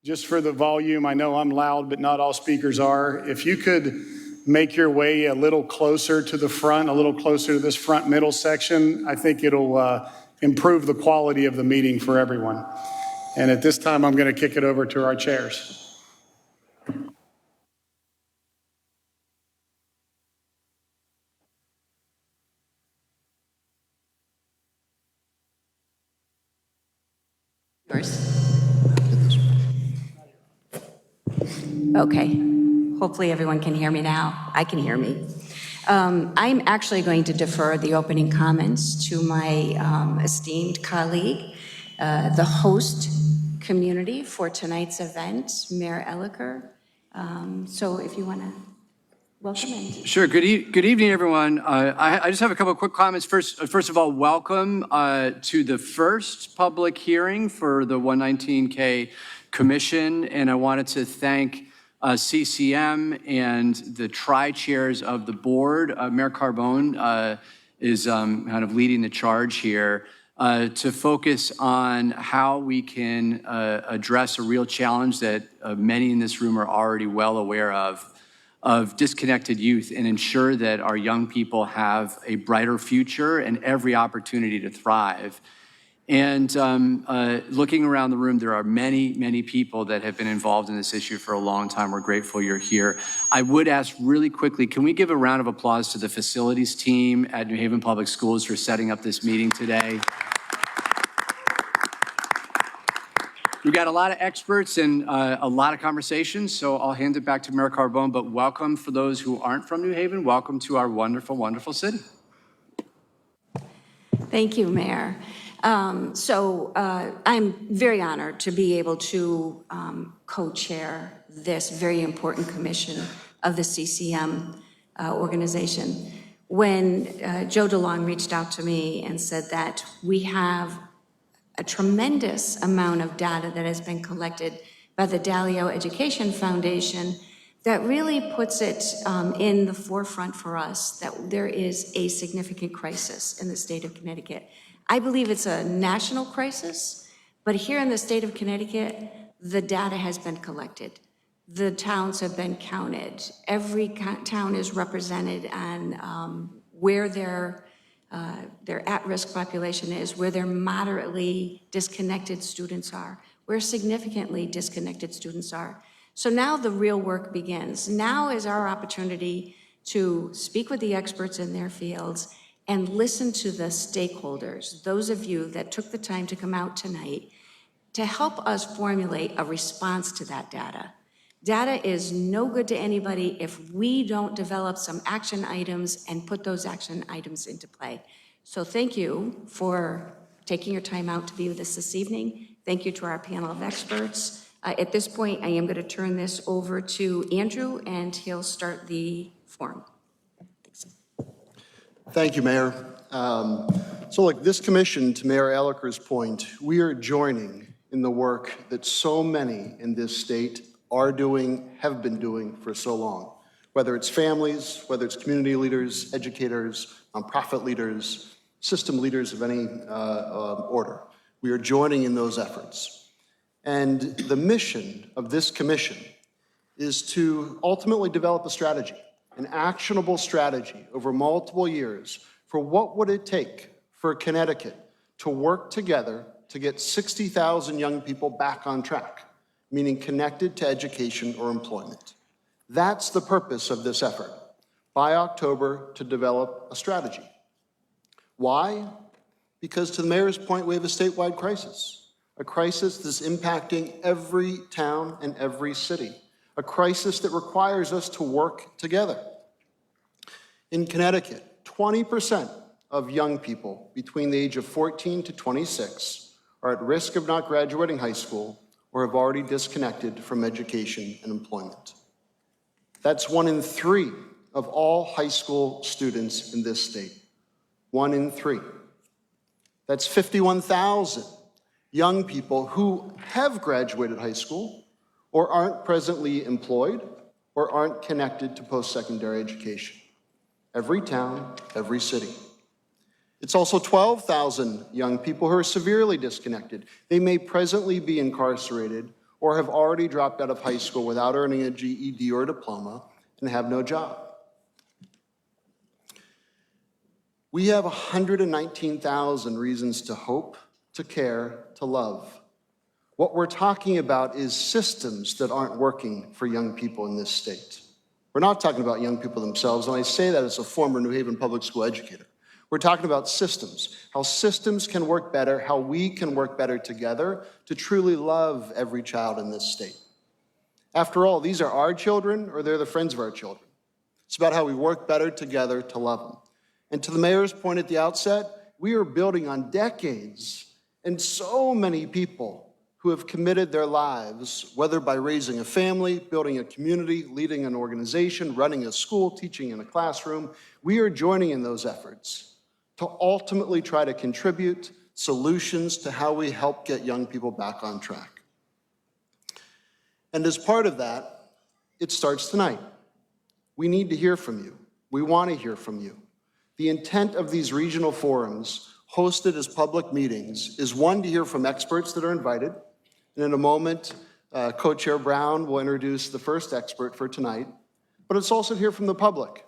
just for the volume, I know I'm loud, but not all speakers are. If you could make your way a little closer to the front, a little closer to this front middle section, I think it'll improve the quality of the meeting for everyone. And at this time, I'm going to kick it over to our chairs. Okay, hopefully everyone can hear me now. I can hear me. I'm actually going to defer the opening comments to my esteemed colleague, the host community for tonight's event, Mayor Elicker. So if you want to welcome in. Sure. Good evening, everyone. I just have a couple of quick comments. First of all, welcome to the first public hearing for the 119K Commission, and I wanted to thank CCM and the tri-chairs of the board. Mayor Carbone is kind of leading the charge here to focus on how we can address a real challenge that many in this room are already well aware of disconnected youth, and ensure that our young people have a brighter future and every opportunity to thrive. And looking around the room, there are many, many people that have been involved in this issue for a long time. We're grateful you're here. I would ask really quickly, can we give a round of applause to the facilities team at New Haven Public Schools for setting up this meeting today? We've got a lot of experts and a lot of conversations, so I'll hand it back to Mayor Carbone, but welcome for those who aren't from New Haven. Welcome to our wonderful, wonderful city. Thank you, Mayor. I'm very honored to be able to co-chair this very important commission of the CCM organization. When Joe DeLong reached out to me and said that we have a tremendous amount of data that has been collected by the Dalio Education Foundation that really puts it in the forefront for us that there is a significant crisis in the state of Connecticut. I believe it's a national crisis, but here in the state of Connecticut, the data has been collected. The towns have been counted. Every town is represented on where their at-risk population is, where their moderately disconnected students are, where significantly disconnected students are. So now the real work begins. Now is our opportunity to speak with the experts in their fields and listen to the stakeholders, those of you that took the time to come out tonight, to help us formulate a response to that data. Data is no good to anybody if we don't develop some action items and put those action items into play. So thank you for taking your time out to be with us this evening. Thank you to our panel of experts. At this point, I am going to turn this over to Andrew, and he'll start the forum. Thank you, Mayor. This commission, to Mayor Elicker's point, we are joining in the work that so many in this state are doing, have been doing for so long. Whether it's families, whether it's community leaders, educators, nonprofit leaders, system leaders of any order. We are joining in those efforts. And the mission of this commission is to ultimately develop a strategy, an actionable strategy over multiple years for what would it take for Connecticut to work together to get 60,000 young people back on track, meaning connected to education or employment. That's the purpose of this effort, by October, to develop a strategy. Why? Because to the mayor's point, we have a statewide crisis, a crisis that's impacting every town and every city, a crisis that requires us to work together. In Connecticut, 20% of young people between the age of 14 to 26 are at risk of not graduating high school or have already disconnected from education and employment. That's 1 in 3 of all high school students in this state. 1 in 3. That's 51,000 young people who have graduated high school or aren't presently employed or aren't connected to post-secondary education. Every town, every city. It's also 12,000 young people who are severely disconnected. They may presently be incarcerated or have already dropped out of high school without earning a GED or diploma and have no job. We have 119,000 reasons to hope, to care, to love. What we're talking about is systems that aren't working for young people in this state. We're not talking about young people themselves, and I say that as a former New Haven public school educator. We're talking about systems, how systems can work better, how we can work better together to truly love every child in this state. After all, these are our children, or they're the friends of our children. It's about how we work better together to love them. And to the mayor's point at the outset, we are building on decades and so many people who have committed their lives, whether by raising a family, building a community, leading an organization, running a school, teaching in a classroom. We are joining in those efforts to ultimately try to contribute solutions to how we help get young people back on track. And as part of that, it starts tonight. We need to hear from you. We want to hear from you. The intent of these regional forums, hosted as public meetings, is one, to hear from experts that are invited. And in a moment, Co-Chair Brown will introduce the first expert for tonight, but it's also to hear from the public.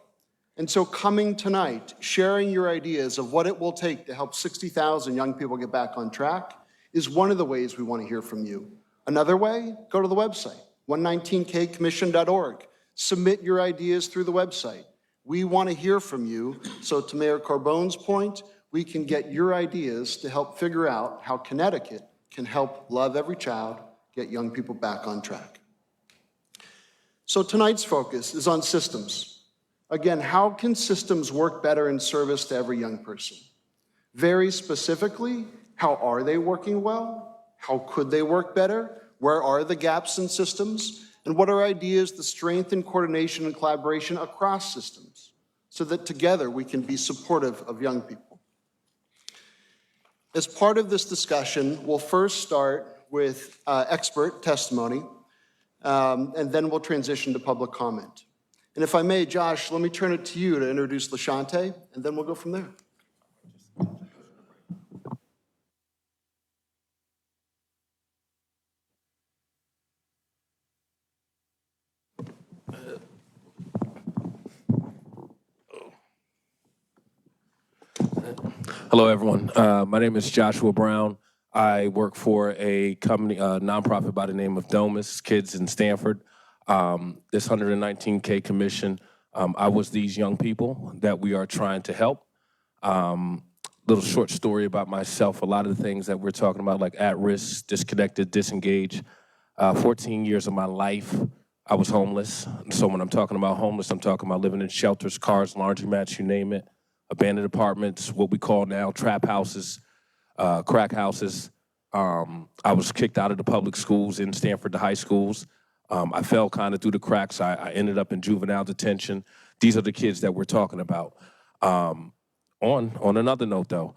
And so coming tonight, sharing your ideas of what it will take to help 60,000 young people get back on track is one of the ways we want to hear from you. Another way, go to the website, 119kcommission.org. Submit your ideas through the website. We want to hear from you, so to Mayor Corbone's point, we can get your ideas to help figure out how Connecticut can help love every child, get young people back on track. So tonight's focus is on systems. Again, how can systems work better in service to every young person? Very specifically, how are they working well? How could they work better? Where are the gaps in systems? And what are ideas to strengthen coordination and collaboration across systems so that together we can be supportive of young people? As part of this discussion, we'll first start with expert testimony, and then we'll transition to public comment. And if I may, Josh, let me turn it to you to introduce LaShante, and then we'll go from there. Hello, everyone. My name is Joshua Brown. I work for a company, nonprofit by the name of Domus Kids in Stanford. This 119K commission, I was these young people that we are trying to help. Little short story about myself. A lot of the things that we're talking about, like at-risk, disconnected, disengaged. 14 years of my life, I was homeless. So when I'm talking about homeless, I'm talking about living in shelters, cars, laundromats, you name it. Abandoned apartments, what we call now trap houses, crack houses. I was kicked out of the public schools in Stanford, the high schools. I fell kind of through the cracks. I ended up in juvenile detention. These are the kids that we're talking about. On another note, though,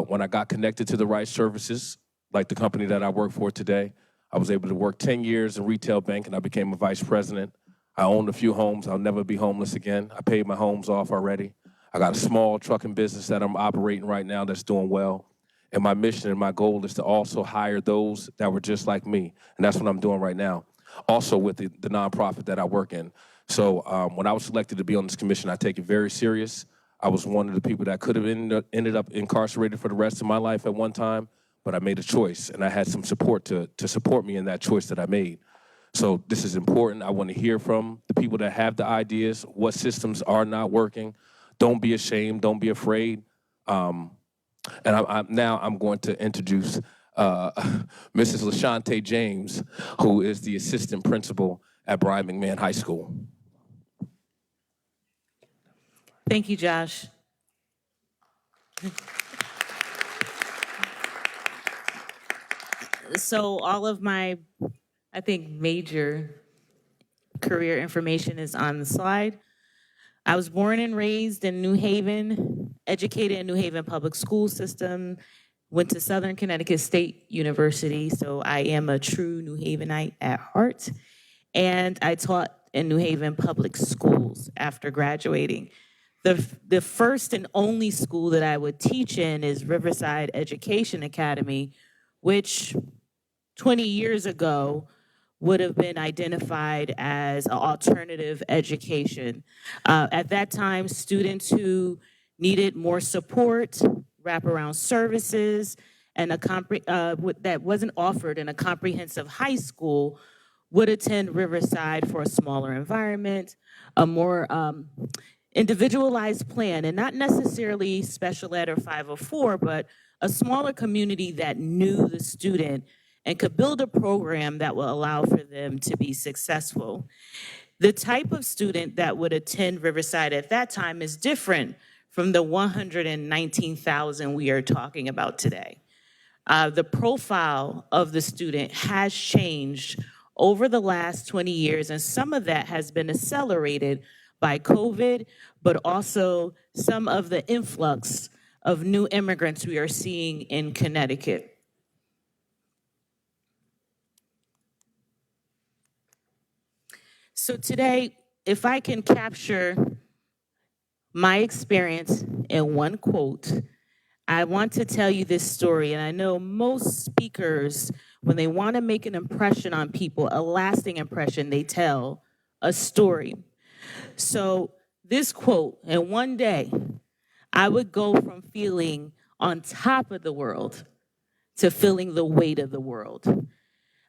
when I got connected to the right services, like the company that I work for today, I was able to work 10 years in retail banking. I became a vice president. I owned a few homes. I'll never be homeless again. I paid my homes off already. I got a small trucking business that I'm operating right now that's doing well. And my mission and my goal is to also hire those that were just like me. And that's what I'm doing right now, also with the nonprofit that I work in. So when I was selected to be on this commission, I take it very serious. I was one of the people that could have ended up incarcerated for the rest of my life at one time, but I made a choice, and I had some support to support me in that choice that I made. So this is important. I want to hear from the people that have the ideas, what systems are not working. Don't be ashamed. Don't be afraid. And now I'm going to introduce Mrs. LaShante James, who is the assistant principal at Brian McMahon High School. Thank you, Josh. So all of my, I think, major career information is on the slide. I was born and raised in New Haven, educated in New Haven public school system, went to Southern Connecticut State University, so I am a true New Havenite at heart. And I taught in New Haven public schools after graduating. The first and only school that I would teach in is Riverside Education Academy, which 20 years ago would have been identified as an alternative education. At that time, students who needed more support, wraparound services, and that wasn't offered in a comprehensive high school would attend Riverside for a smaller environment, a more individualized plan, and not necessarily special ed or 504, but a smaller community that knew the student and could build a program that will allow for them to be successful. The type of student that would attend Riverside at that time is different from the 119,000 we are talking about today. The profile of the student has changed over the last 20 years, and some of that has been accelerated by COVID, but also some of the influx of new immigrants we are seeing in Connecticut. So today, if I can capture my experience in one quote, I want to tell you this story, and I know most speakers, when they want to make an impression on people, a lasting impression, they tell a story. So this quote, and one day, I would go from feeling on top of the world to feeling the weight of the world.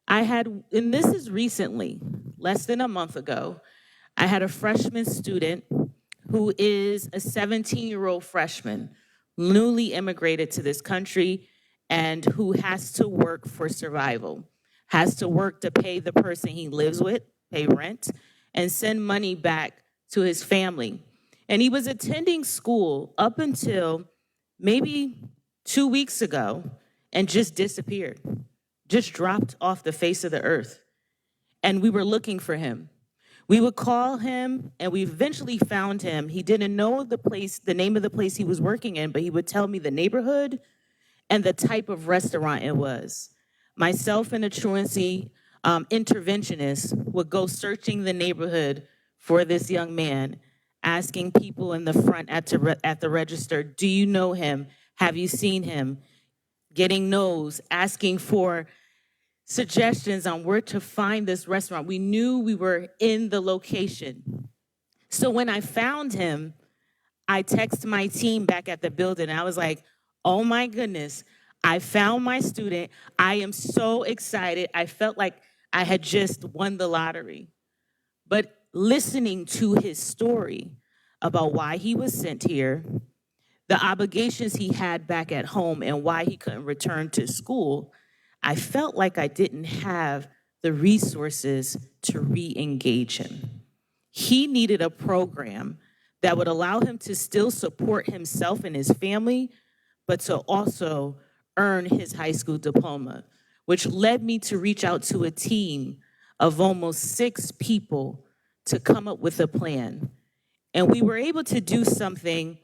And this is recently, less than a month ago, I had a freshman student who is a 17-year-old freshman, newly immigrated to this country, and who has to work for survival, has to work to pay the person he lives with, pay rent, and send money back to his family. And he was attending school up until maybe 2 weeks ago and just disappeared, just dropped off the face of the earth. And we were looking for him. We would call him, and we eventually found him. He didn't know the name of the place he was working in, but he would tell me the neighborhood and the type of restaurant it was. Myself and a truancy interventionist would go searching the neighborhood for this young man, asking people in the front at the register, do you know him? Have you seen him? Getting no's, asking for suggestions on where to find this restaurant. We knew we were in the location. So when I found him, I texted my team back at the building. I was like, oh my goodness, I found my student. I am so excited. I felt like I had just won the lottery. But listening to his story about why he was sent here, the obligations he had back at home, and why he couldn't return to school, I felt like I didn't have the resources to re-engage him. He needed a program that would allow him to still support himself and his family, but to also earn his high school diploma, which led me to reach out to a team of almost 6 people to come up with a plan. And we were able to do something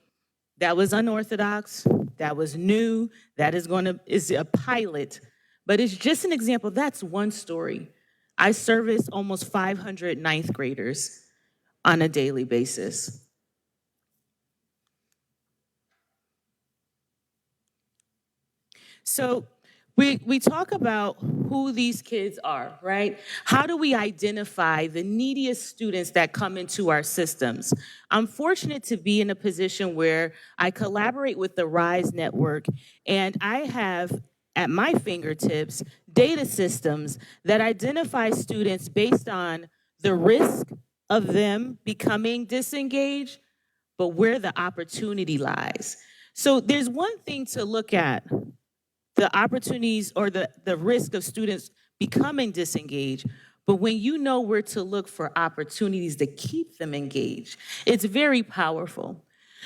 that was unorthodox, that was new, that is a pilot, but it's just an example. That's one story. I service almost 500 ninth graders on a daily basis. So we talk about who these kids are, right? How do we identify the neediest students that come into our systems? I'm fortunate to be in a position where I collaborate with the RISE network, and I have at my fingertips data systems that identify students based on the risk of them becoming disengaged, but where the opportunity lies. So there's one thing to look at, the opportunities or the risk of students becoming disengaged, but when you know where to look for opportunities to keep them engaged, it's very powerful.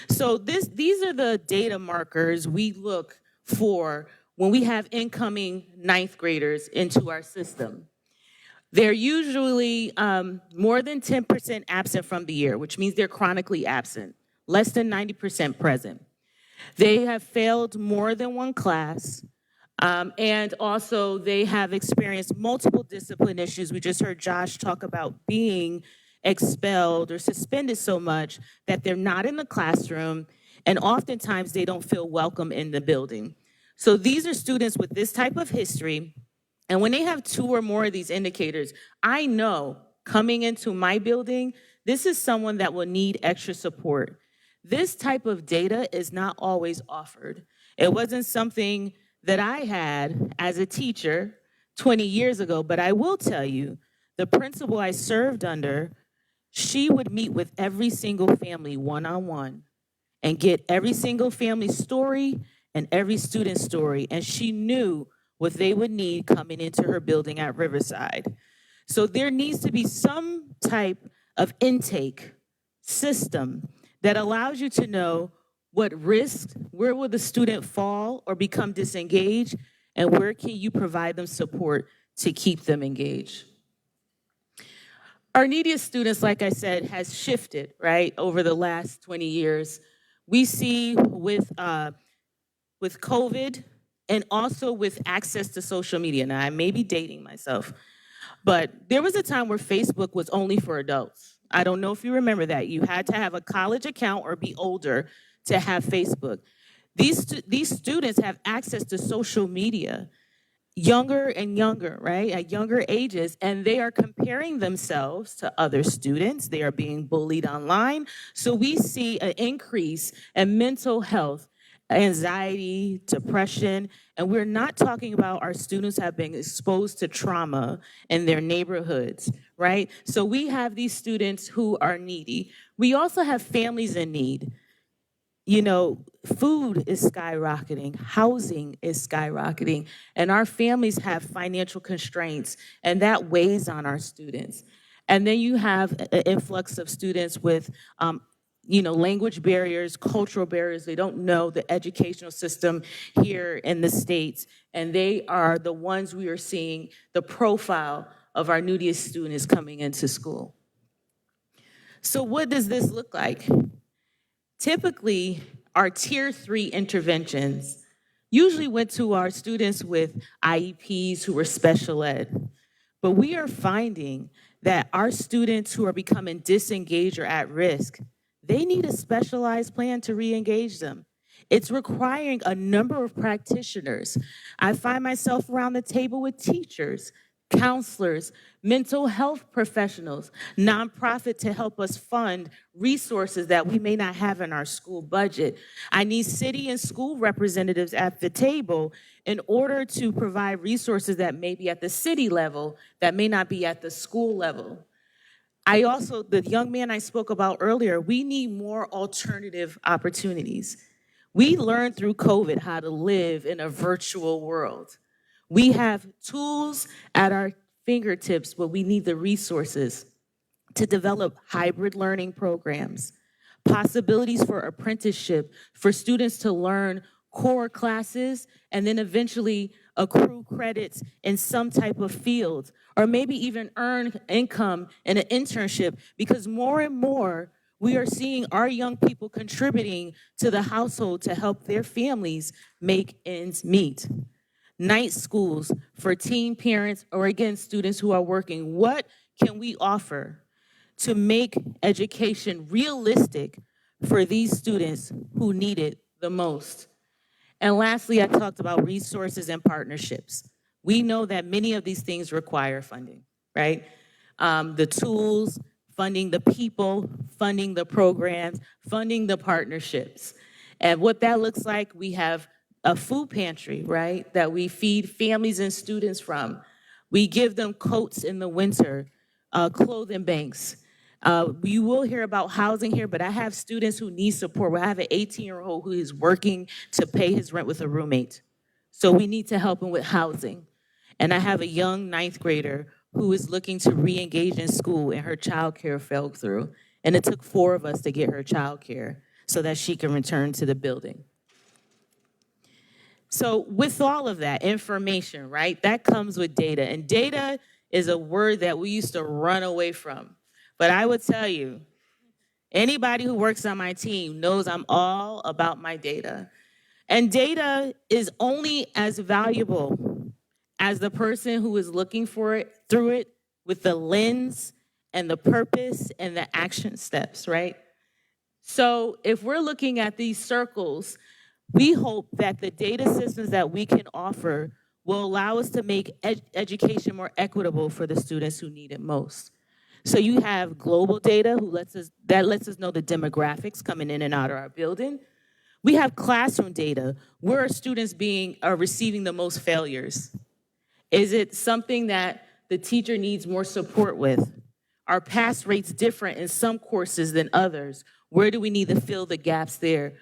So these are the data markers we look for when we have incoming ninth graders into our system. They're usually more than 10% absent from the year, which means they're chronically absent, less than 90% present. They have failed more than one class, and also they have experienced multiple discipline issues. We just heard Josh talk about being expelled or suspended so much that they're not in the classroom, and oftentimes they don't feel welcome in the building. So these are students with this type of history And when they have 2 or more of these indicators, I know coming into my building, this is someone that will need extra support. This type of data is not always offered. It wasn't something that I had as a teacher 20 years ago, but I will tell you, the principal I served under, she would meet with every single family one-on-one and get every single family story and every student story. And she knew what they would need coming into her building at Riverside. So there needs to be some type of intake system that allows you to know what risk, where will the student fall or become disengaged, and where can you provide them support to keep them engaged. Our neediest students, like I said, has shifted, right, over the last 20 years. We see with COVID and also with access to social media. Now, I may be dating myself, but there was a time where Facebook was only for adults. I don't know if you remember that. You had to have a college account or be older to have Facebook. These students have access to social media, younger and younger, right, at younger ages, and they are comparing themselves to other students. They are being bullied online. So we see an increase in mental health, anxiety, depression, and we're not talking about our students have been exposed to trauma in their neighborhoods, right? So we have these students who are needy. We also have families in need. You know, food is skyrocketing, housing is skyrocketing, and our families have financial constraints, and that weighs on our students. And then you have an influx of students with, language barriers, cultural barriers. They don't know the educational system here in the States, and they are the ones we are seeing the profile of our neediest students coming into school. So what does this look like? Typically, our tier 3 interventions usually went to our students with IEPs who were special ed. But we are finding that our students who are becoming disengaged or at risk, they need a specialized plan to re-engage them. It's requiring a number of practitioners. I find myself around the table with teachers, counselors, mental health professionals, nonprofit to help us fund resources that we may not have in our school budget. I need city and school representatives at the table in order to provide resources that may be at the city level, that may not be at the school level. The young man I spoke about earlier, we need more alternative opportunities. We learned through COVID how to live in a virtual world. We have tools at our fingertips, but we need the resources to develop hybrid learning programs, possibilities for apprenticeship, for students to learn core classes and then eventually accrue credits in some type of field, or maybe even earn income in an internship, because more and more we are seeing our young people contributing to the household to help their families make ends meet. Night schools for teen parents, or again, students who are working. What can we offer to make education realistic for these students who need it the most? And lastly, I talked about resources and partnerships. We know that many of these things require funding, right? The tools, funding the people, funding the programs, funding the partnerships. And what that looks like, we have a food pantry, right, that we feed families and students from. We give them coats in the winter, clothing banks. You will hear about housing here, but I have students who need support. I have an 18-year-old who is working to pay his rent with a roommate. So we need to help him with housing. And I have a young 9th grader who is looking to re-engage in school, and her childcare fell through. And it took 4 of us to get her childcare so that she can return to the building. So with all of that information, right, that comes with data. And data is a word that we used to run away from. But I would tell you, anybody who works on my team knows I'm all about my data. And data is only as valuable as the person who is looking for it through it with the lens and the purpose and the action steps, right? So if we're looking at these circles, we hope that the data systems that we can offer will allow us to make education more equitable for the students who need it most. So you have global data that lets us know the demographics coming in and out of our building. We have classroom data. Where are students receiving the most failures? Is it something that the teacher needs more support with? Are pass rates different in some courses than others? Where do we need to fill the gaps there?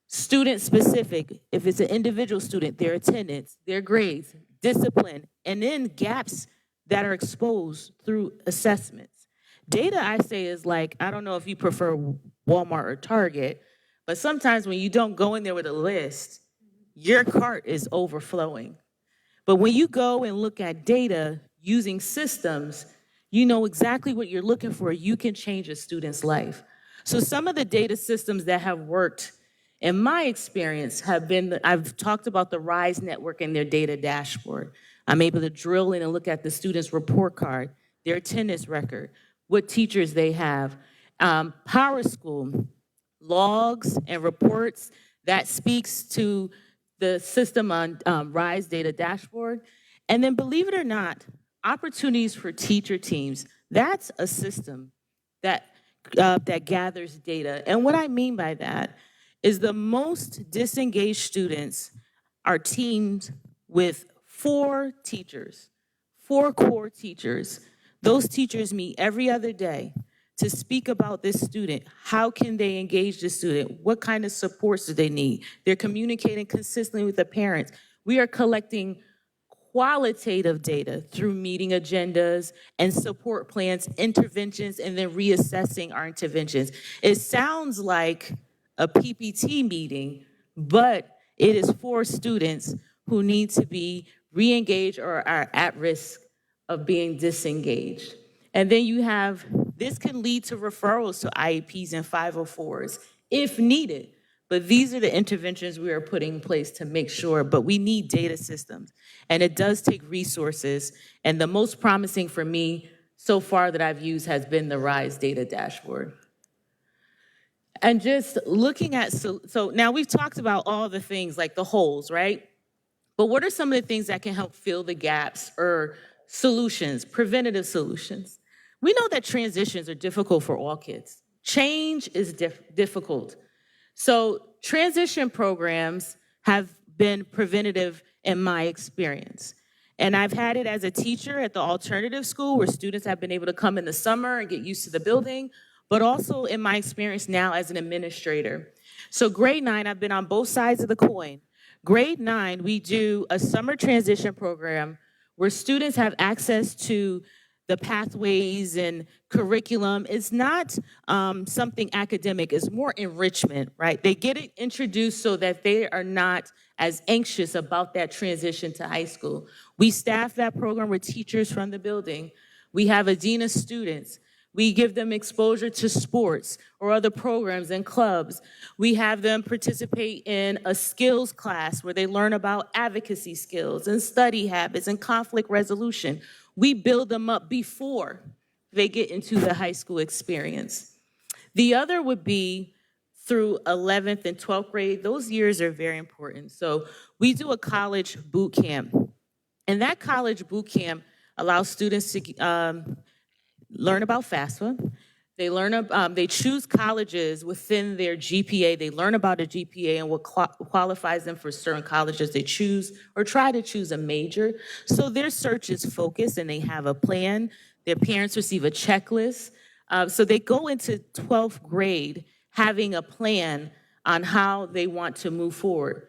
Student specific, if it's an individual student, their attendance, their grades, discipline, and then gaps that are exposed through assessments. Data, I say, is like, I don't know if you prefer Walmart or Target, but sometimes when you don't go in there with a list, your cart is overflowing. But when you go and look at data using systems, you know exactly what you're looking for. You can change a student's life. So some of the data systems that have worked in my experience have been, I've talked about the RISE network and their data dashboard. I'm able to drill in and look at the student's report card, their attendance record, what teachers they have. Power School, logs and reports that speaks to the system on RISE data dashboard. And then believe it or not, opportunities for teacher teams, that's a system that gathers data. And what I mean by that is the most disengaged students are teamed with 4 teachers, 4 core teachers. Those teachers meet every other day to speak about this student. How can they engage the student? What kind of supports do they need? They're communicating consistently with the parents. We are collecting qualitative data through meeting agendas and support plans, interventions, and then reassessing our interventions. It sounds like a PPT meeting, but it is for students who need to be re-engaged or are at risk of being disengaged. And then you have, this can lead to referrals to IEPs and 504s if needed. But these are the interventions we are putting in place to make sure, but we need data systems. And it does take resources. And the most promising for me so far that I've used has been the RISE data dashboard. And just looking at, so now we've talked about all the things like the holes, right? But what are some of the things that can help fill the gaps or solutions, preventative solutions? We know that transitions are difficult for all kids. Change is difficult. So transition programs have been preventative in my experience. And I've had it as a teacher at the alternative school where students have been able to come in the summer and get used to the building, but also in my experience now as an administrator. So grade 9, I've been on both sides of the coin. Grade 9, we do a summer transition program where students have access to the pathways and curriculum. It's not something academic, it's more enrichment, right? They get it introduced so that they are not as anxious about that transition to high school. We staff that program with teachers from the building. We have a dean of students. We give them exposure to sports or other programs and clubs. We have them participate in a skills class where they learn about advocacy skills and study habits and conflict resolution. We build them up before they get into the high school experience. The other would be through 11th and 12th grade. Those years are very important. So we do a college boot camp. And that college boot camp allows students to learn about FAFSA. They choose colleges within their GPA. They learn about a GPA and what qualifies them for certain colleges they choose or try to choose a major. So their search is focused and they have a plan. Their parents receive a checklist. So they go into 12th grade having a plan on how they want to move forward.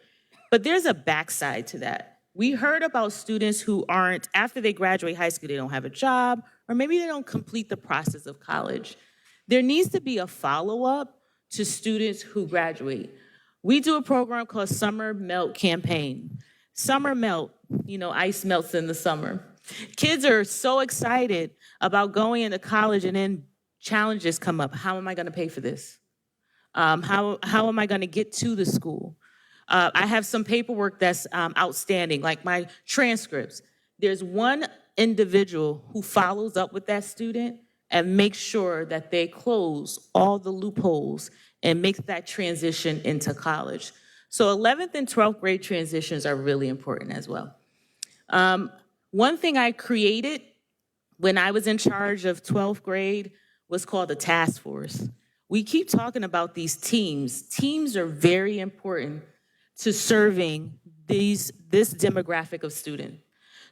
But there's a backside to that. We heard about students who aren't, after they graduate high school, they don't have a job, or maybe they don't complete the process of college. There needs to be a follow-up to students who graduate. We do a program called Summer Melt Campaign. Summer melt, ice melts in the summer. Kids are so excited about going into college and then challenges come up. How am I gonna pay for this? How am I gonna get to the school? I have some paperwork that's outstanding, like my transcripts. There's one individual who follows up with that student and makes sure that they close all the loopholes and make that transition into college. So 11th and 12th grade transitions are really important as well. One thing I created when I was in charge of 12th grade was called a task force. We keep talking about these teams. Teams are very important to serving this demographic of student.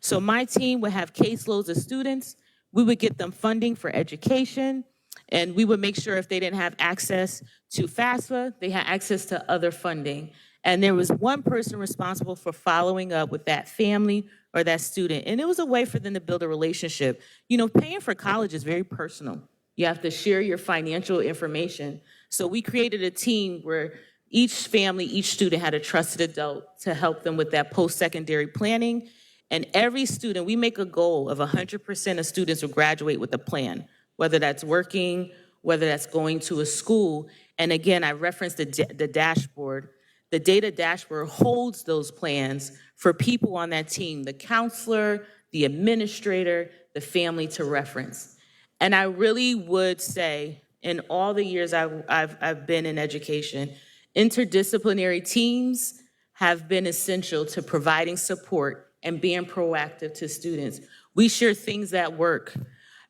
So my team would have caseloads of students. We would get them funding for education, and we would make sure if they didn't have access to FAFSA, they had access to other funding. And there was one person responsible for following up with that family or that student. And it was a way for them to build a relationship. You know, paying for college is very personal. You have to share your financial information. So we created a team where each family, each student had a trusted adult to help them with that post-secondary planning. And every student, we make a goal of 100% of students will graduate with a plan, whether that's working, whether that's going to a school. And again, I referenced the dashboard. The data dashboard holds those plans for people on that team, the counselor, the administrator, the family to reference. And I really would say, in all the years I've been in education, interdisciplinary teams have been essential to providing support and being proactive to students. We share things that work.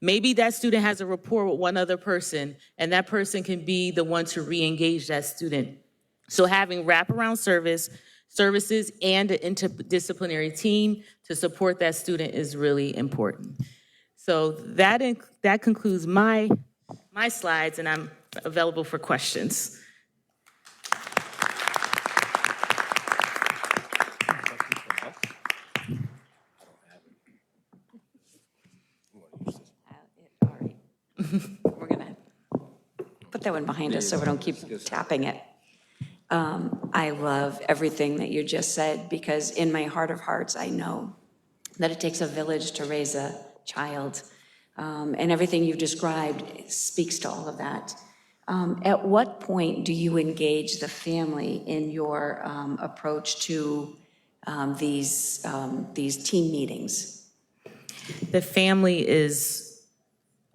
Maybe that student has a rapport with one other person, and that person can be the one to re-engage that student. So having wraparound services and an interdisciplinary team to support that student is really important. So that concludes my slides, and I'm available for questions. We're gonna put that one behind us so we don't keep tapping it. I love everything that you just said, because in my heart of hearts, I know that it takes a village to raise a child. And everything you've described speaks to all of that. At what point do you engage the family in your approach to these team meetings? The family is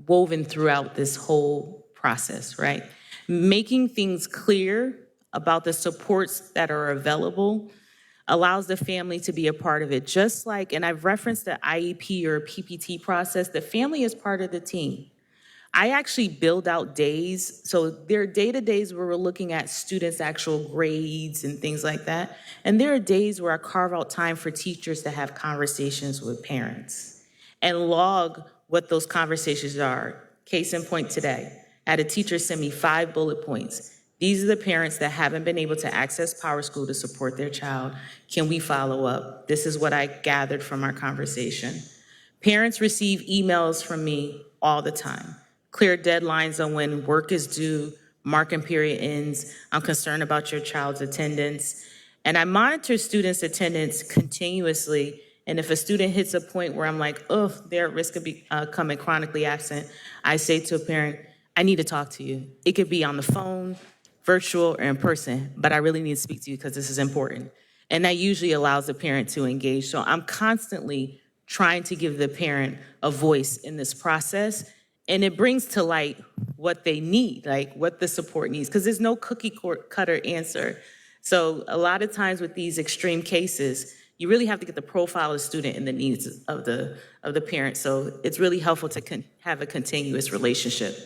woven throughout this whole process, right? Making things clear about the supports that are available allows the family to be a part of it. Just like, and I've referenced the IEP or PPT process, the family is part of the team. I actually build out days. So there are days where we're looking at students' actual grades and things like that. And there are days where I carve out time for teachers to have conversations with parents and log what those conversations are. Case in point today, I had a teacher send me 5 bullet points. These are the parents that haven't been able to access Power School to support their child. Can we follow up? This is what I gathered from our conversation. Parents receive emails from me all the time. Clear deadlines on when work is due, marking period ends. I'm concerned about your child's attendance. And I monitor students' attendance continuously. And if a student hits a point where I'm like, oh, they're at risk of becoming chronically absent, I say to a parent, I need to talk to you. It could be on the phone, virtual, or in person, but I really need to speak to you because this is important. And that usually allows the parent to engage. So I'm constantly trying to give the parent a voice in this process, and it brings to light what they need, like what the support needs, because there's no cookie cutter answer. So a lot of times with these extreme cases, you really have to get the profile of the student and the needs of the parent. So it's really helpful to have a continuous relationship.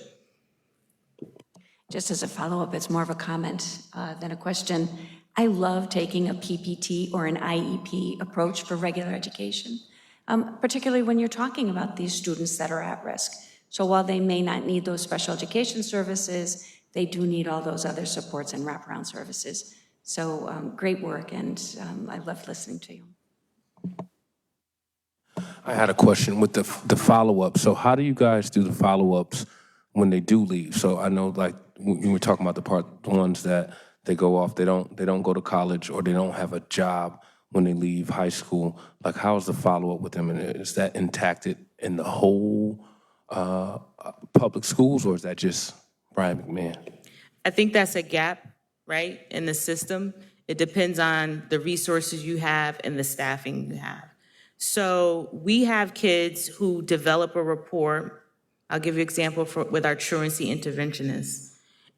Just as a follow-up, it's more of a comment than a question. I love taking a PPT or an IEP approach for regular education, particularly when you're talking about these students that are at risk. So while they may not need those special education services, they do need all those other supports and wraparound services. So great work, and I loved listening to you. I had a question with the follow-up. So how do you guys do the follow-ups when they do leave? So I know, like, you were talking about the ones that they go off, they don't go to college, or they don't have a job when they leave high school. Like, how's the follow-up with them? And is that impacted in the whole public schools, or is that just Brian McMahon? I think that's a gap, right, in the system. It depends on the resources you have and the staffing you have. So we have kids who develop a rapport. I'll give you an example with our truancy interventionists.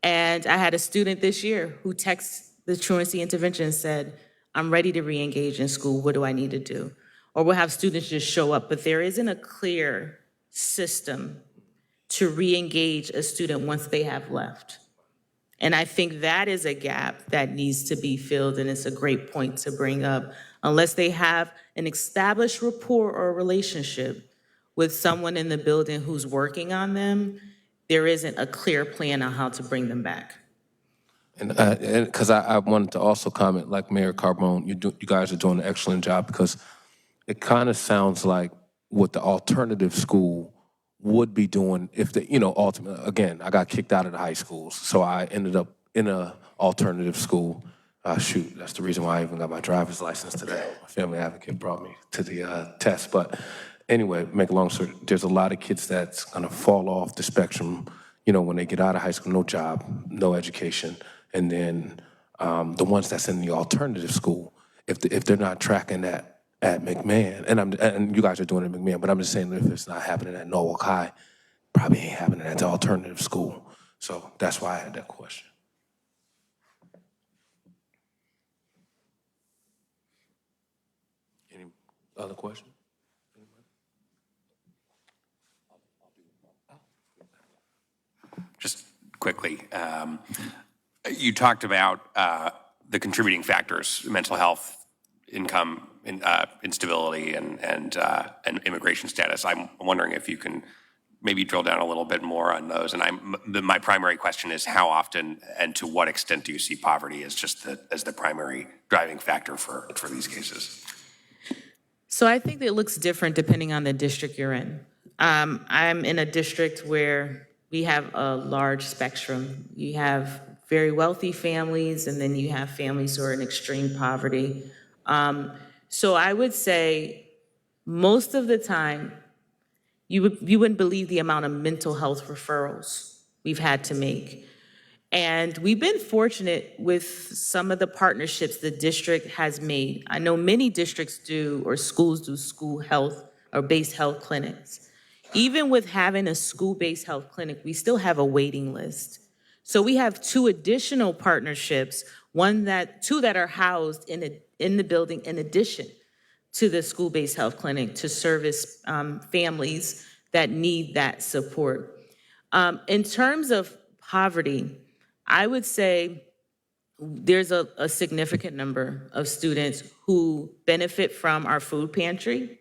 And I had a student this year who texted the truancy intervention and said, I'm ready to re-engage in school. What do I need to do? or we'll have students just show up, but there isn't a clear system to re-engage a student once they have left. And I think that is a gap that needs to be filled, and it's a great point to bring up. Unless they have an established rapport or relationship with someone in the building who's working on them, there isn't a clear plan on how to bring them back. And because I wanted to also comment, like Mayor Carbone, you guys are doing an excellent job, because it kind of sounds like what the alternative school would be doing if they, ultimately, again, I got kicked out of the high schools, so I ended up in a alternative school. Shoot, that's the reason why I even got my driver's license today. My family advocate brought me to the test. But anyway, make a long story, there's a lot of kids that's gonna fall off the spectrum, when they get out of high school, no job, no education. And then the ones that's in the alternative school, if they're not tracking that at McMahon, and you guys are doing it at McMahon, but I'm just saying that if it's not happening at Norwalk High, probably ain't happening at the alternative school. So that's why I had that question. Any other questions? Just quickly, you talked about the contributing factors: mental health, income, instability, and immigration status. I'm wondering if you can maybe drill down a little bit more on those. And my primary question is, how often and to what extent do you see poverty as as the primary driving factor for these cases? So I think it looks different depending on the district you're in. I'm in a district where we have a large spectrum. You have very wealthy families, and then you have families who are in extreme poverty. So I would say most of the time, you wouldn't believe the amount of mental health referrals we've had to make. And we've been fortunate with some of the partnerships the district has made. I know many districts or schools do school health or base health clinics. Even with having a school-based health clinic, we still have a waiting list. So we have 2 additional partnerships, two that are housed in the building in addition to the school-based health clinic to service families that need that support. In terms of poverty, I would say there's a significant number of students who benefit from our food pantry,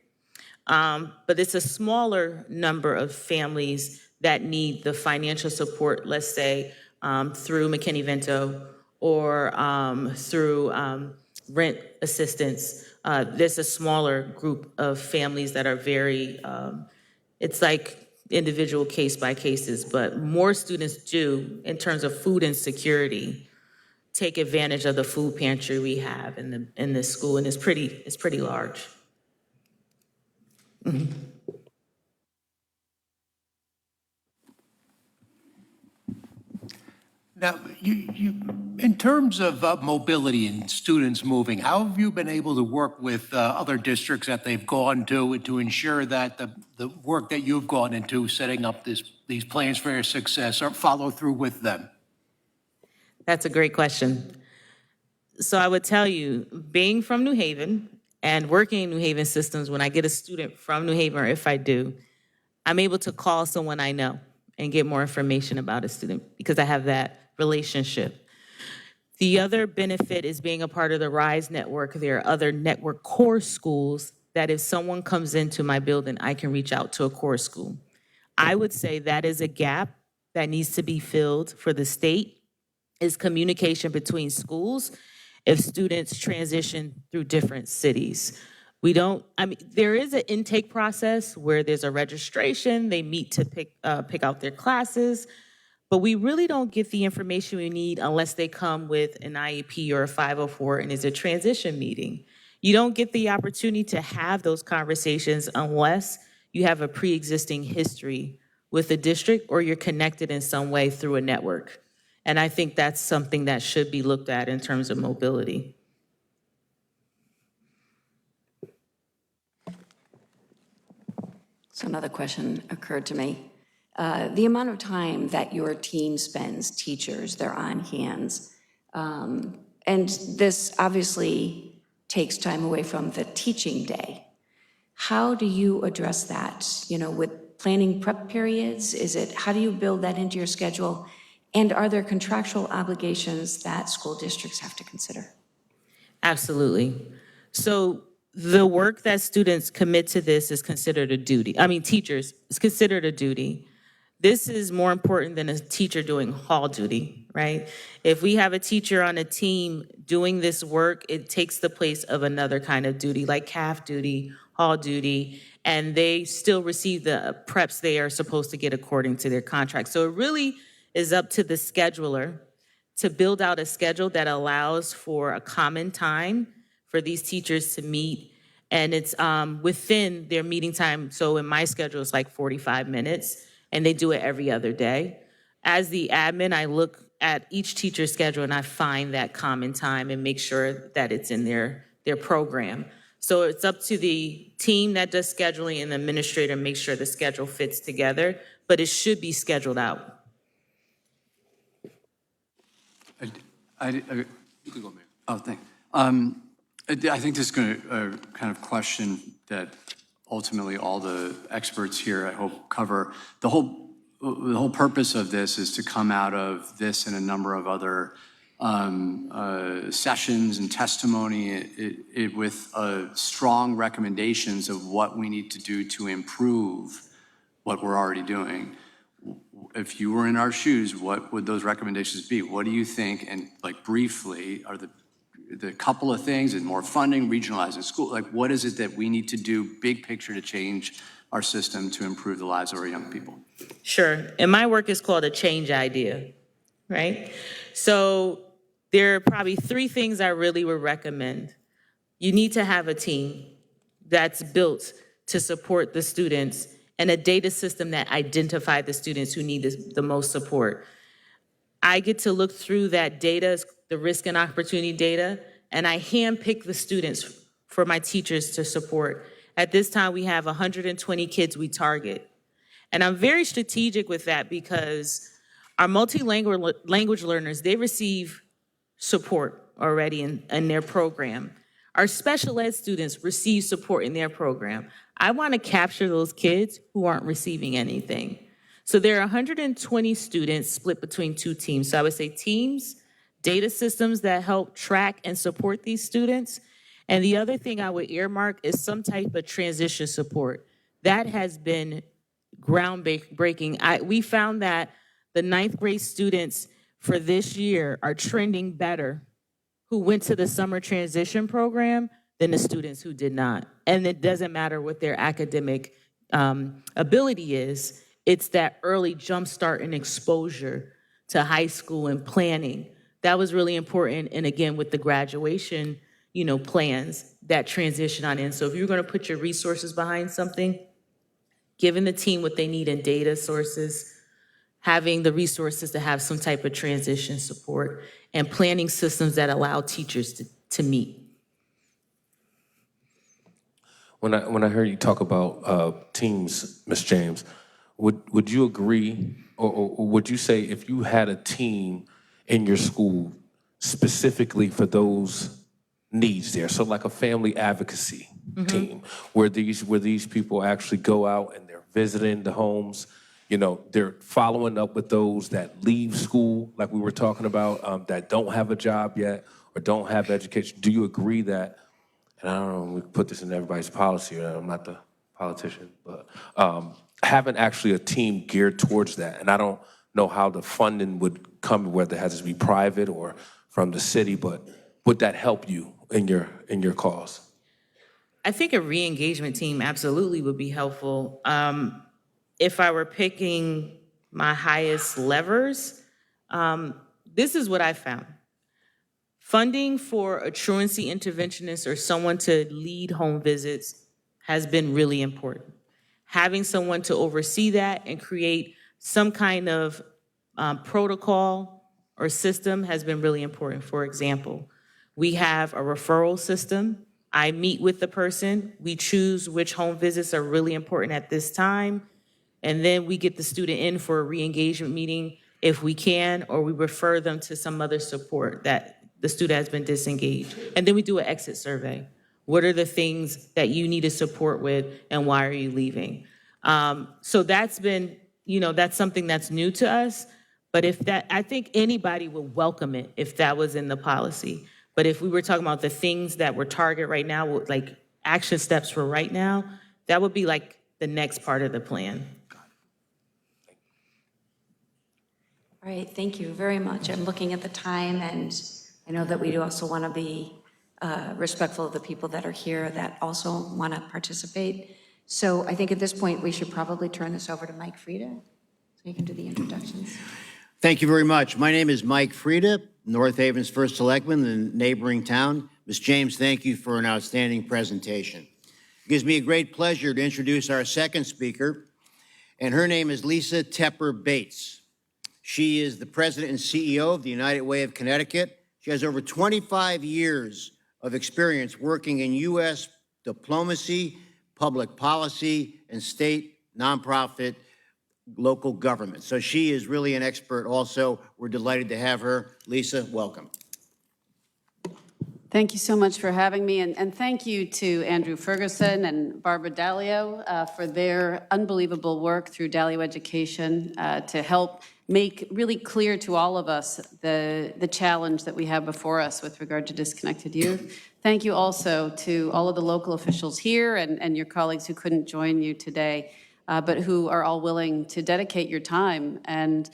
but it's a smaller number of families that need the financial support, let's say, through McKinney-Vento or through rent assistance. There's a smaller group of families that are very, it's like individual case by cases, but more students do, in terms of food insecurity, take advantage of the food pantry we have in the school, and it's pretty large. Mm-hmm. Now, in terms of mobility and students moving, how have you been able to work with other districts that they've gone to ensure that the work that you've gone into setting up these plans for your success or follow through with them? That's a great question. So I would tell you, being from New Haven and working in New Haven systems, when I get a student from New Haven, or if I do, I'm able to call someone I know and get more information about a student because I have that relationship. The other benefit is being a part of the RISE network. There are other network core schools that if someone comes into my building, I can reach out to a core school. I would say that is a gap that needs to be filled for the state, is communication between schools if students transition through different cities. There is an intake process where there's a registration, they meet to pick out their classes, but we really don't get the information we need unless they come with an IEP or a 504 and it's a transition meeting. You don't get the opportunity to have those conversations unless you have a pre-existing history with the district or you're connected in some way through a network. And I think that's something that should be looked at in terms of mobility. So another question occurred to me. The amount of time that your team spends, teachers, they're on hands, and this obviously takes time away from the teaching day. How do you address that? You know, with planning prep periods? How do you build that into your schedule? And are there contractual obligations that school districts have to consider? Absolutely. So the work that students commit to this is considered a duty. I mean, teachers, is considered a duty. This is more important than a teacher doing hall duty, right? If we have a teacher on a team doing this work, it takes the place of another kind of duty, like CAF duty, hall duty, and they still receive the preps they are supposed to get according to their contract. So it really is up to the scheduler to build out a schedule that allows for a common time for these teachers to meet. And it's within their meeting time. So in my schedule, it's like 45 minutes, and they do it every other day. As the admin, I look at each teacher's schedule and I find that common time and make sure that it's in their program. So it's up to the team that does scheduling and the administrator to make sure the schedule fits together, but it should be scheduled out. You can go, Mayor. Oh, thanks. I think this is going to kind of question that ultimately all the experts here, I hope, cover. The whole purpose of this is to come out of this and a number of other sessions and testimony with strong recommendations of what we need to do to improve what we're already doing. If you were in our shoes, what would those recommendations be? What do you think, and like briefly, are the couple of things, and more funding, regionalizing school, like what is it that we need to do big picture to change our system to improve the lives of our young people? Sure, and my work is called a change idea, right? So there are probably 3 things I really would recommend. You need to have a team that's built to support the students and a data system that identifies the students who need the most support. I get to look through that data, the risk and opportunity data, and I handpick the students for my teachers to support. At this time, we have 120 kids we target. And I'm very strategic with that because our multi-language learners, they receive support already in their program. Our special ed students receive support in their program. I want to capture those kids who aren't receiving anything. So there are 120 students split between 2 teams. So I would say teams, data systems that help track and support these students. And the other thing I would earmark is some type of transition support. That has been groundbreaking. We found that the 9th grade students for this year are trending better who went to the summer transition program than the students who did not. And it doesn't matter what their academic ability is. It's that early jumpstart and exposure to high school and planning. That was really important. And again, with the graduation, plans, that transition on in. So if you're going to put your resources behind something, giving the team what they need in data sources, having the resources to have some type of transition support, and planning systems that allow teachers to meet. When I heard you talk about teams, Ms. James, would you agree, or would you say if you had a team in your school specifically for those needs there, so like a family advocacy team, where these people actually go out and they're visiting the homes, they're following up with those that leave school, like we were talking about, that don't have a job yet or don't have education? Do you agree that, and I don't know if we put this in everybody's policy, or I'm not the politician, but having actually a team geared towards that, and I don't know how the funding would come, whether it has to be private or from the city, but would that help you in your cause? I think a re-engagement team absolutely would be helpful. If I were picking my highest levers, this is what I found. Funding for a truancy interventionist or someone to lead home visits has been really important. Having someone to oversee that and create some kind of protocol or system has been really important. For example, we have a referral system. I meet with the person. We choose which home visits are really important at this time. And then we get the student in for a re-engagement meeting if we can, or we refer them to some other support that the student has been disengaged. And then we do an exit survey. What are the things that you need support with, and why are you leaving? So that's been, that's something that's new to us. But I think anybody would welcome it if that was in the policy. But if we were talking about the things that we're target right now, like action steps for right now, that would be like the next part of the plan. All right, thank you very much. I'm looking at the time, and I know that we do also want to be respectful of the people that are here that also want to participate. So I think at this point, we should probably turn this over to Mike Frieda, so you can do the introductions. Thank you very much. My name is Mike Frieda, North Haven's first selectman in the neighboring town. Ms. James, thank you for an outstanding presentation. It gives me a great pleasure to introduce our second speaker, and her name is Lisa Tepper Bates. She is the president and CEO of the United Way of Connecticut. She has over 25 years of experience working in U.S. diplomacy, public policy, and state nonprofit local government. So she is really an expert also. We're delighted to have her. Lisa, welcome. Thank you so much for having me, and thank you to Andrew Ferguson and Barbara Dalio for their unbelievable work through Dalio Education to help make really clear to all of us the challenge that we have before us with regard to disconnected youth. Thank you also to all of the local officials here and your colleagues who couldn't join you today, but who are all willing to dedicate your time and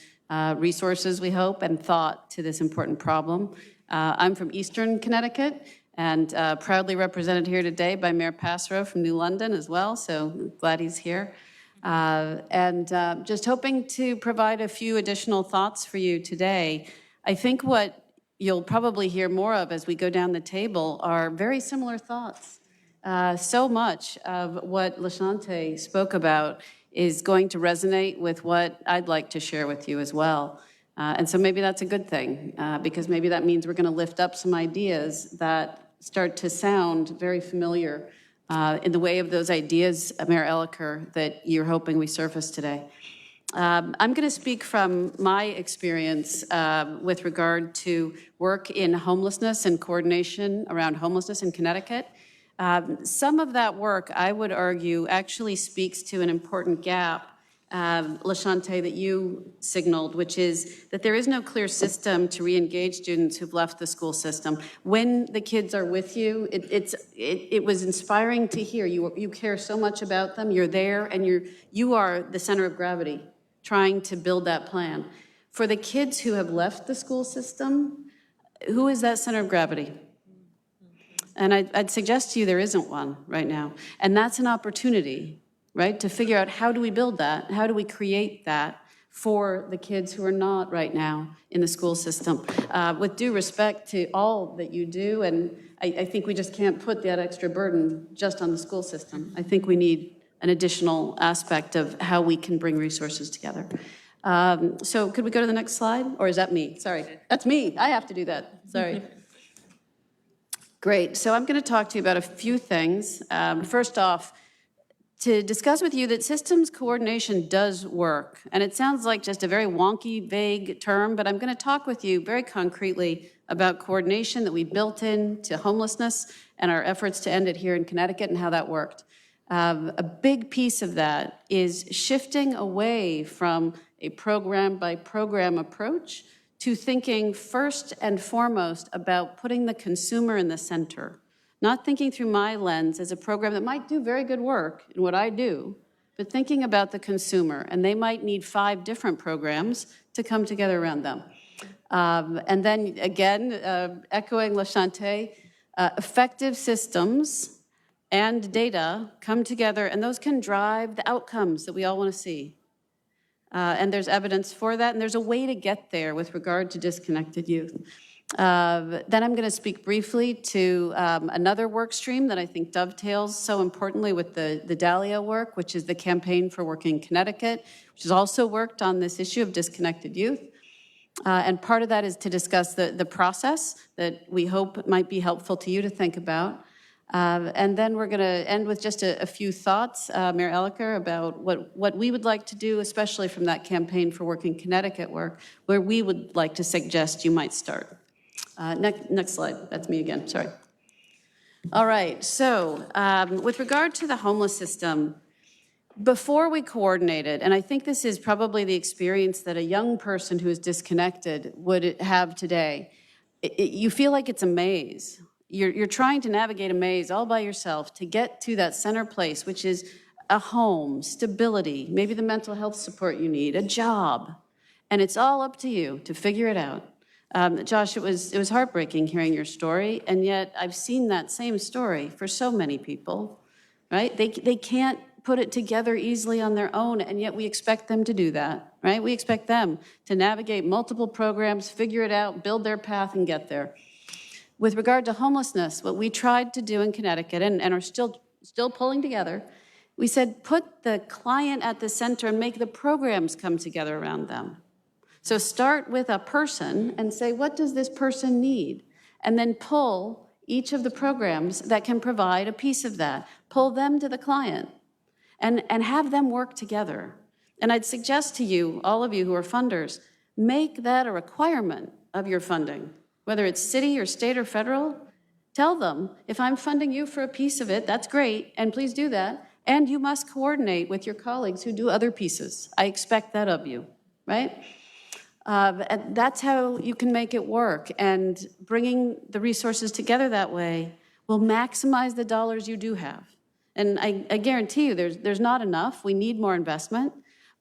resources, we hope, and thought to this important problem. I'm from Eastern Connecticut and proudly represented here today by Mayor Passero from New London as well, so glad he's here. Just hoping to provide a few additional thoughts for you today. I think what you'll probably hear more of as we go down the table are very similar thoughts. So much of what LaShante spoke about is going to resonate with what I'd like to share with you as well. And so maybe that's a good thing, because maybe that means we're going to lift up some ideas that start to sound very familiar in the way of those ideas, Mayor Elicker, that you're hoping we surface today. I'm going to speak from my experience with regard to work in homelessness and coordination around homelessness in Connecticut. Some of that work, I would argue, actually speaks to an important gap, LaShante, that you signaled, which is that there is no clear system to re-engage students who've left the school system. When the kids are with you, it was inspiring to hear. You care so much about them, you're there, and you are the center of gravity, trying to build that plan. For the kids who have left the school system, who is that center of gravity? And I'd suggest to you there isn't one right now. And that's an opportunity, right, to figure out how do we build that? How do we create that for the kids who are not right now in the school system? With due respect to all that you do, and I think we just can't put that extra burden just on the school system. I think we need an additional aspect of how we can bring resources together. So could we go to the next slide? Or is that me? Sorry, that's me. I have to do that. Sorry. Great. So I'm going to talk to you about a few things. First off, to discuss with you that systems coordination does work. And it sounds like just a very wonky, vague term, but I'm going to talk with you very concretely about coordination that we built into homelessness and our efforts to end it here in Connecticut and how that worked. A big piece of that is shifting away from a program-by-program approach to thinking first and foremost about putting the consumer in the center. Not thinking through my lens as a program that might do very good work in what I do, but thinking about the consumer, and they might need 5 different programs to come together around them. And then again, echoing LaShante, effective systems and data come together, and those can drive the outcomes that we all want to see. And there's evidence for that, and there's a way to get there with regard to disconnected youth. Then I'm going to speak briefly to another work stream that I think dovetails so importantly with the Dalio work, which is the Campaign for Working Connecticut, which has also worked on this issue of disconnected youth. And part of that is to discuss the process that we hope might be helpful to you to think about. And then we're going to end with just a few thoughts, Mayor Elicker, about what we would like to do, especially from that Campaign for Working Connecticut work, where we would like to suggest you might start. Next slide. That's me again. Sorry. All right, so with regard to the homeless system, before we coordinated, and I think this is probably the experience that a young person who is disconnected would have today, you feel like it's a maze. You're trying to navigate a maze all by yourself to get to that center place, which is a home, stability, maybe the mental health support you need, a job, and it's all up to you to figure it out. Josh, it was heartbreaking hearing your story, and yet I've seen that same story for so many people, right? They can't put it together easily on their own, and yet we expect them to do that, right? We expect them to navigate multiple programs, figure it out, build their path, and get there. With regard to homelessness, what we tried to do in Connecticut, and are still pulling together, we said put the client at the center and make the programs come together around them. So start with a person and say, what does this person need? And then pull each of the programs that can provide a piece of that. Pull them to the client and have them work together. And I'd suggest to you, all of you who are funders, make that a requirement of your funding, whether it's city or state or federal. Tell them, if I'm funding you for a piece of it, that's great, and please do that. And you must coordinate with your colleagues who do other pieces. I expect that of you, right? And that's how you can make it work. And bringing the resources together that way will maximize the dollars you do have. And I guarantee you there's not enough. We need more investment.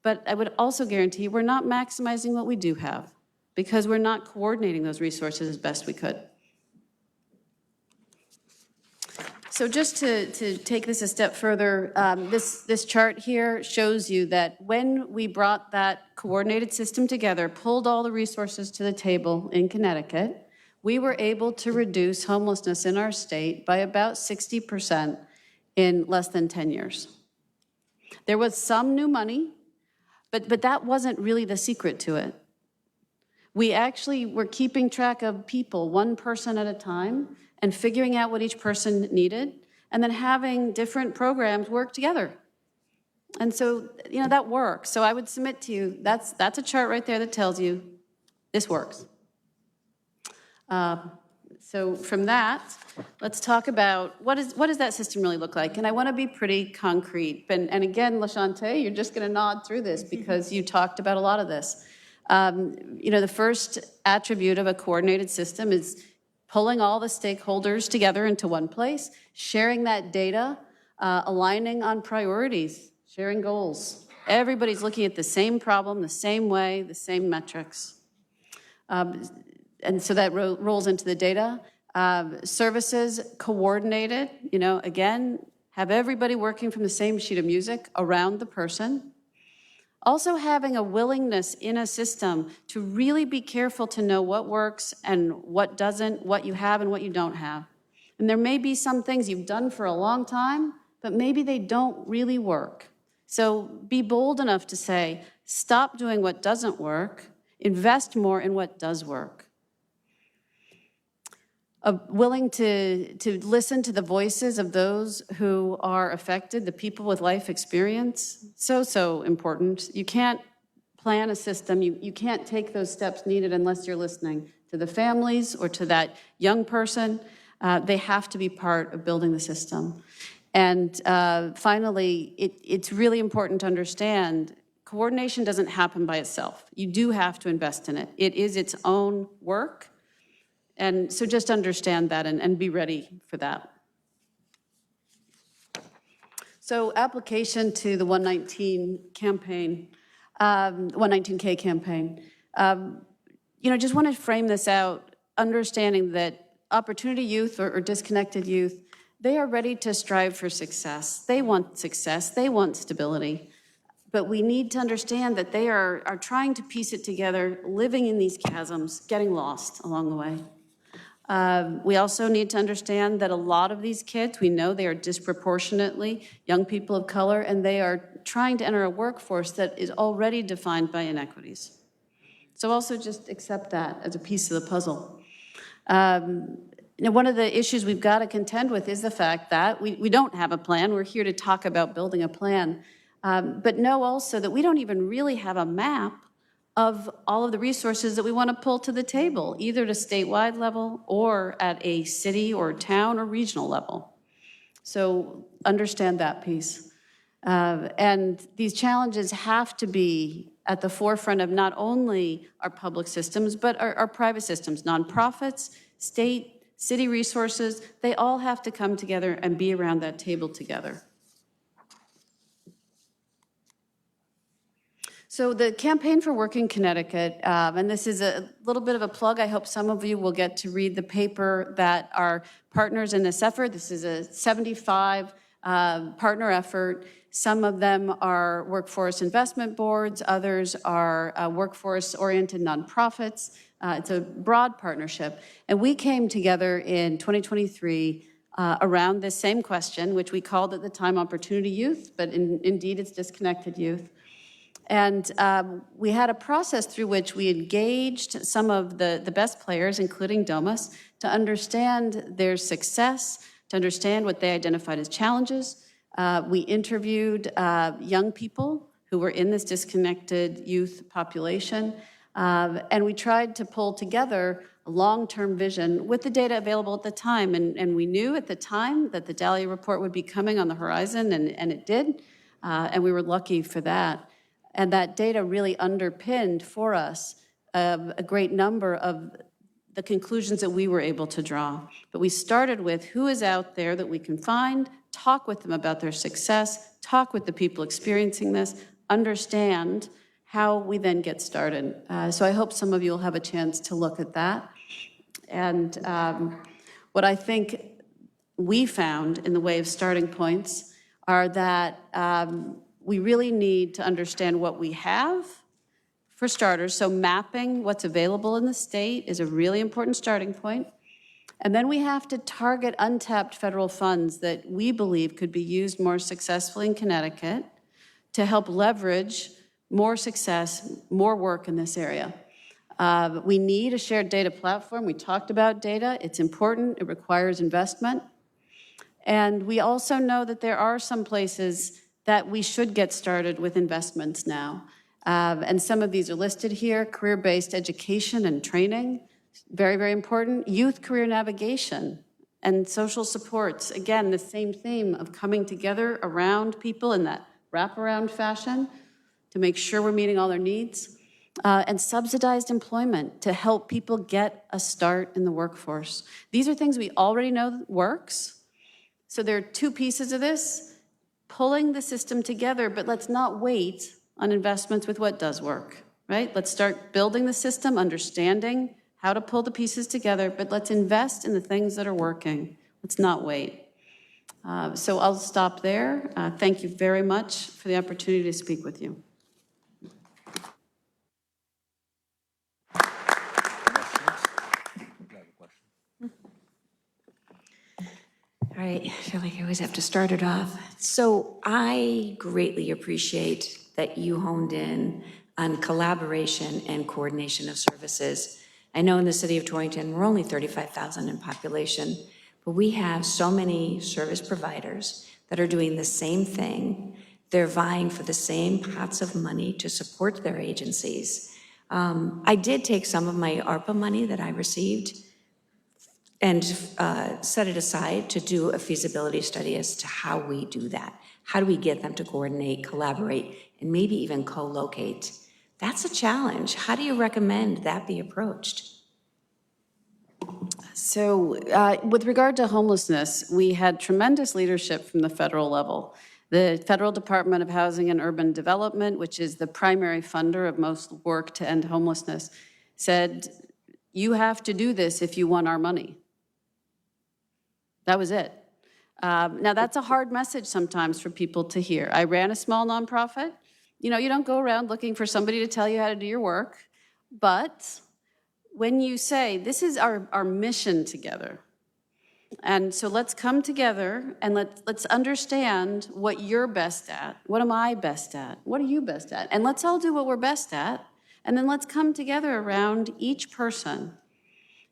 But I would also guarantee you we're not maximizing what we do have because we're not coordinating those resources as best we could. So just to take this a step further, this chart here shows you that when we brought that coordinated system together, pulled all the resources to the table in Connecticut, we were able to reduce homelessness in our state by about 60% in less than 10 years. There was some new money, but that wasn't really the secret to it. We actually were keeping track of people, one person at a time, and figuring out what each person needed, and then having different programs work together. And so, that works. So I would submit to you, that's a chart right there that tells you this works. So from that, let's talk about what does that system really look like? And I want to be pretty concrete. And again, LaShante, you're just going to nod through this because you talked about a lot of this. The first attribute of a coordinated system is pulling all the stakeholders together into one place, sharing that data, aligning on priorities, sharing goals. Everybody's looking at the same problem, the same way, the same metrics. And so that rolls into the data. Services coordinated, again, have everybody working from the same sheet of music around the person. Also having a willingness in a system to really be careful to know what works and what doesn't, what you have and what you don't have. And there may be some things you've done for a long time, but maybe they don't really work. So be bold enough to say, stop doing what doesn't work, invest more in what does work. Willing to listen to the voices of those who are affected, the people with life experience, so important. You can't plan a system, you can't take those steps needed unless you're listening to the families or to that young person. They have to be part of building the system. And finally, it's really important to understand coordination doesn't happen by itself. You do have to invest in it. It is its own work. And so just understand that and be ready for that. So application to the 119 campaign, 119K campaign. Just want to frame this out, understanding that opportunity youth or disconnected youth, they are ready to strive for success. They want success, they want stability. But we need to understand that they are trying to piece it together, living in these chasms, getting lost along the way. We also need to understand that a lot of these kids, we know they are disproportionately young people of color, and they are trying to enter a workforce that is already defined by inequities. So also just accept that as a piece of the puzzle. One of the issues we've got to contend with is the fact that we don't have a plan. We're here to talk about building a plan. But know also that we don't even really have a map of all of the resources that we want to pull to the table, either at a statewide level or at a city or town or regional level. So understand that piece. And these challenges have to be at the forefront of not only our public systems, but our private systems, nonprofits, state, city resources. They all have to come together and be around that table together. So the Campaign for Working Connecticut, and this is a little bit of a plug. I hope some of you will get to read the paper that are partners in this effort. This is a 75 partner effort. Some of them are workforce investment boards. Others are workforce-oriented nonprofits. It's a broad partnership. And we came together in 2023 around this same question, which we called at the time Opportunity Youth, but indeed it's Disconnected Youth. And we had a process through which we engaged some of the best players, including Domus, to understand their success, to understand what they identified as challenges. We interviewed young people who were in this disconnected youth population, and we tried to pull together a long-term vision with the data available at the time. And we knew at the time that the Dahlia report would be coming on the horizon, and it did, and we were lucky for that. And that data really underpinned for us a great number of the conclusions that we were able to draw. But we started with who is out there that we can find, talk with them about their success, talk with the people experiencing this, understand how we then get started. So I hope some of you will have a chance to look at that. And what I think we found in the way of starting points are that we really need to understand what we have, for starters. So mapping what's available in the state is a really important starting point. And then we have to target untapped federal funds that we believe could be used more successfully in Connecticut to help leverage more success, more work in this area. We need a shared data platform. We talked about data. It's important. It requires investment. And we also know that there are some places that we should get started with investments now. And some of these are listed here: career-based education and training, very, very important. Youth career navigation and social supports. Again, the same theme of coming together around people in that wraparound fashion to make sure we're meeting all their needs. And subsidized employment to help people get a start in the workforce. These are things we already know works. So there are two pieces of this: pulling the system together, but let's not wait on investments with what does work, right? Let's start building the system, understanding how to pull the pieces together, but let's invest in the things that are working. Let's not wait. So I'll stop there. Thank you very much for the opportunity to speak with you. All right, I feel like I always have to start it off. So I greatly appreciate that you honed in on collaboration and coordination of services. I know in the city of Torrington, we're only 35,000 in population, but we have so many service providers that are doing the same thing. They're vying for the same pots of money to support their agencies. I did take some of my ARPA money that I received and set it aside to do a feasibility study as to how we do that. How do we get them to coordinate, collaborate, and maybe even co-locate? That's a challenge. How do you recommend that be approached? So with regard to homelessness, we had tremendous leadership from the federal level. The Federal Department of Housing and Urban Development, which is the primary funder of most work to end homelessness, said, you have to do this if you want our money. That was it. Now, that's a hard message sometimes for people to hear. I ran a small nonprofit. You know, you don't go around looking for somebody to tell you how to do your work. But when you say, this is our mission together, and so let's come together and let's understand what you're best at. What am I best at? What are you best at? And let's all do what we're best at. And then let's come together around each person.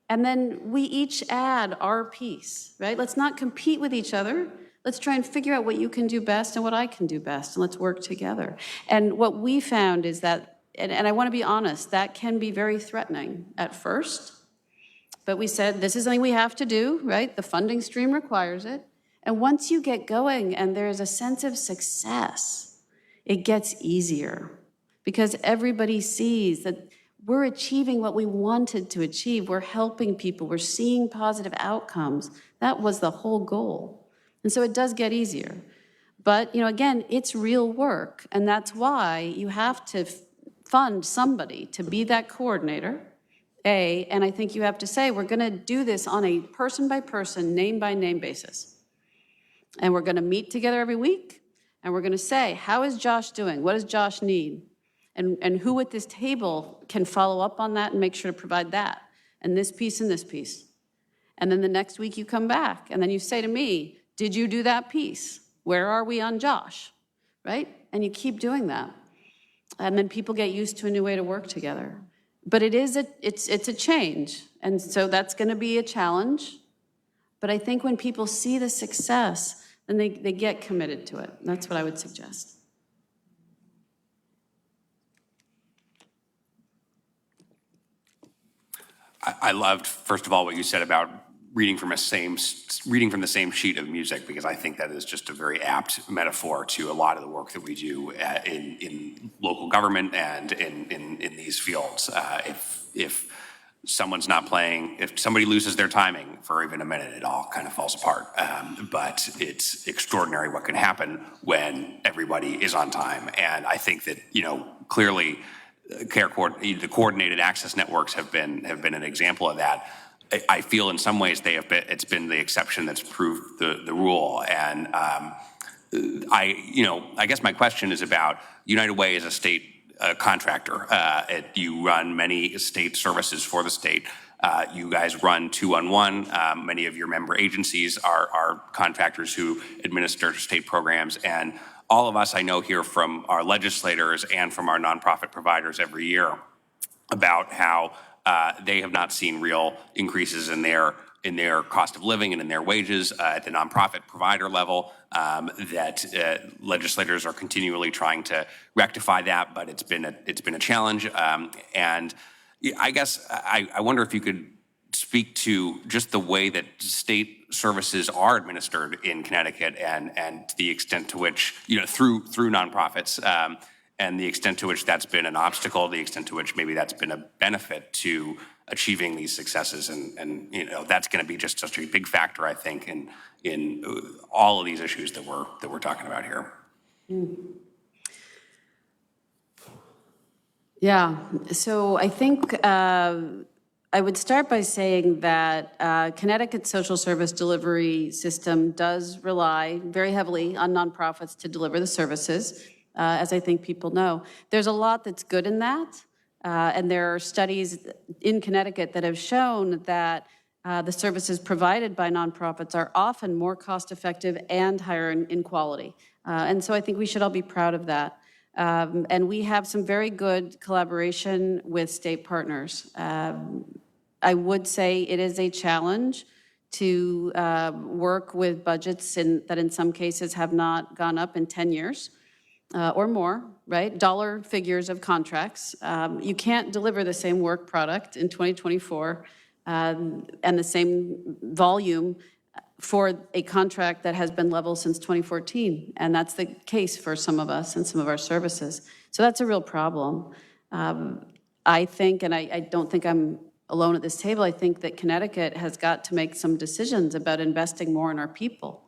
And then we each add our piece, right? Let's not compete with each other. Let's try and figure out what you can do best and what I can do best, and let's work together. And what we found is that and I want to be honest, that can be very threatening at first. But we said, this is something we have to do, right? The funding stream requires it. And once you get going and there is a sense of success, it gets easier because everybody sees that we're achieving what we wanted to achieve. We're helping people. We're seeing positive outcomes. That was the whole goal. And so it does get easier. But, again, it's real work. And that's why you have to fund somebody to be that coordinator. And I think you have to say, we're going to do this on a person-by-person, name-by-name basis. And we're going to meet together every week, and we're going to say, how is Josh doing? What does Josh need? And who at this table can follow up on that and make sure to provide that, and this piece and this piece. And then the next week you come back, and then you say to me, did you do that piece? Where are we on Josh, right? And you keep doing that. And then people get used to a new way to work together. But it's a change, and so that's going to be a challenge. But I think when people see the success, then they get committed to it. That's what I would suggest. I loved, first of all, what you said about reading from the same sheet of music, because I think that is just a very apt metaphor to a lot of the work that we do in local government and in these fields. If someone's not playing, if somebody loses their timing for even a minute, it all kind of falls apart. But it's extraordinary what can happen when everybody is on time. And I think that, clearly, the coordinated access networks have been an example of that. I feel in some ways it's been the exception that's proved the rule. And I guess my question is about United Way as a state contractor. You run many state services for the state. You guys run 2-on-1. Many of your member agencies are contractors who administer state programs. And all of us, I know, hear from our legislators and from our nonprofit providers every year about how they have not seen real increases in their cost of living and in their wages at the nonprofit provider level, that legislators are continually trying to rectify that, but it's been a challenge. And I guess I wonder if you could speak to just the way that state services are administered in Connecticut and to the extent to which, through nonprofits, and the extent to which that's been an obstacle, the extent to which maybe that's been a benefit to achieving these successes. And that's going to be just such a big factor, I think, in all of these issues that we're talking about here. Yeah, so I think I would start by saying that Connecticut's social service delivery system does rely very heavily on nonprofits to deliver the services, as I think people know. There's a lot that's good in that, and there are studies in Connecticut that have shown that the services provided by nonprofits are often more cost-effective and higher in quality. And so I think we should all be proud of that. And we have some very good collaboration with state partners. I would say it is a challenge to work with budgets that in some cases have not gone up in 10 years or more, right? Dollar figures of contracts. You can't deliver the same work product in 2024 and the same volume for a contract that has been level since 2014. And that's the case for some of us and some of our services. So that's a real problem. I think, and I don't think I'm alone at this table, I think that Connecticut has got to make some decisions about investing more in our people.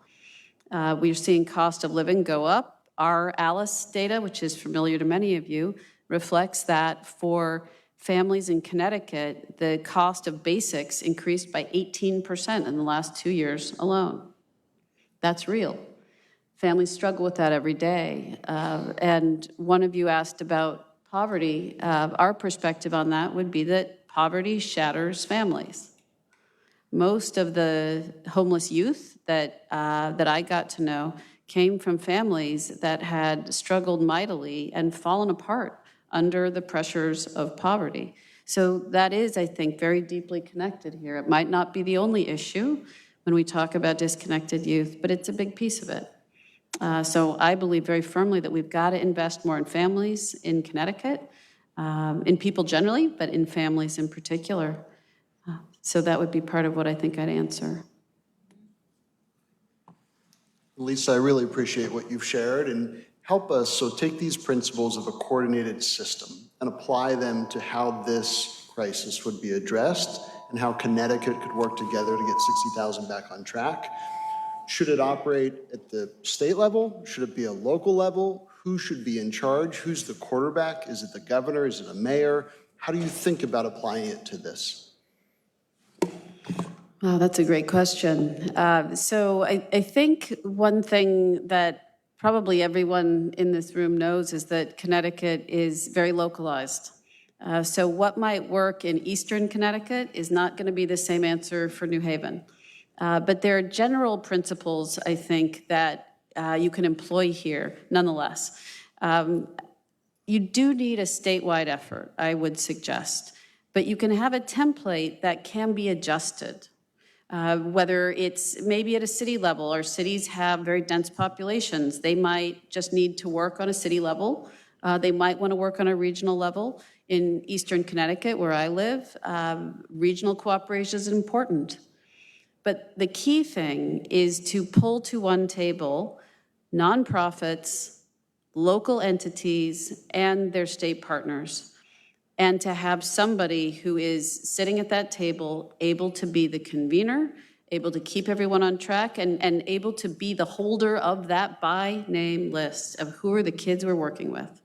We're seeing cost of living go up. Our ALICE data, which is familiar to many of you, reflects that for families in Connecticut, the cost of basics increased by 18% in the last 2 years alone. That's real. Families struggle with that every day. And one of you asked about poverty. Our perspective on that would be that poverty shatters families. Most of the homeless youth that I got to know came from families that had struggled mightily and fallen apart under the pressures of poverty. So that is, I think, very deeply connected here. It might not be the only issue when we talk about disconnected youth, but it's a big piece of it. So I believe very firmly that we've got to invest more in families in Connecticut. in people generally, but in families in particular. So that would be part of what I think I'd answer. Lisa, I really appreciate what you've shared, and help us, so take these principles of a coordinated system and apply them to how this crisis would be addressed and how Connecticut could work together to get 60,000 back on track. Should it operate at the state level? Should it be a local level? Who should be in charge? Who's the quarterback? Is it the governor? Is it a mayor? How do you think about applying it to this? Oh, that's a great question. So I think one thing that probably everyone in this room knows is that Connecticut is very localized. So what might work in Eastern Connecticut is not going to be the same answer for New Haven. But there are general principles, I think, that you can employ here nonetheless. You do need a statewide effort, I would suggest. But you can have a template that can be adjusted. Whether it's maybe at a city level, or cities have very dense populations. They might just need to work on a city level. They might want to work on a regional level. In Eastern Connecticut, where I live, regional cooperation is important. But the key thing is to pull to one table nonprofits, local entities, and their state partners, and to have somebody who is sitting at that table able to be the convener, able to keep everyone on track, and able to be the holder of that by name list of who are the kids we're working with.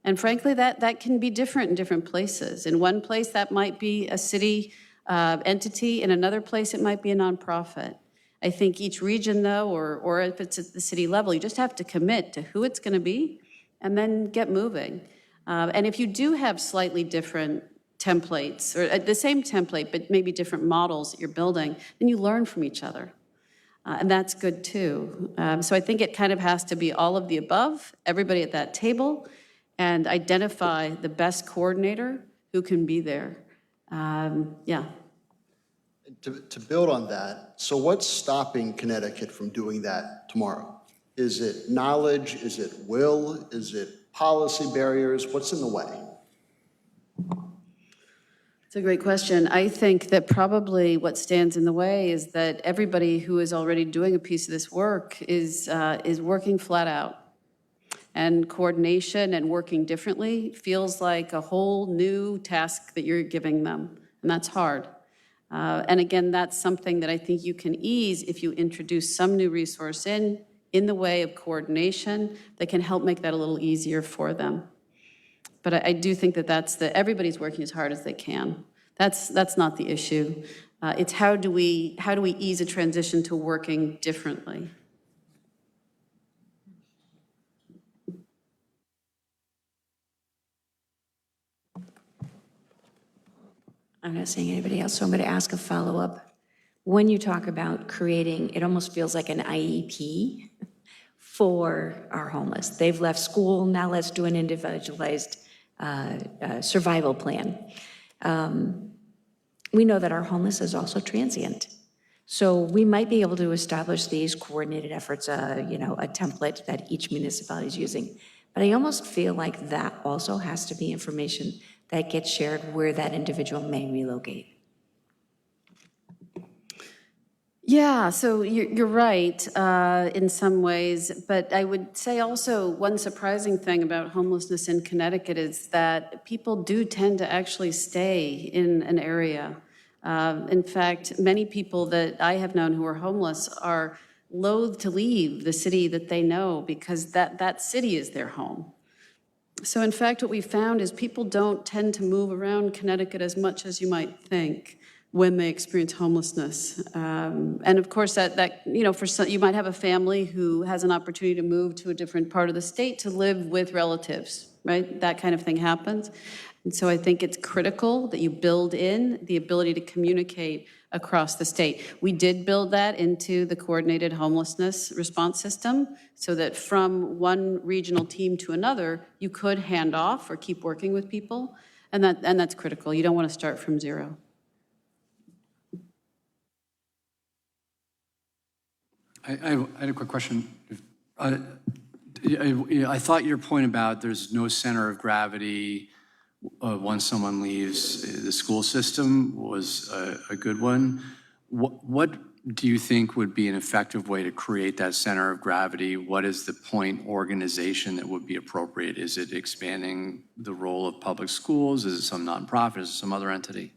And frankly, that can be different in different places. In one place, that might be a city entity. In another place, it might be a nonprofit. I think each region, though, or if it's at the city level, you just have to commit to who it's going to be and then get moving. And if you do have slightly different templates, or the same template, but maybe different models that you're building, then you learn from each other. And that's good, too. So I think it kind of has to be all of the above, everybody at that table, and identify the best coordinator who can be there. Yeah. To build on that, so what's stopping Connecticut from doing that tomorrow? Is it knowledge? Is it will? Is it policy barriers? What's in the way? It's a great question. I think that probably what stands in the way is that everybody who is already doing a piece of this work is working flat out. And coordination and working differently feels like a whole new task that you're giving them, and that's hard. And again, that's something that I think you can ease if you introduce some new resource in the way of coordination that can help make that a little easier for them. But I do think that everybody's working as hard as they can. That's not the issue. It's how do we ease a transition to working differently? I'm not seeing anybody else, so I'm going to ask a follow-up. When you talk about creating, it almost feels like an IEP for our homeless. They've left school, now let's do an individualized survival plan. We know that our homeless is also transient. So we might be able to establish these coordinated efforts, a template that each municipality is using. But I almost feel like that also has to be information that gets shared where that individual may relocate. Yeah, so you're right in some ways, but I would say also one surprising thing about homelessness in Connecticut is that people do tend to actually stay in an area. In fact, many people that I have known who are homeless are loath to leave the city that they know because that city is their home. So in fact, what we found is people don't tend to move around Connecticut as much as you might think when they experience homelessness. And of course, that for some, you might have a family who has an opportunity to move to a different part of the state to live with relatives, right? That kind of thing happens. And so I think it's critical that you build in the ability to communicate across the state. We did build that into the coordinated homelessness response system so that from one regional team to another, you could hand off or keep working with people. And that's critical. You don't want to start from zero. I had a quick question. I thought your point about there's no center of gravity once someone leaves the school system was a good one. What do you think would be an effective way to create that center of gravity? What is the point organization that would be appropriate? Is it expanding the role of public schools? Is it some nonprofit? Is it some other entity?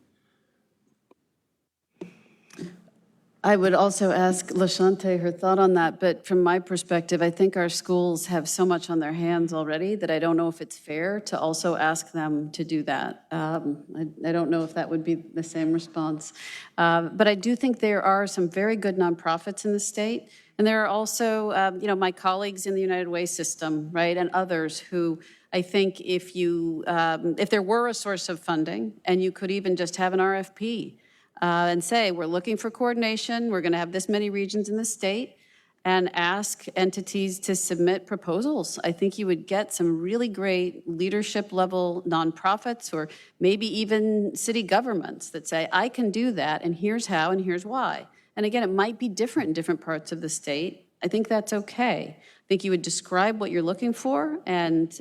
I would also ask LaShante her thought on that, but from my perspective, I think our schools have so much on their hands already that I don't know if it's fair to also ask them to do that. I don't know if that would be the same response. But I do think there are some very good nonprofits in the state, and there are also, my colleagues in the United Way system, right, and others who I think if there were a source of funding, and you could even just have an RFP, and say, we're looking for coordination, we're going to have this many regions in the state, and ask entities to submit proposals. I think you would get some really great leadership level nonprofits or maybe even city governments that say, I can do that, and here's how, and here's why. And again, it might be different in different parts of the state. I think that's okay. I think you would describe what you're looking for, and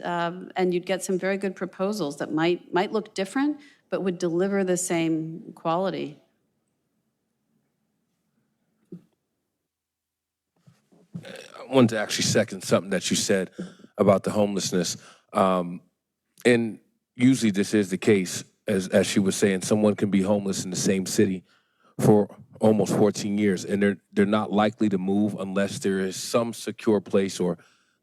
you'd get some very good proposals that might look different, but would deliver the same quality. I wanted to actually second something that you said about the homelessness. And usually this is the case, as she was saying, someone can be homeless in the same city for almost 14 years, and they're not likely to move unless there is some secure place, or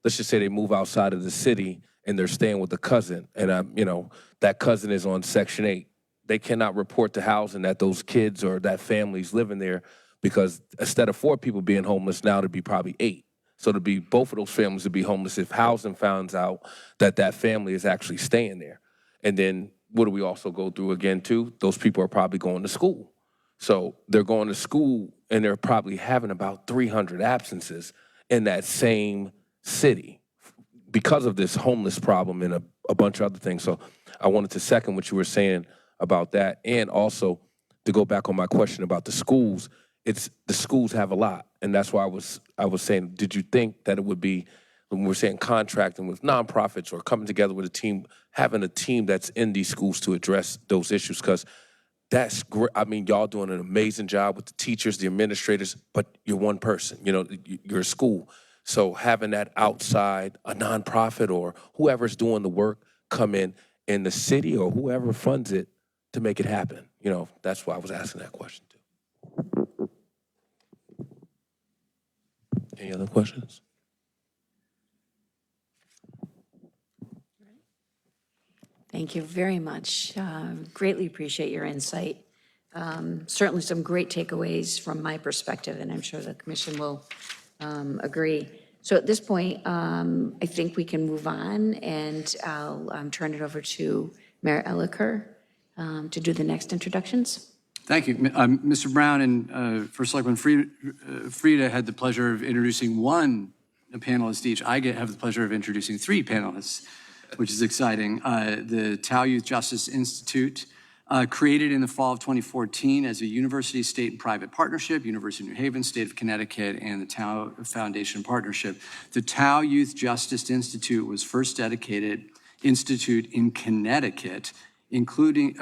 let's just say they move outside of the city and they're staying with a cousin, and that cousin is on Section 8. They cannot report to housing that those kids or that family's living there, because instead of 4 people being homeless, now it'd be probably 8. So to be both of those families would be homeless if housing finds out that that family is actually staying there. And then what do we also go through again too? Those people are probably going to school. So they're going to school and they're probably having about 300 absences in that same city because of this homeless problem and a bunch of other things. So I wanted to second what you were saying about that, and also to go back on my question about the schools. It's the schools have a lot, and that's why I was saying, did you think that it would be, when we're saying contracting with nonprofits or coming together with a team, having a team that's in these schools to address those issues? Because that's great. I mean, y'all doing an amazing job with the teachers, the administrators, but you're one person. You're a school. So having that outside, a nonprofit or whoever's doing the work, come in the city or whoever funds it to make it happen. That's why I was asking that question too. Any other questions? Thank you very much. Greatly appreciate your insight. Certainly some great takeaways from my perspective, and I'm sure the commission will agree. So at this point, I think we can move on, and I'll turn it over to Mayor Elicker to do the next introductions. Thank you. Mr. Brown and First Selectman Frieda had the pleasure of introducing one panelist each. I have the pleasure of introducing 3 panelists, which is exciting. The Tao Youth Justice Institute, created in the fall of 2014 as a university, state, and private partnership, University of New Haven, State of Connecticut, and the Tao Foundation Partnership. The Tao Youth Justice Institute was first dedicated institute in Connecticut, including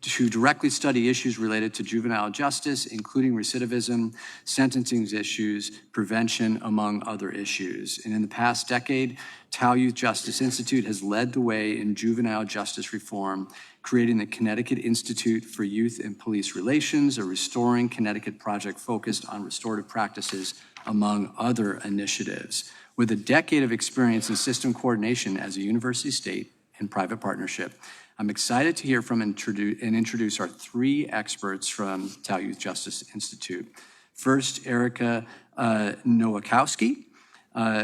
to directly study issues related to juvenile justice, including recidivism, sentencing issues, prevention, among other issues. And in the past decade, Tao Youth Justice Institute has led the way in juvenile justice reform, creating the Connecticut Institute for Youth and Police Relations, a Restoring Connecticut project focused on restorative practices, among other initiatives. With a decade of experience in system coordination as a university, state, and private partnership, I'm excited to hear from and introduce our 3 experts from Tao Youth Justice Institute. First, Erica Nowakowski,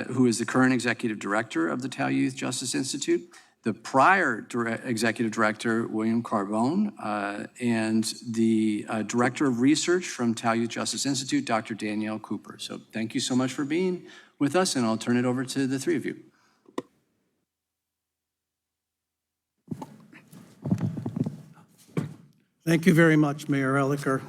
who is the current executive director of the Tao Youth Justice Institute. The prior executive director, William Carbone, and the director of research from Tao Youth Justice Institute, Dr. Danielle Cooper. So thank you so much for being with us, and I'll turn it over to the 3 of you. Thank you very much, Mayor Elicker.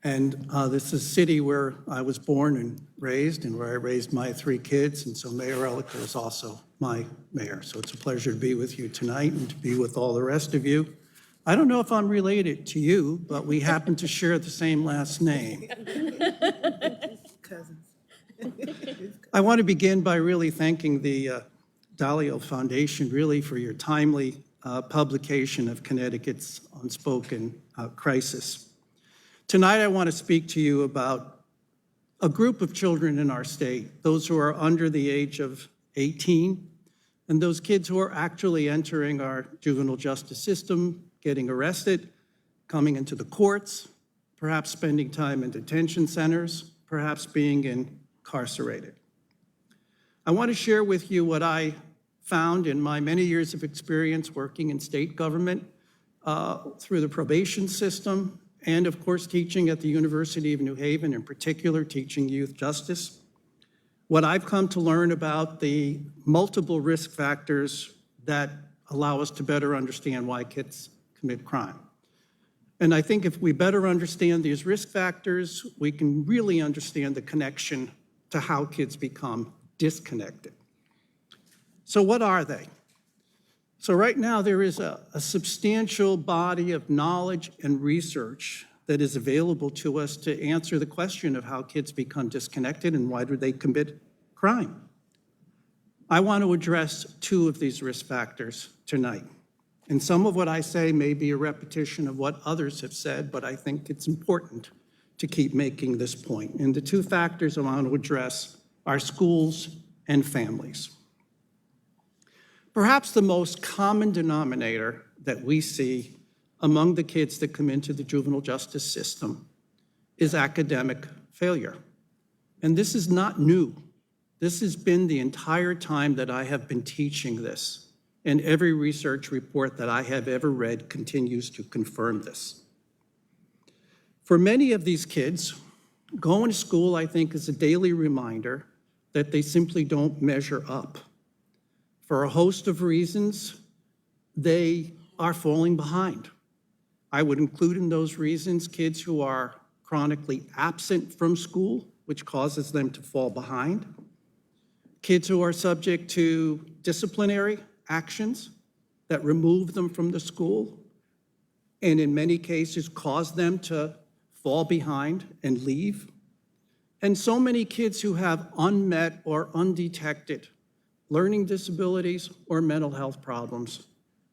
And this is a city where I was born and raised, and where I raised my 3 kids, and so Mayor Elicker is also my mayor. So it's a pleasure to be with you tonight and to be with all the rest of you. I don't know if I'm related to you, but we happen to share the same last name. I want to begin by really thanking the Dalio Foundation really for your timely publication of Connecticut's unspoken crisis. Tonight, I want to speak to you about a group of children in our state, those who are under the age of 18, and those kids who are actually entering our juvenile justice system, getting arrested, coming into the courts, perhaps spending time in detention centers, perhaps being incarcerated. I want to share with you what I found in my many years of experience working in state government through the probation system, and of course teaching at the University of New Haven, in particular teaching youth justice. What I've come to learn about the multiple risk factors that allow us to better understand why kids commit crime. And I think if we better understand these risk factors, we can really understand the connection to how kids become disconnected. So what are they? So right now there is a substantial body of knowledge and research that is available to us to answer the question of how kids become disconnected and why do they commit crime. I want to address 2 of these risk factors tonight. And some of what I say may be a repetition of what others have said, but I think it's important to keep making this point. And the 2 factors I want to address are schools and families. Perhaps the most common denominator that we see among the kids that come into the juvenile justice system is academic failure. And this is not new. This has been the entire time that I have been teaching this. And every research report that I have ever read continues to confirm this. For many of these kids, going to school, I think, is a daily reminder that they simply don't measure up. For a host of reasons, they are falling behind. I would include in those reasons kids who are chronically absent from school, which causes them to fall behind. Kids who are subject to disciplinary actions that remove them from the school, and in many cases cause them to fall behind and leave. And so many kids who have unmet or undetected learning disabilities or mental health problems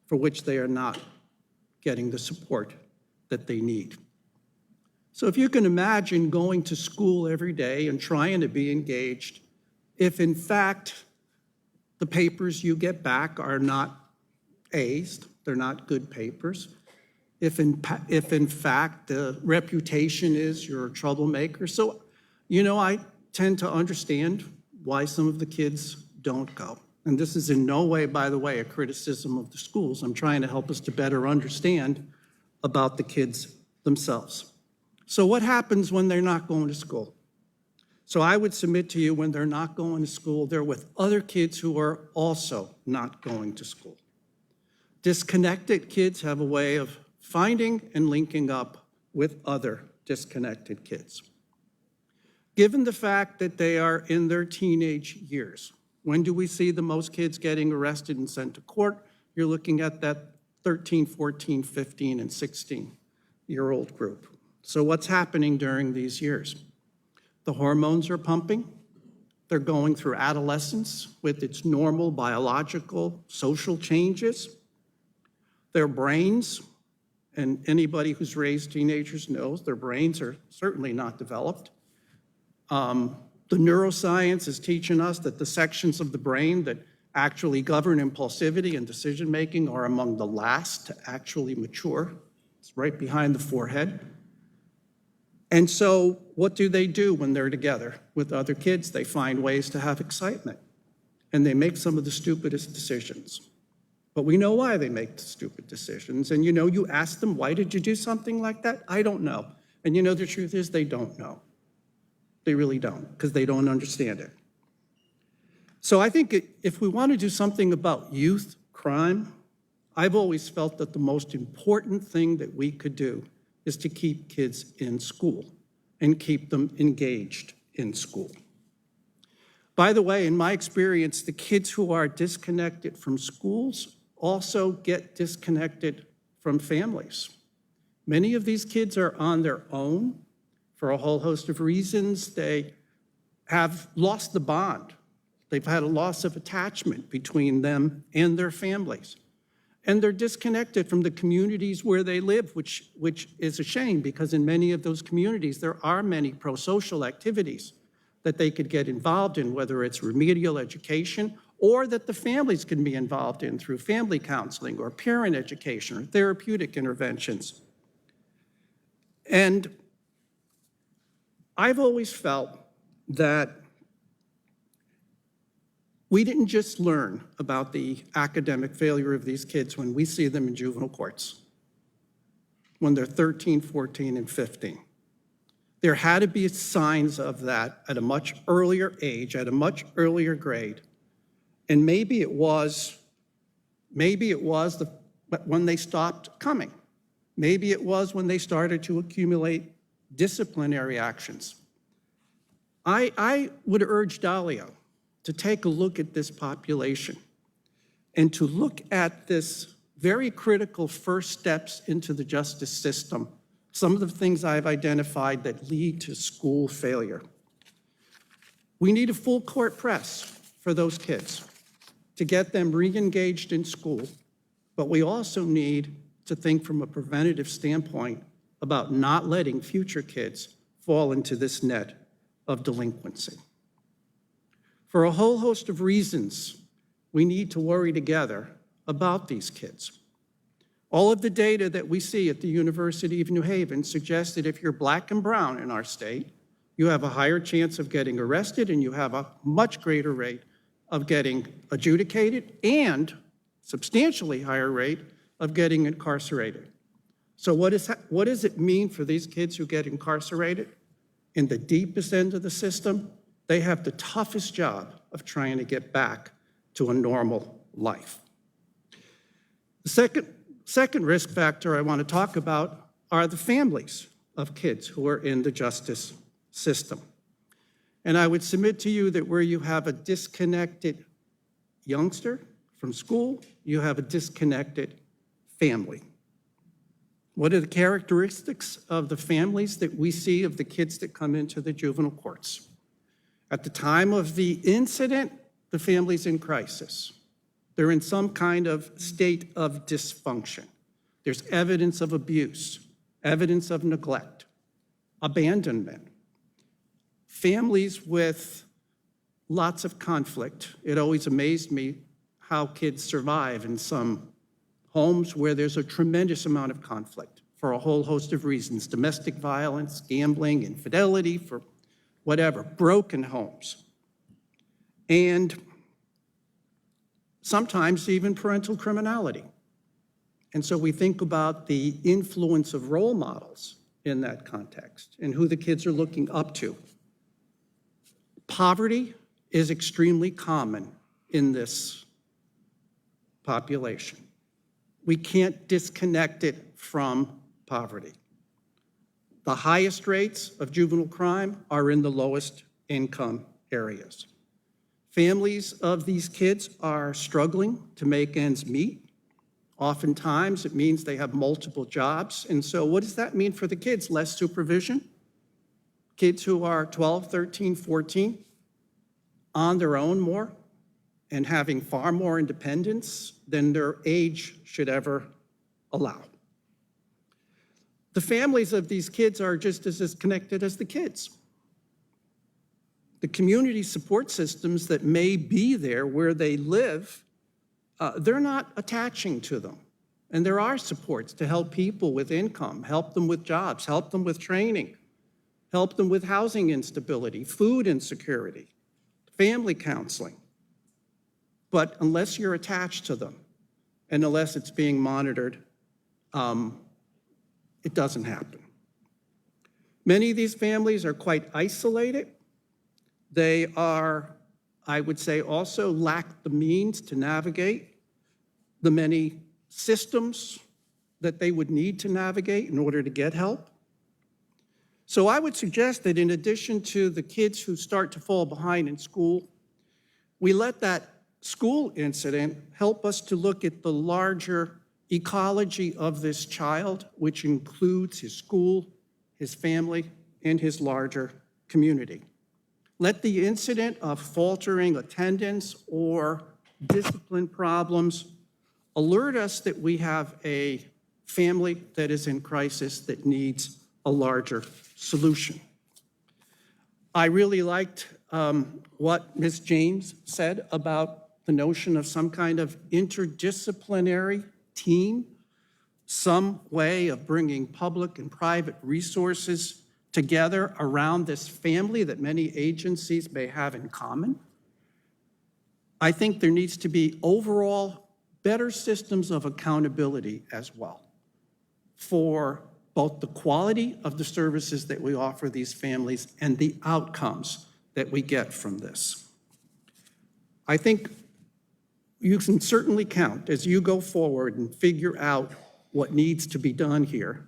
for which they are not getting the support that they need. So if you can imagine going to school every day and trying to be engaged, if in fact the papers you get back are not A's, they're not good papers, if in fact the reputation is you're a troublemaker. So, I tend to understand why some of the kids don't go. And this is in no way, by the way, a criticism of the schools. I'm trying to help us to better understand about the kids themselves. So what happens when they're not going to school? So I would submit to you, when they're not going to school, they're with other kids who are also not going to school. Disconnected kids have a way of finding and linking up with other disconnected kids. Given the fact that they are in their teenage years, when do we see the most kids getting arrested and sent to court? You're looking at that 13, 14, 15, and 16-year-old group. So what's happening during these years? The hormones are pumping. They're going through adolescence with its normal biological, social changes. Their brains, and anybody who's raised teenagers knows their brains are certainly not developed. The neuroscience is teaching us that the sections of the brain that actually govern impulsivity and decision-making are among the last to actually mature. It's right behind the forehead. And so what do they do when they're together with other kids? They find ways to have excitement, and they make some of the stupidest decisions. But we know why they make the stupid decisions. And you ask them, why did you do something like that? I don't know. And the truth is they don't know. They really don't, because they don't understand it. So I think if we want to do something about youth crime, I've always felt that the most important thing that we could do is to keep kids in school. and keep them engaged in school. By the way, in my experience, the kids who are disconnected from schools also get disconnected from families. Many of these kids are on their own for a whole host of reasons. They have lost the bond. They've had a loss of attachment between them and their families. And they're disconnected from the communities where they live, which is a shame, because in many of those communities, there are many pro-social activities that they could get involved in, whether it's remedial education or that the families can be involved in through family counseling or parent education or therapeutic interventions. And I've always felt that we didn't just learn about the academic failure of these kids when we see them in juvenile courts, when they're 13, 14, and 15. There had to be signs of that at a much earlier age, at a much earlier grade. And maybe it was when they stopped coming. Maybe it was when they started to accumulate disciplinary actions. I would urge Dahlia to take a look at this population and to look at this very critical first steps into the justice system, some of the things I've identified that lead to school failure. We need a full court press for those kids to get them re-engaged in school, but we also need to think from a preventative standpoint about not letting future kids fall into this net of delinquency. For a whole host of reasons, we need to worry together about these kids. All of the data that we see at the University of New Haven suggests that if you're Black and brown in our state, you have a higher chance of getting arrested and you have a much greater rate of getting adjudicated and substantially higher rate of getting incarcerated. So what does it mean for these kids who get incarcerated? In the deepest end of the system, they have the toughest job of trying to get back to a normal life. The second risk factor I want to talk about are the families of kids who are in the justice system. And I would submit to you that where you have a disconnected youngster from school, you have a disconnected family. What are the characteristics of the families that we see of the kids that come into the juvenile courts? At the time of the incident, the family's in crisis. They're in some kind of state of dysfunction. There's evidence of abuse, evidence of neglect, abandonment. Families with lots of conflict. It always amazed me how kids survive in some homes where there's a tremendous amount of conflict for a whole host of reasons: domestic violence, gambling, infidelity, for whatever, broken homes. And sometimes even parental criminality. And so we think about the influence of role models in that context and who the kids are looking up to. Poverty is extremely common in this population. We can't disconnect it from poverty. The highest rates of juvenile crime are in the lowest income areas. Families of these kids are struggling to make ends meet. Oftentimes, it means they have multiple jobs. And so what does that mean for the kids? Less supervision. Kids who are 12, 13, 14, on their own more and having far more independence than their age should ever allow. The families of these kids are just as disconnected as the kids. The community support systems that may be there where they live, they're not attaching to them. And there are supports to help people with income, help them with jobs, help them with training, help them with housing instability, food insecurity, family counseling. But unless you're attached to them and unless it's being monitored, it doesn't happen. Many of these families are quite isolated. They are, I would say, also lack the means to navigate the many systems that they would need to navigate in order to get help. So I would suggest that in addition to the kids who start to fall behind in school, we let that school incident help us to look at the larger ecology of this child, which includes his school, his family, and his larger community. Let the incident of faltering attendance or discipline problems alert us that we have a family that is in crisis that needs a larger solution. I really liked what Ms. James said about the notion of some kind of interdisciplinary team, some way of bringing public and private resources together around this family that many agencies may have in common. I think there needs to be overall better systems of accountability as well for both the quality of the services that we offer these families and the outcomes that we get from this. I think you can certainly count as you go forward and figure out what needs to be done here.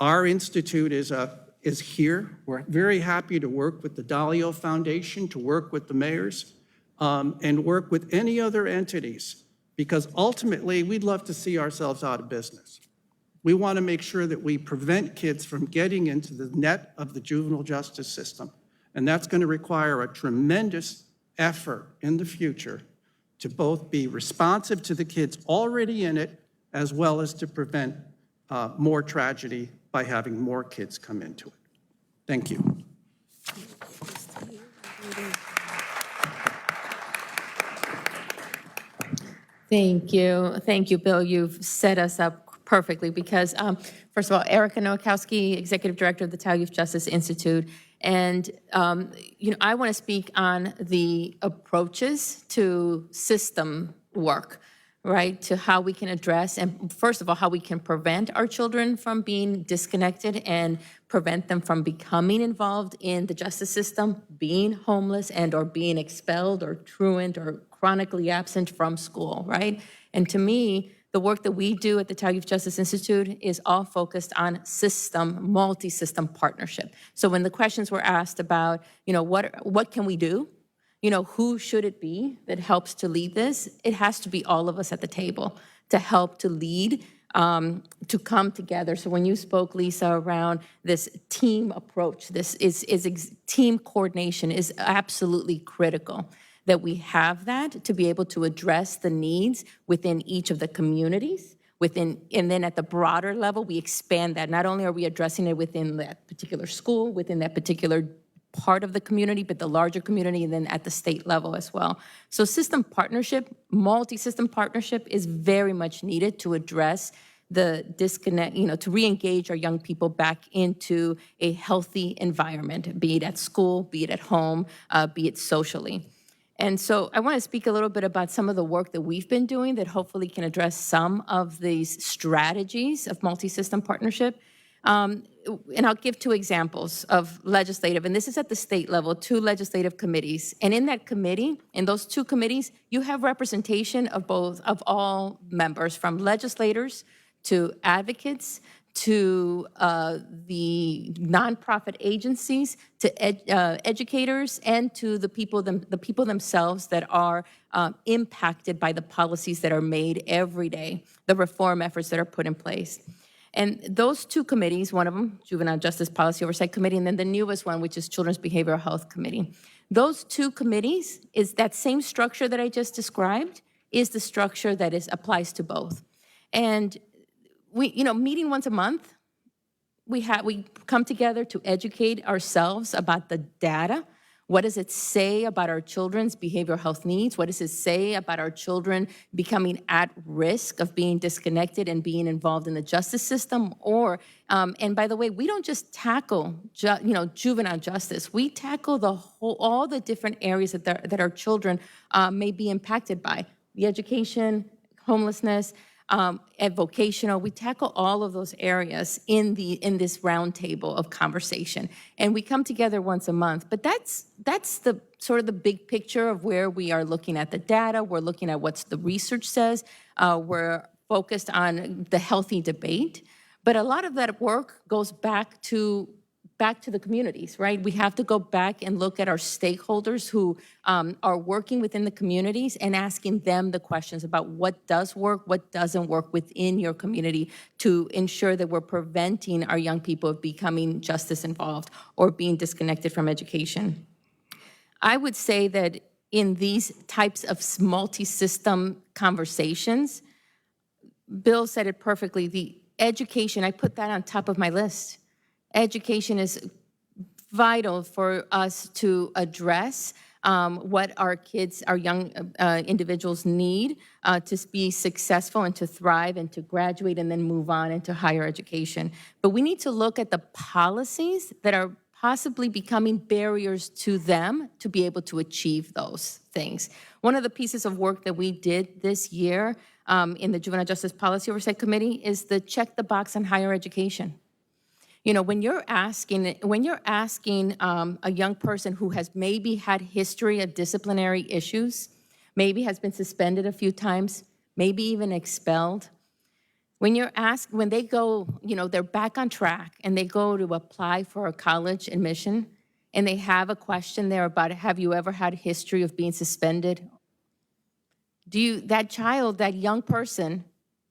Our institute is here. We're very happy to work with the Dalio Foundation, to work with the mayors, and work with any other entities, because ultimately we'd love to see ourselves out of business. We want to make sure that we prevent kids from getting into the net of the juvenile justice system. And that's going to require a tremendous effort in the future to both be responsive to the kids already in it, as well as to prevent more tragedy by having more kids come into it. Thank you. Thank you, Bill. You've set us up perfectly because, first of all, Erica Nowakowski, Executive Director of the Child Youth Justice Institute, and I want to speak on the approaches to system work, right? To how we can address, and first of all, how we can prevent our children from being disconnected and prevent them from becoming involved in the justice system, being homeless and or being expelled or truant or chronically absent from school, right? And to me, the work that we do at the Child Youth Justice Institute is all focused on multi-system partnership. So when the questions were asked about, what can we do? Who should it be that helps to lead this? It has to be all of us at the table to help to lead, to come together. So when you spoke, Lisa, around this team approach, this is team coordination is absolutely critical, that we have that to be able to address the needs within each of the communities, and then at the broader level, we expand that. Not only are we addressing it within that particular school, within that particular part of the community, but the larger community, and then at the state level as well. So system partnership, multi-system partnership is very much needed to address the disconnect, to re-engage our young people back into a healthy environment, be it at school, be it at home, be it socially. And so I want to speak a little bit about some of the work that we've been doing that hopefully can address some of these strategies of multi-system partnership. And I'll give two examples of legislative, and this is at the state level, 2 legislative committees. And in that committee, in those 2 committees, you have representation of all members, from legislators to advocates, to the nonprofit agencies, to educators, and to the people themselves that are impacted by the policies that are made every day, the reform efforts that are put in place. And those 2 committees, one of them, Juvenile Justice Policy Oversight Committee, and then the newest one, which is Children's Behavioral Health Committee. Those 2 committees, is that same structure that I just described, is the structure that applies to both. And we, meeting once a month, we come together to educate ourselves about the data. What does it say about our children's behavioral health needs? What does it say about our children becoming at risk of being disconnected and being involved in the justice system? Or, and by the way, we don't just tackle, juvenile justice. We tackle all the different areas that our children may be impacted by: the education, homelessness, and vocational. We tackle all of those areas in this roundtable of conversation, and we come together once a month. But that's the sort of the big picture of where we are looking at the data. We're looking at what the research says. We're focused on the healthy debate, but a lot of that work goes back to back to the communities, right? We have to go back and look at our stakeholders who are working within the communities and asking them the questions about what does work, what doesn't work within your community to ensure that we're preventing our young people of becoming justice involved or being disconnected from education. I would say that in these types of multi-system conversations, Bill said it perfectly, the education, I put that on top of my list. Education is vital for us to address what our kids, our young individuals need to be successful and to thrive and to graduate and then move on into higher education. But we need to look at the policies that are possibly becoming barriers to them to be able to achieve those things. One of the pieces of work that we did this year in the Juvenile Justice Policy Oversight Committee is the check the box on higher education. You know, when you're asking a young person who has maybe had history of disciplinary issues, maybe has been suspended a few times, maybe even expelled, when they go, you know, they're back on track and they go to apply for a college admission and they have a question there about, have you ever had history of being suspended? That young person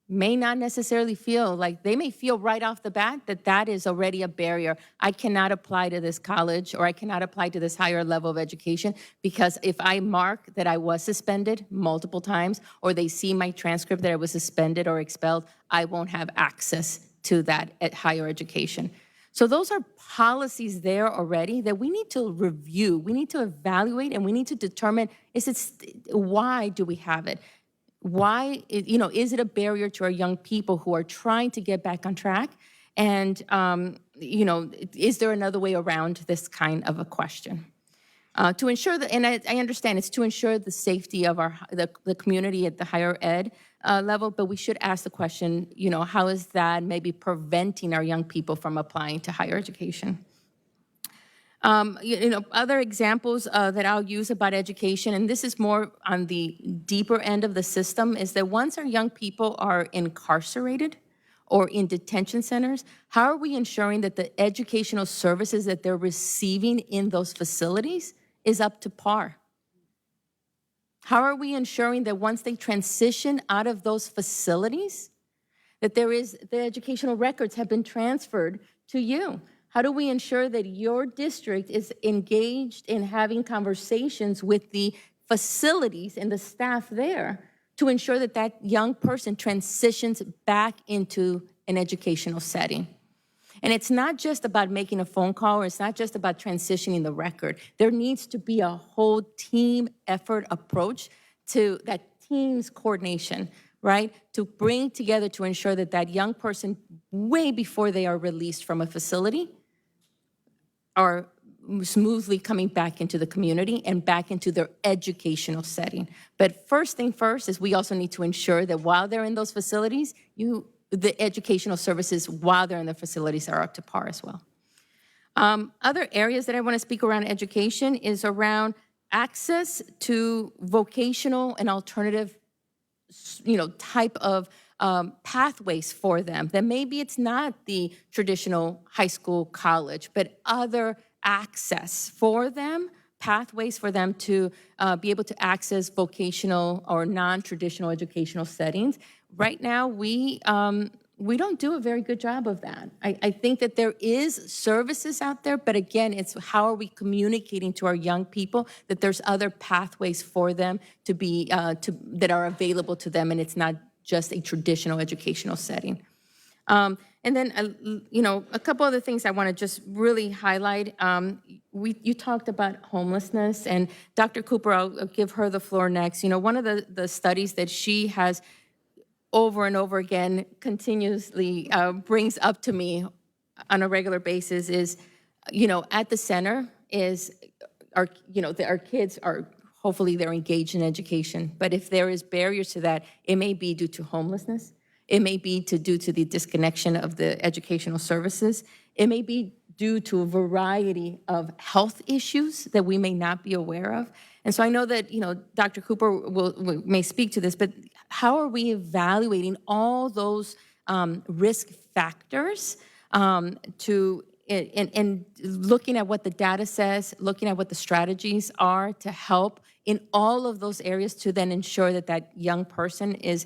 may not necessarily feel like, they may feel right off the bat that that is already a barrier. I cannot apply to this college or I cannot apply to this higher level of education because if I mark that I was suspended multiple times or they see my transcript that I was suspended or expelled, I won't have access to that at higher education. So those are policies there already that we need to review, we need to evaluate, and we need to determine, why do we have it? Why, you know, is it a barrier to our young people who are trying to get back on track? And, you know, is there another way around this kind of a question? To ensure that, and I understand it's to ensure the safety of the community at the higher ed level, but we should ask the question, you know, how is that maybe preventing our young people from applying to higher education? You know, other examples that I'll use about education, and this is more on the deeper end of the system, is that once our young people are incarcerated or in detention centers, how are we ensuring that the educational services that they're receiving in those facilities is up to par? How are we ensuring that once they transition out of those facilities, that the educational records have been transferred to you? How do we ensure that your district is engaged in having conversations with the facilities and the staff there to ensure that that young person transitions back into an educational setting? And it's not just about making a phone call, or it's not just about transitioning the record. There needs to be a whole team effort approach to that team's coordination, right? To bring together to ensure that that young person, way before they are released from a facility, are smoothly coming back into the community and back into their educational setting. But first thing first is we also need to ensure that while they're in those facilities, the educational services while they're in the facilities are up to par as well. Other areas that I want to speak around education is around access to vocational and alternative, you know, type of pathways for them. That maybe it's not the traditional high school, college, but other access for them, pathways for them to be able to access vocational or non-traditional educational settings. Right now, we don't do a very good job of that. I think that there is services out there, but again, it's how are we communicating to our young people that there's other pathways for them to be that are available to them, and it's not just a traditional educational setting. And then, you know, a couple other things I want to just really highlight. You talked about homelessness, and Dr. Cooper, I'll give her the floor next. You know, one of the studies that she has over and over again continuously brings up to me on a regular basis is, you know, at the center is our kids are, hopefully they're engaged in education. But if there is barriers to that, it may be due to homelessness. It may be due to the disconnection of the educational services. It may be due to a variety of health issues that we may not be aware of. And so I know that, you know, Dr. Cooper may speak to this, but how are we evaluating all those risk factors to and looking at what the data says, looking at what the strategies are to help in all of those areas to then ensure that that young person is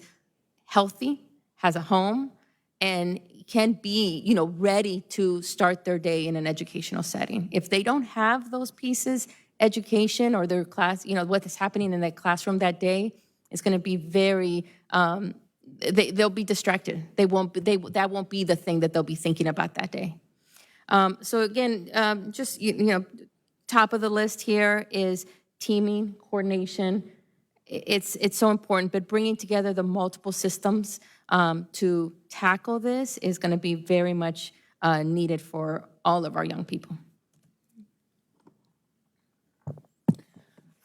healthy, has a home, and can be, ready to start their day in an educational setting. If they don't have those pieces, education or their class, what is happening in that classroom that day is going to be very, they'll be distracted. That won't be the thing that they'll be thinking about that day. So again, just, top of the list here is teaming, coordination. It's so important, but bringing together the multiple systems to tackle this is going to be very much needed for all of our young people.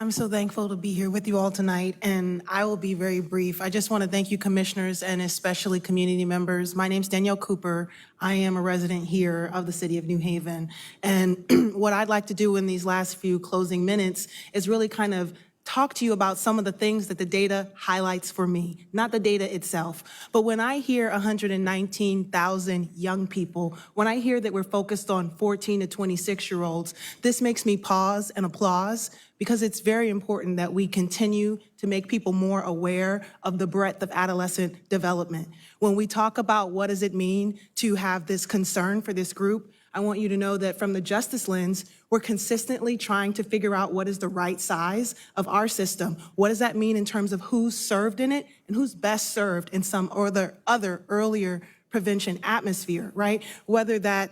I'm so thankful to be here with you all tonight, and I will be very brief. I just want to thank you, commissioners, and especially community members. My name's Danielle Cooper. I am a resident here of the city of New Haven. And what I'd like to do in these last few closing minutes is really kind of talk to you about some of the things that the data highlights for me, not the data itself. But when I hear 119,000 young people, when I hear that we're focused on 14 to 26-year-olds, this makes me pause and applause, because it's very important that we continue to make people more aware of the breadth of adolescent development. When we talk about what does it mean to have this concern for this group, I want you to know that from the justice lens, we're consistently trying to figure out what is the right size of our system. What does that mean in terms of who's served in it and who's best served in some or the other earlier prevention atmosphere, right? Whether that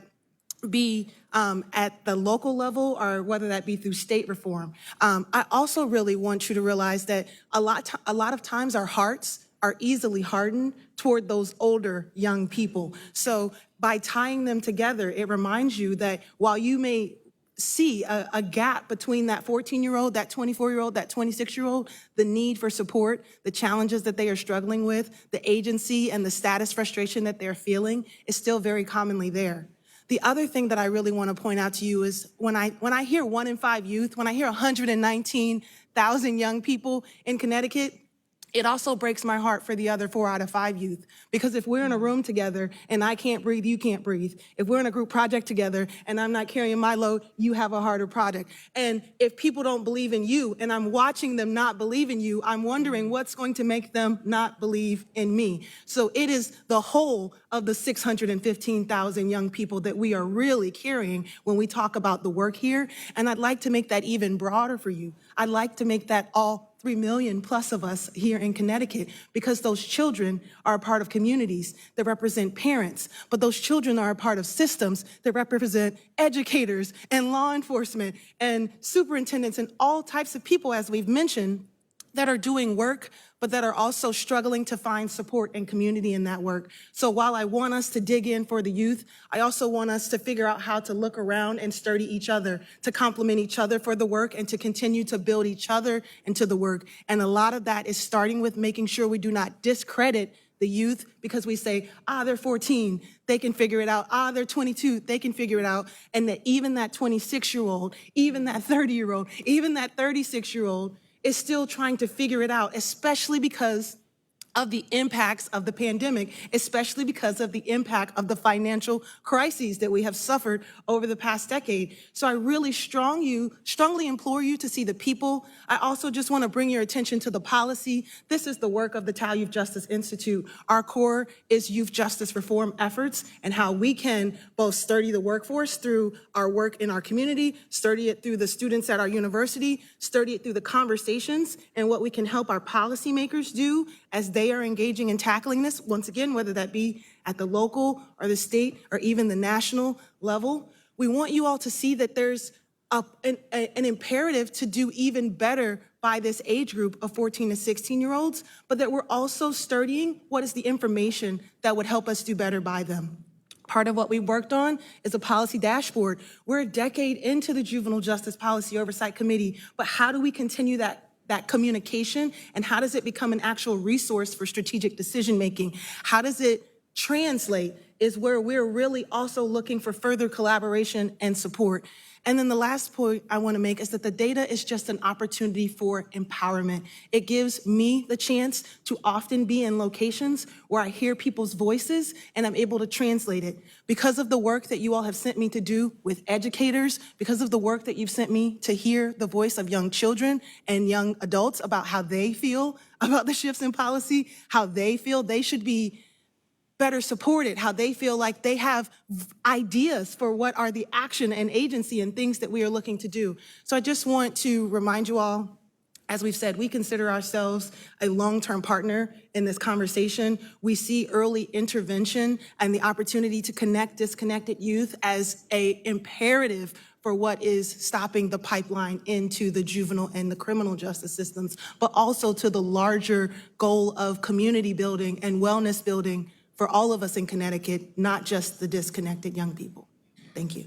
be at the local level or whether that be through state reform. I also really want you to realize that a lot of times our hearts are easily hardened toward those older young people. So by tying them together, it reminds you that while you may see a gap between that 14-year-old, that 24-year-old, that 26-year-old, the need for support, the challenges that they are struggling with, the agency and the status frustration that they're feeling is still very commonly there. The other thing that I really want to point out to you is when I hear 1 in 5 youth, when I hear 119,000 young people in Connecticut, it also breaks my heart for the other 4 out of 5 youth. Because if we're in a room together and I can't breathe, you can't breathe. If we're in a group project together and I'm not carrying my load, you have a harder project. And if people don't believe in you and I'm watching them not believe in you, I'm wondering what's going to make them not believe in me. So it is the whole of the 615,000 young people that we are really carrying when we talk about the work here. And I'd like to make that even broader for you. I'd like to make that all 3 million plus of us here in Connecticut, because those children are a part of communities that represent parents, but those children are a part of systems that represent educators and law enforcement and superintendents and all types of people, as we've mentioned, that are doing work, but that are also struggling to find support and community in that work. So while I want us to dig in for the youth, I also want us to figure out how to look around and sturdy each other, to complement each other for the work and to continue to build each other into the work. And a lot of that is starting with making sure we do not discredit the youth because we say, they're 14, they can figure it out. They're 22, they can figure it out. And that even that 26-year-old, even that 30-year-old, even that 36-year-old is still trying to figure it out, especially because of the impacts of the pandemic, especially because of the impact of the financial crises that we have suffered over the past decade. So I really strongly implore you to see the people. I also just want to bring your attention to the policy. This is the work of the Tau Youth Justice Institute. Our core is youth justice reform efforts and how we can both sturdy the workforce through our work in our community, sturdy it through the students at our university, sturdy it through the conversations and what we can help our policymakers do as they are engaging in tackling this, once again, whether that be at the local or the state or even the national level. We want you all to see that there's an imperative to do even better by this age group of 14 to 16-year-olds, but that we're also studying what is the information that would help us do better by them. Part of what we worked on is a policy dashboard. We're a decade into the Juvenile Justice Policy Oversight Committee, but how do we continue that communication, and how does it become an actual resource for strategic decision-making? How does it translate is where we're really also looking for further collaboration and support. And then the last point I want to make is that the data is just an opportunity for empowerment. It gives me the chance to often be in locations where I hear people's voices and I'm able to translate it. Because of the work that you all have sent me to do with educators, because of the work that you've sent me to hear the voice of young children and young adults about how they feel about the shifts in policy, how they feel they should be better supported, how they feel like they have ideas for what are the action and agency and things that we are looking to do. So I just want to remind you all, as we've said, we consider ourselves a long-term partner in this conversation. We see early intervention and the opportunity to connect disconnected youth as an imperative for what is stopping the pipeline into the juvenile and the criminal justice systems, but also to the larger goal of community building and wellness building for all of us in Connecticut, not just the disconnected young people. Thank you.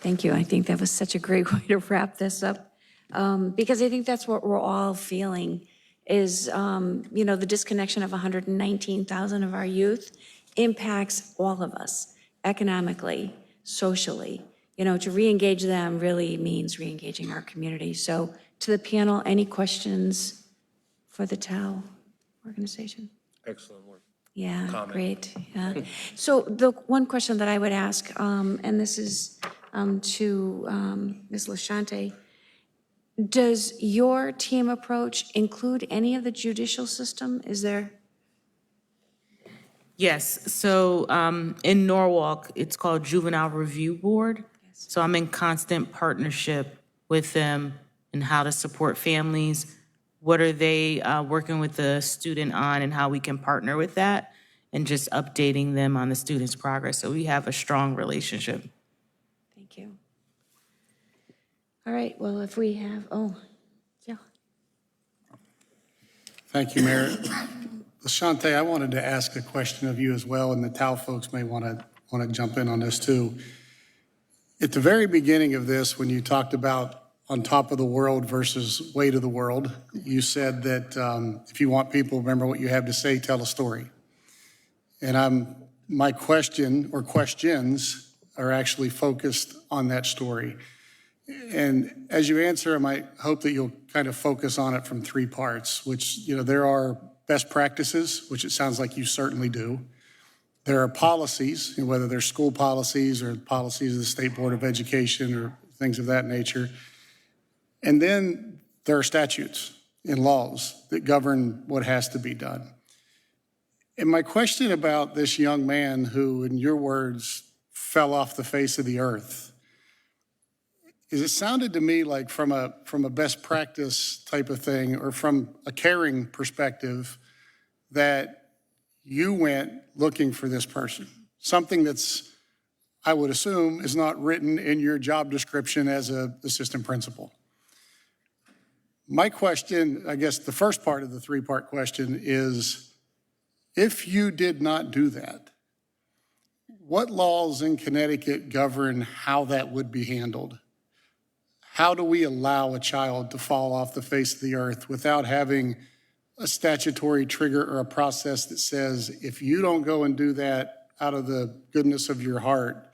Thank you. I think that was such a great way to wrap this up, because I think that's what we're all feeling is, the disconnection of 119,000 of our youth impacts all of us economically, socially. To reengage them really means reengaging our community. So to the panel, any questions for the TAO organization? Excellent work. Yeah, Comment. great. Yeah. So the one question that I would ask, and this is to Ms. LaShante, does your team approach include any of the judicial system? Is there? Yes, so in Norwalk, it's called Juvenile Review Board. So I'm in constant partnership with them and how to support families. What are they working with the student on and how we can partner with that and just updating them on the student's progress. So we have a strong relationship. Thank you. All right, well, if we have, yeah. Thank you, Mayor. LaShante, I wanted to ask a question of you as well, and the TAO folks may want to jump in on this too. At the very beginning of this, when you talked about on top of the world versus weight of the world, you said that if you want people, remember what you have to say, tell a story. And my question or questions are actually focused on that story. And as you answer, I might hope that you'll kind of focus on it from three parts, which, there are best practices, which it sounds like you certainly do. There are policies, whether they're school policies or policies of the State Board of Education or things of that nature. And then there are statutes and laws that govern what has to be done. And my question about this young man who, in your words, fell off the face of the earth, is it sounded to me like from a best practice type of thing or from a caring perspective that you went looking for this person, something that's, I would assume, is not written in your job description as an assistant principal. My question, I guess the first part of the three-part question is, if you did not do that, what laws in Connecticut govern how that would be handled? How do we allow a child to fall off the face of the earth without having a statutory trigger or a process that says, if you don't go and do that out of the goodness of your heart,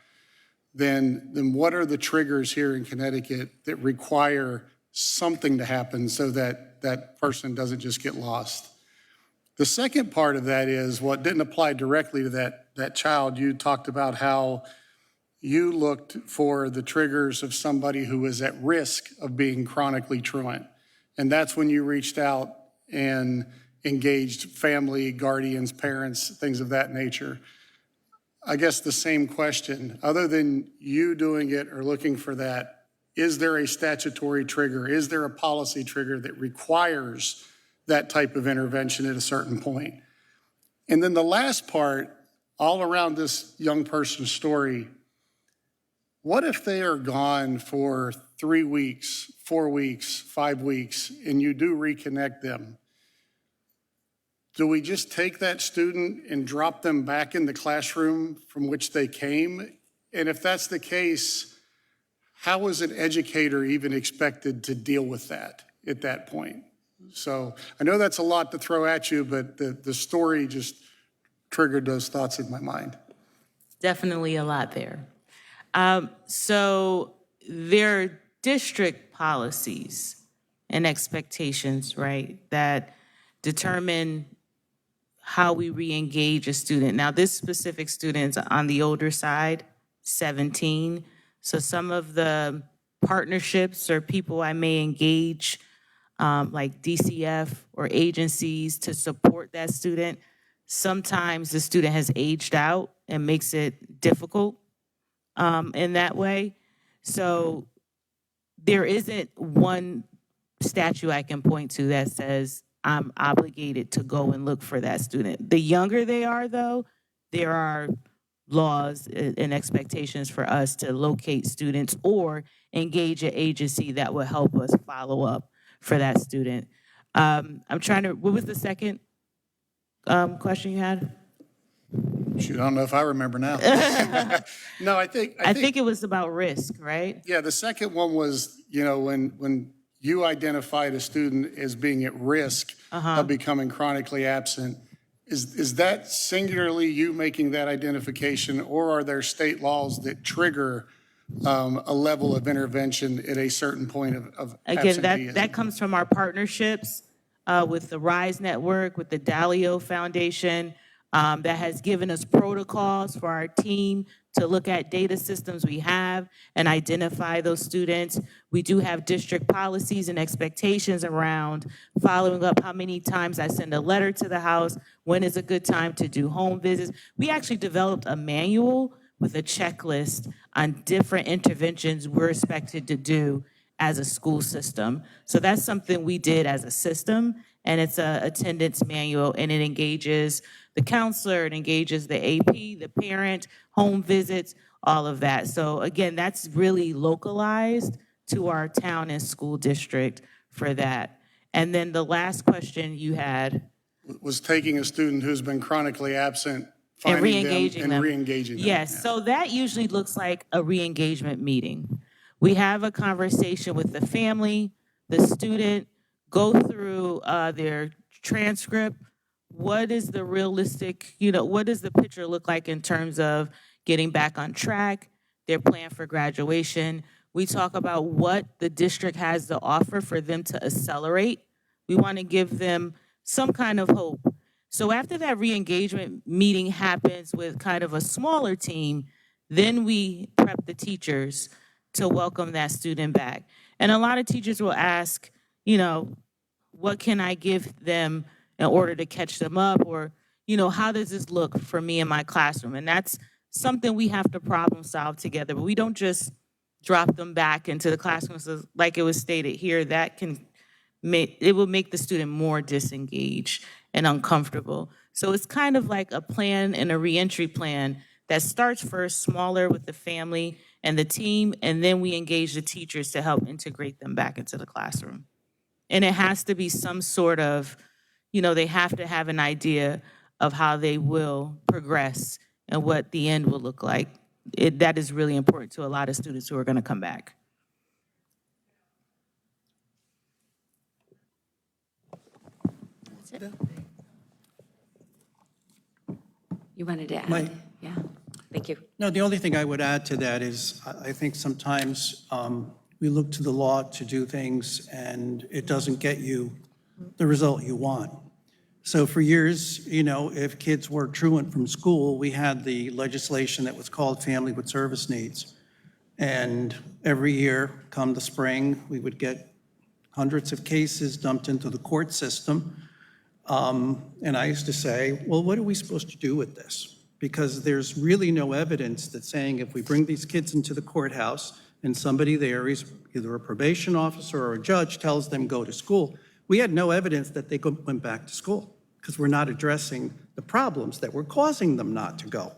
then what are the triggers here in Connecticut that require something to happen so that that person doesn't just get lost? The second part of that is what didn't apply directly to that child. You talked about how you looked for the triggers of somebody who was at risk of being chronically truant. And that's when you reached out and engaged family, guardians, parents, things of that nature. I guess the same question, other than you doing it or looking for that, is there a statutory trigger? Is there a policy trigger that requires that type of intervention at a certain point? And then the last part, all around this young person's story, what if they are gone for 3 weeks, 4 weeks, 5 weeks, and you do reconnect them? Do we just take that student and drop them back in the classroom from which they came? And if that's the case, how is an educator even expected to deal with that at that point? So I know that's a lot to throw at you, but the story just triggered those thoughts in my mind. Definitely a lot there. So there are district policies and expectations, right, that determine how we re-engage a student. Now, this specific student's on the older side, 17. So some of the partnerships or people I may engage, like DCF or agencies to support that student, sometimes the student has aged out and makes it difficult in that way. So there isn't one statute I can point to that says I'm obligated to go and look for that student. The younger they are, though, there are laws and expectations for us to locate students or engage an agency that will help us follow up for that student. I'm trying to, what was the second question you had? Shoot, I don't know if I remember now. No, I think it was about risk, right? Yeah, the second one was, when you identified a student as being at risk of becoming chronically absent, is that singularly you making that identification, or are there state laws that trigger a level of intervention at a certain point of absenteeism? Again, that comes from our partnerships with the RISE Network, with the Dalio Foundation, that has given us protocols for our team to look at data systems we have and identify those students. We do have district policies and expectations around following up how many times I send a letter to the house, when is a good time to do home visits. We actually developed a manual with a checklist on different interventions we're expected to do as a school system. So that's something we did as a system, and it's a attendance manual, and it engages the counselor, it engages the AP, the parent, home visits, all of that. So again, that's really localized to our town and school district for that. And then the last question you had was taking a student who's been chronically absent, and finding re-engaging them and re-engaging them. Yes, so that usually looks like a re-engagement meeting. We have a conversation with the family, the student, go through their transcript. What is the realistic, what does the picture look like in terms of getting back on track, their plan for graduation? We talk about what the district has to offer for them to accelerate. We want to give them some kind of hope. So after that re-engagement meeting happens with kind of a smaller team, then we prep the teachers to welcome that student back. And a lot of teachers will ask, what can I give them in order to catch them up? Or, how does this look for me in my classroom? And that's something we have to problem solve together. But we don't just drop them back into the classroom. So like it was stated here, that it will make the student more disengaged and uncomfortable. So it's kind of like a plan and a reentry plan that starts first smaller with the family and the team, and then we engage the teachers to help integrate them back into the classroom. And it has to be some sort of, they have to have an idea of how they will progress and what the end will look like. That is really important to a lot of students who are going to come back. That's it. You wanted to add? Mike. Yeah, thank you. No, the only thing I would add to that is I think sometimes we look to the law to do things and it doesn't get you the result you want. So for years, if kids were truant from school, we had the legislation that was called Family with Service Needs. And every year, come the spring, we would get hundreds of cases dumped into the court system. And I used to say, well, what are we supposed to do with this? Because there's really no evidence that's saying if we bring these kids into the courthouse and somebody there is either a probation officer or a judge tells them go to school, we had no evidence that they went back to school because we're not addressing the problems that were causing them not to go.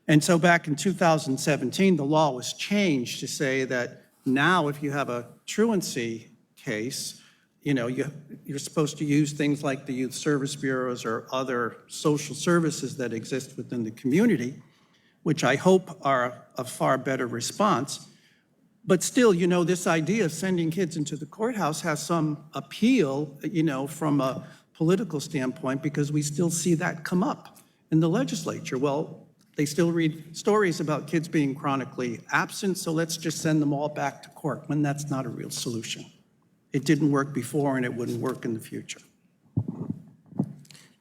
And so back in 2017, the law was changed to say that now if you have a truancy case, you're supposed to use things like the youth service bureaus or other social services that exist within the community, which I hope are a far better response. But still, this idea of sending kids into the courthouse has some appeal, from a political standpoint, because we still see that come up in the legislature. Well, they still read stories about kids being chronically absent, so let's just send them all back to court, when that's not a real solution. It didn't work before, and it wouldn't work in the future.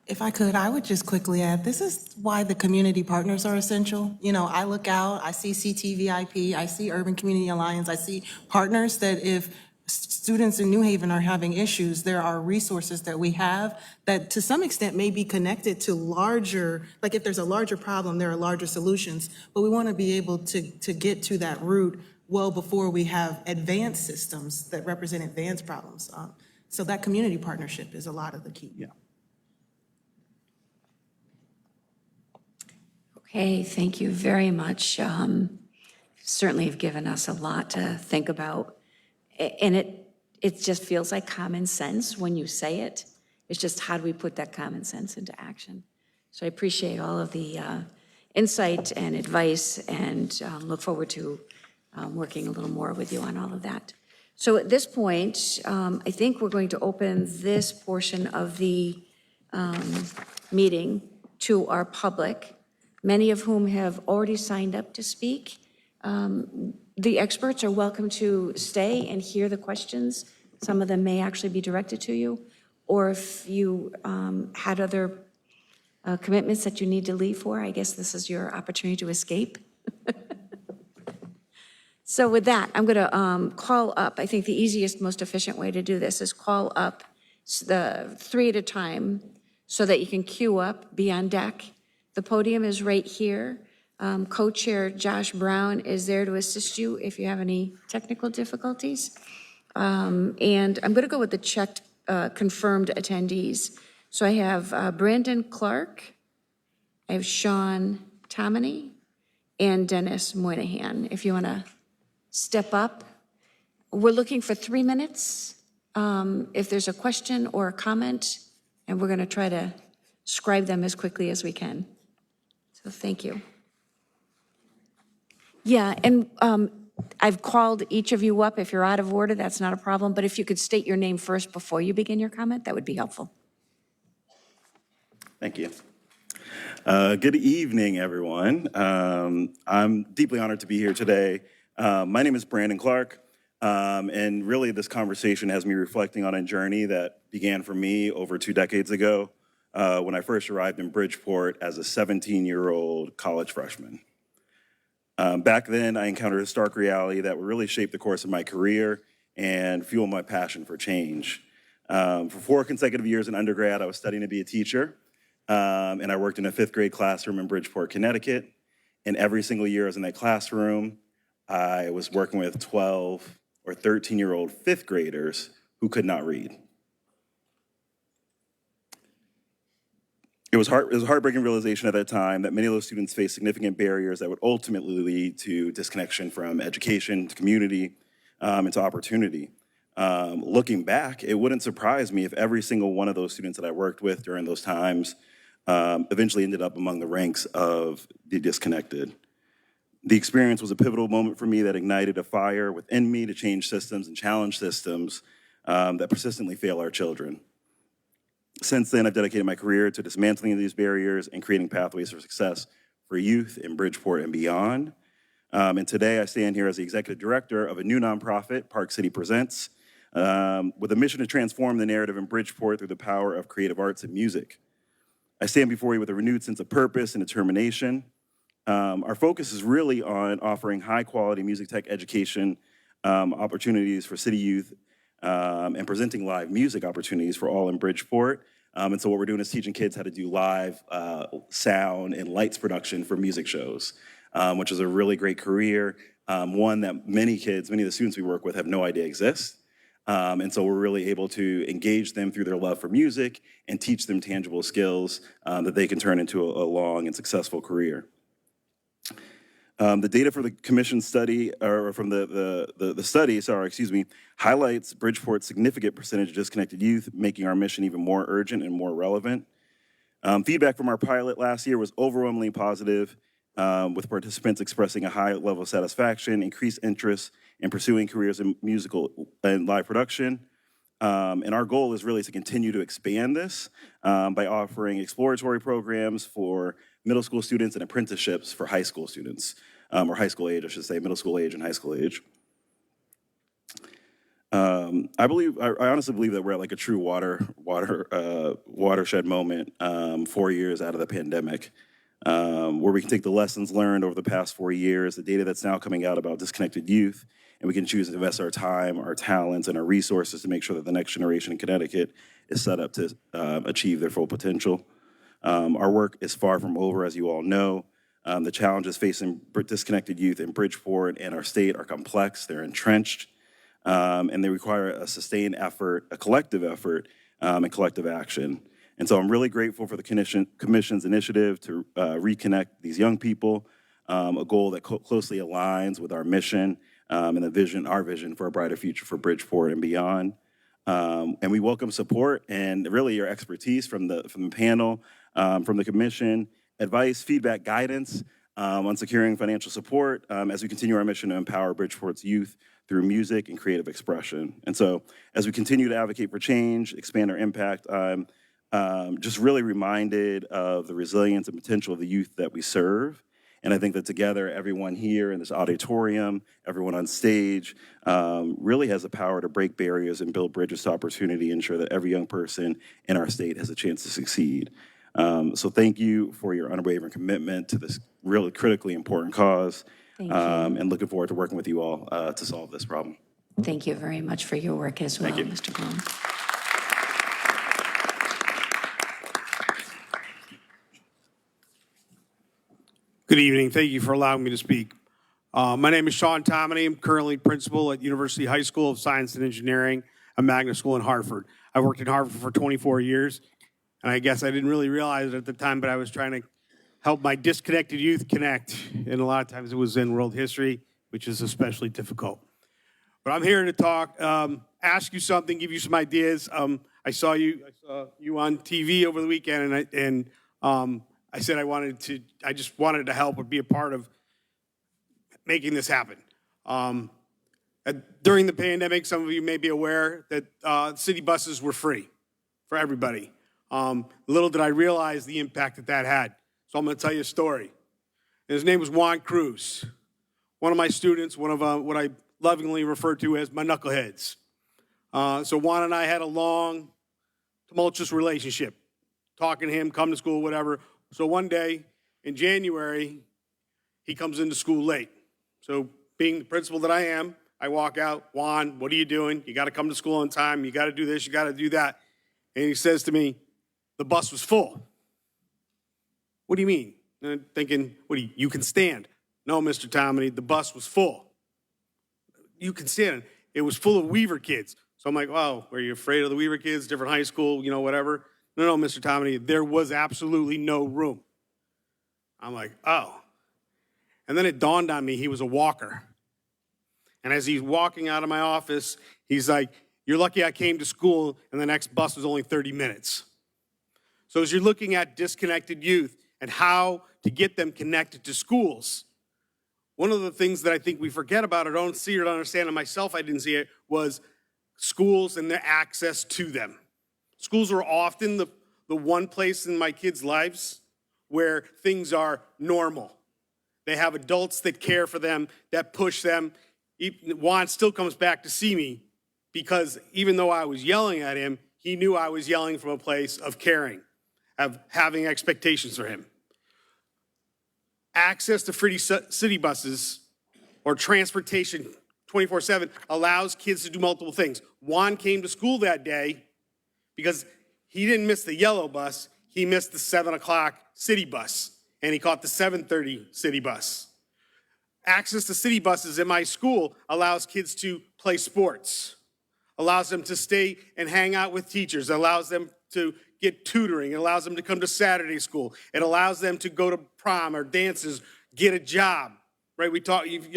If I could, I would just quickly add, this is why the community partners are essential. I look out, I see CTVIP, I see Urban Community Alliance, I see partners that if students in New Haven are having issues, there are resources that we have that to some extent may be connected to larger, like if there's a larger problem, there are larger solutions. But we want to be able to get to that root well before we have advanced systems that represent advanced problems. So that community partnership is a lot of the key. Yeah. Okay, thank you very much. Certainly have given us a lot to think about. And it just feels like common sense when you say it. It's just how do we put that common sense into action? So I appreciate all of the insight and advice, and look forward to working a little more with you on all of that. So at this point, I think we're going to open this portion of the meeting to our public, many of whom have already signed up to speak. The experts are welcome to stay and hear the questions. Some of them may actually be directed to you, or if you had other commitments that you need to leave for, I guess this is your opportunity to escape. So with that, I'm going to call up, I think the easiest, most efficient way to do this is call up the 3 at a time so that you can queue up, be on deck. The podium is right here. Co-chair Josh Brown is there to assist you if you have any technical difficulties. And I'm going to go with the checked, confirmed attendees. So I have Brandon Clark, I have Sean Tomini, and Dennis Moynihan. If you want to step up. We're looking for 3 minutes. If there's a question or a comment, and we're going to try to scribe them as quickly as we can. So thank you. Yeah, and I've called each of you up. If you're out of order, that's not a problem. But if you could state your name first before you begin your comment, that would be helpful. Thank you. Good evening, everyone. I'm deeply honored to be here today. My name is Brandon Clark, and really this conversation has me reflecting on a journey that began for me over 2 decades ago when I first arrived in Bridgeport as a 17-year-old college freshman. Back then, I encountered a stark reality that would really shape the course of my career and fuel my passion for change. For 4 consecutive years in undergrad, I was studying to be a teacher, and I worked in a 5th grade classroom in Bridgeport, Connecticut. And every single year I was in that classroom, I was working with 12 or 13-year-old 5th graders who could not read. It was a heartbreaking realization at that time that many of those students faced significant barriers that would ultimately lead to disconnection from education, to community, and to opportunity. Looking back, it wouldn't surprise me if every single one of those students that I worked with during those times eventually ended up among the ranks of the disconnected. The experience was a pivotal moment for me that ignited a fire within me to change systems and challenge systems that persistently fail our children. Since then, I've dedicated my career to dismantling these barriers and creating pathways for success for youth in Bridgeport and beyond. And today I stand here as the executive director of a new nonprofit, Park City Presents, with a mission to transform the narrative in Bridgeport through the power of creative arts and music. I stand before you with a renewed sense of purpose and determination. Our focus is really on offering high-quality music tech education opportunities for city youth and presenting live music opportunities for all in Bridgeport. And so what we're doing is teaching kids how to do live sound and lights production for music shows, which is a really great career, one that many of the students we work with have no idea exists. And so we're really able to engage them through their love for music and teach them tangible skills that they can turn into a long and successful career. The data for the commission study, or from the study, highlights Bridgeport's significant percentage of disconnected youth, making our mission even more urgent and more relevant. Feedback from our pilot last year was overwhelmingly positive, with participants expressing a high level of satisfaction, increased interest in pursuing careers in musical and live production. And our goal is really to continue to expand this by offering exploratory programs for middle school students and apprenticeships for high school students, or high school age, I should say, middle school age and high school age. I honestly believe that we're at like a true watershed moment 4 years out of the pandemic, where we can take the lessons learned over the past 4 years, the data that's now coming out about disconnected youth, and we can choose to invest our time, our talents, and our resources to make sure that the next generation in Connecticut is set up to achieve their full potential. Our work is far from over, as you all know. The challenges facing disconnected youth in Bridgeport and our state are complex, they're entrenched, and they require a sustained effort, a collective effort, and collective action. And so I'm really grateful for the Commission's initiative to reconnect these young people, a goal that closely aligns with our mission and our vision for a brighter future for Bridgeport and beyond. And we welcome support and really your expertise from the panel, from the Commission, advice, feedback, guidance on securing financial support as we continue our mission to empower Bridgeport's youth through music and creative expression. And so as we continue to advocate for change, expand our impact, I'm just really reminded of the resilience and potential of the youth that we serve. And I think that together, everyone here in this auditorium, everyone on stage, really has the power to break barriers and build bridges to opportunity, ensure that every young person in our state has a chance to succeed. So thank you for your unwavering commitment to this really critically important cause. Thank you. And looking forward to working with you all to solve this problem. Thank you very much for your work as well, Thank you. Mr. Brown. Good evening. Thank you for allowing me to speak. My name is Sean Tomany. I'm currently principal at University High School of Science and Engineering, a magnet school in Hartford. I worked in Hartford for 24 years, and I guess I didn't really realize it at the time, but I was trying to help my disconnected youth connect, and a lot of times it was in world history, which is especially difficult. But I'm here to talk, ask you something, give you some ideas. I saw you on TV over the weekend, and I said I just wanted to help or be a part of making this happen. During the pandemic, some of you may be aware that city buses were free for everybody. Little did I realize the impact that had. So I'm going to tell you a story. And his name was Juan Cruz, one of my students, one of what I lovingly refer to as my knuckleheads. So Juan and I had a long, tumultuous relationship, talking to him, come to school, whatever. So one day in January, he comes into school late. So being the principal that I am, I walk out, Juan, what are you doing? You got to come to school on time. You got to do this. You got to do that. And he says to me, the bus was full. What do you mean? And I'm thinking, you can stand. No, Mr. Tomany, the bus was full. You can stand. It was full of Weaver kids. So I'm like, oh, were you afraid of the Weaver kids? Different high school, whatever. No, Mr. Tomany, there was absolutely no room. I'm like, oh. And then it dawned on me he was a walker. And as he's walking out of my office, he's like, you're lucky I came to school and the next bus was only 30 minutes. So as you're looking at disconnected youth and how to get them connected to schools, one of the things that I think we forget about or don't see or don't understand, and myself I didn't see it, was schools and their access to them. Schools are often the one place in my kids' lives where things are normal. They have adults that care for them, that push them. Juan still comes back to see me because even though I was yelling at him, he knew I was yelling from a place of caring, of having expectations for him. Access to free city buses or transportation 24/7 allows kids to do multiple things. Juan came to school that day because he didn't miss the yellow bus, he missed the 7 o'clock city bus, and he caught the 7:30 city bus. Access to city buses at my school allows kids to play sports, allows them to stay and hang out with teachers, allows them to get tutoring, it allows them to come to Saturday school, it allows them to go to prom or dances, get a job, right?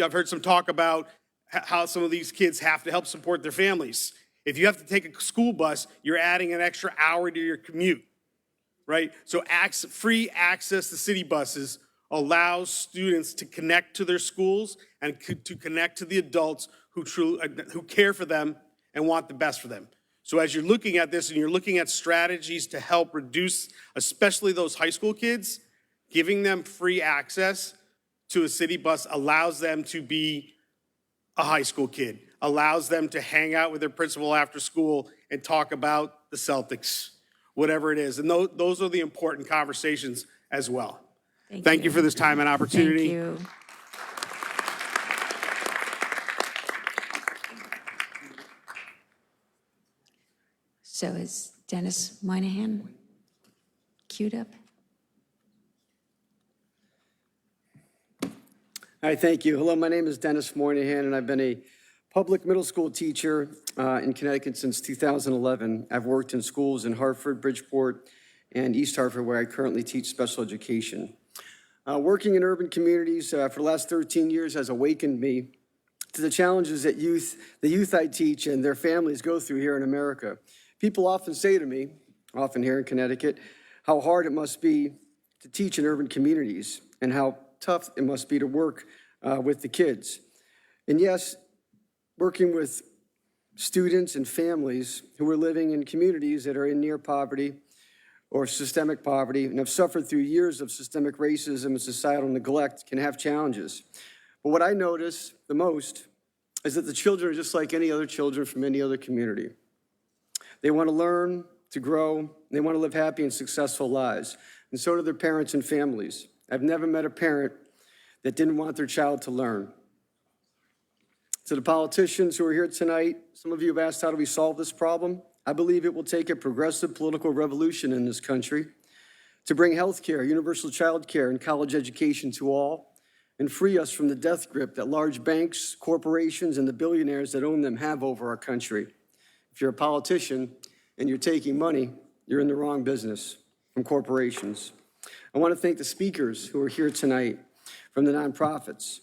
I've heard some talk about how some of these kids have to help support their families. If you have to take a school bus, you're adding an extra hour to your commute, right? So free access to city buses allows students to connect to their schools and to connect to the adults who care for them and want the best for them. So as you're looking at this and you're looking at strategies to help reduce, especially those high school kids, giving them free access to a city bus allows them to be a high school kid, allows them to hang out with their principal after school and talk about the Celtics, whatever it is. And those are the important conversations as well. Thank you for this time and opportunity. Thank you. So is Dennis Moynihan queued up? Hi, thank you. Hello, my name is Dennis Moynihan, and I've been a public middle school teacher in Connecticut since 2011. I've worked in schools in Hartford, Bridgeport, and East Hartford, where I currently teach special education. Working in urban communities for the last 13 years has awakened me to the challenges that the youth I teach and their families go through here in America. People often say to me, often here in Connecticut, how hard it must be to teach in urban communities and how tough it must be to work with the kids. And yes, working with students and families who are living in communities that are in near poverty or systemic poverty and have suffered through years of systemic racism and societal neglect can have challenges. But what I notice the most is that the children are just like any other children from any other community. They want to learn, to grow, they want to live happy and successful lives, and so do their parents and families. I've never met a parent that didn't want their child to learn. To the politicians who are here tonight, some of you have asked, how do we solve this problem? I believe it will take a progressive political revolution in this country to bring health care, universal child care, and college education to all, and free us from the death grip that large banks, corporations, and the billionaires that own them have over our country. If you're a politician and you're taking money, you're in the wrong business from corporations. I want to thank the speakers who are here tonight from the nonprofits.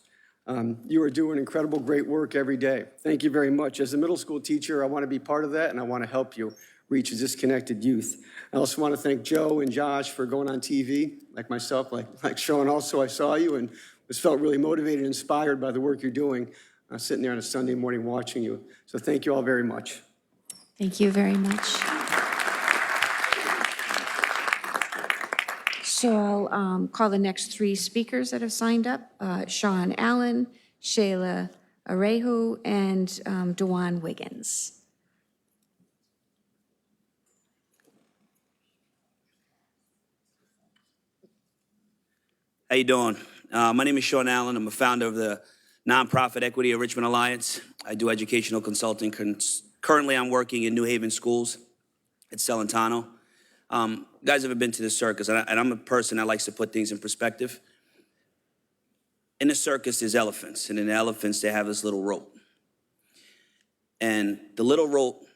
You are doing incredible, great work every day. Thank you very much. As a middle school teacher, I want to be part of that, and I want to help you reach a disconnected youth. I also want to thank Joe and Josh for going on TV, like myself, like Sean also. I saw you and felt really motivated and inspired by the work you're doing, sitting there on a Sunday morning watching you. So thank you all very much. Thank you very much. So I'll call the next three speakers that have signed up, Sean Allen, Shayla Arehu, and Dewan Wiggins. How you doing? My name is Sean Allen. I'm a founder of the nonprofit Equity of Richmond Alliance. I do educational consulting. Currently, I'm working in New Haven schools at Celentano. You guys ever been to the circus? And I'm a person that likes to put things in perspective. In the circus, there's elephants. And in the elephants, they have this little rope. And the little rope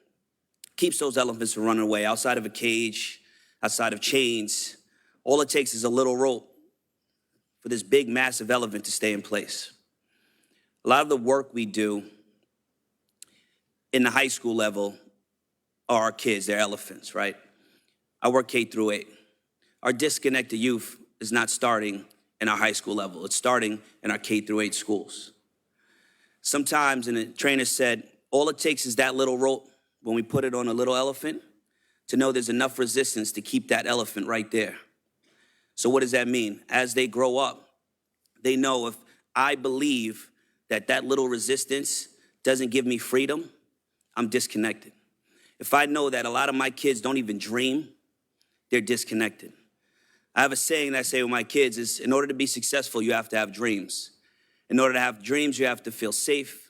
keeps those elephants from running away. Outside of a cage, outside of chains, all it takes is a little rope for this big, massive elephant to stay in place. A lot of the work we do in the high school level are our kids, they're elephants, right? I work K through 8. Our disconnected youth is not starting in our high school level. It's starting in our K through 8 schools. Sometimes, and the trainer said, all it takes is that little rope when we put it on a little elephant to know there's enough resistance to keep that elephant right there. So what does that mean? As they grow up, they know if I believe that that little resistance doesn't give me freedom, I'm disconnected. If I know that a lot of my kids don't even dream, they're disconnected. I have a saying that I say with my kids is, in order to be successful, you have to have dreams. In order to have dreams, you have to feel safe.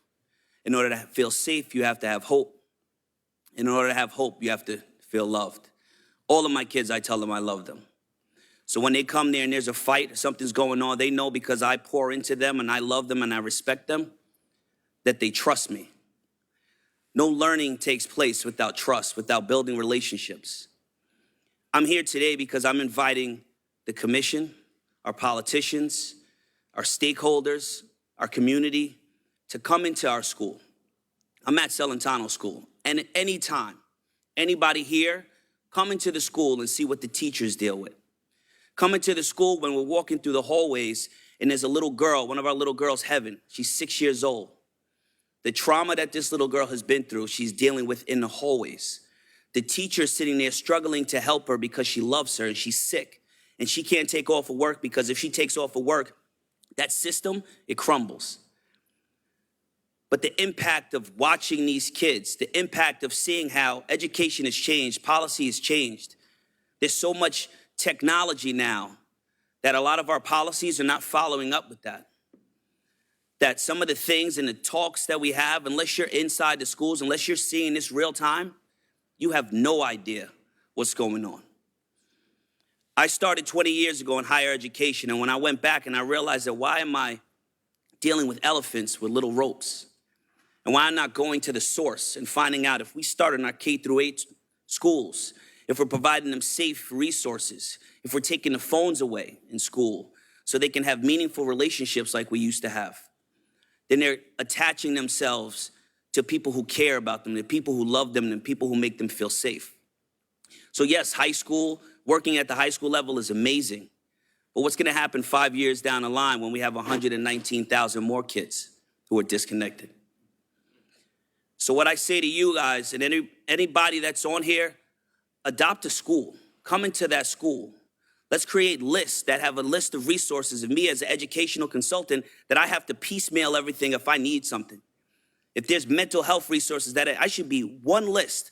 In order to feel safe, you have to have hope. In order to have hope, you have to feel loved. All of my kids, I tell them I love them. So when they come there and there's a fight, something's going on, they know because I pour into them and I love them and I respect them, that they trust me. No learning takes place without trust, without building relationships. I'm here today because I'm inviting the commission, our politicians, our stakeholders, our community to come into our school. I'm at Celentano School, and at any time, anybody here, come into the school and see what the teachers deal with. Coming to the school when we're walking through the hallways and there's a little girl, one of our little girls, Heaven, she's 6 years old. The trauma that this little girl has been through, she's dealing with in the hallways. The teacher is sitting there struggling to help her because she loves her and she's sick. And she can't take off of work because if she takes off of work, that system, it crumbles. But the impact of watching these kids, the impact of seeing how education has changed, policy has changed. There's so much technology now that a lot of our policies are not following up with that. That some of the things and the talks that we have, unless you're inside the schools, unless you're seeing this real time, you have no idea what's going on. I started 20 years ago in higher education, and when I went back and I realized that why am I dealing with elephants with little ropes? And why I'm not going to the source and finding out if we start in our K-8 schools, if we're providing them safe resources, if we're taking the phones away in school so they can have meaningful relationships like we used to have, then they're attaching themselves to people who care about them, to people who love them, and people who make them feel safe. So yes, high school, working at the high school level is amazing. But what's gonna happen 5 years down the line when we have 119,000 more kids who are disconnected? So what I say to you guys and anybody that's on here, adopt a school. Come into that school. Let's create lists that have a list of resources of me as an educational consultant that I have to piecemeal everything if I need something. If there's mental health resources that I should be one list.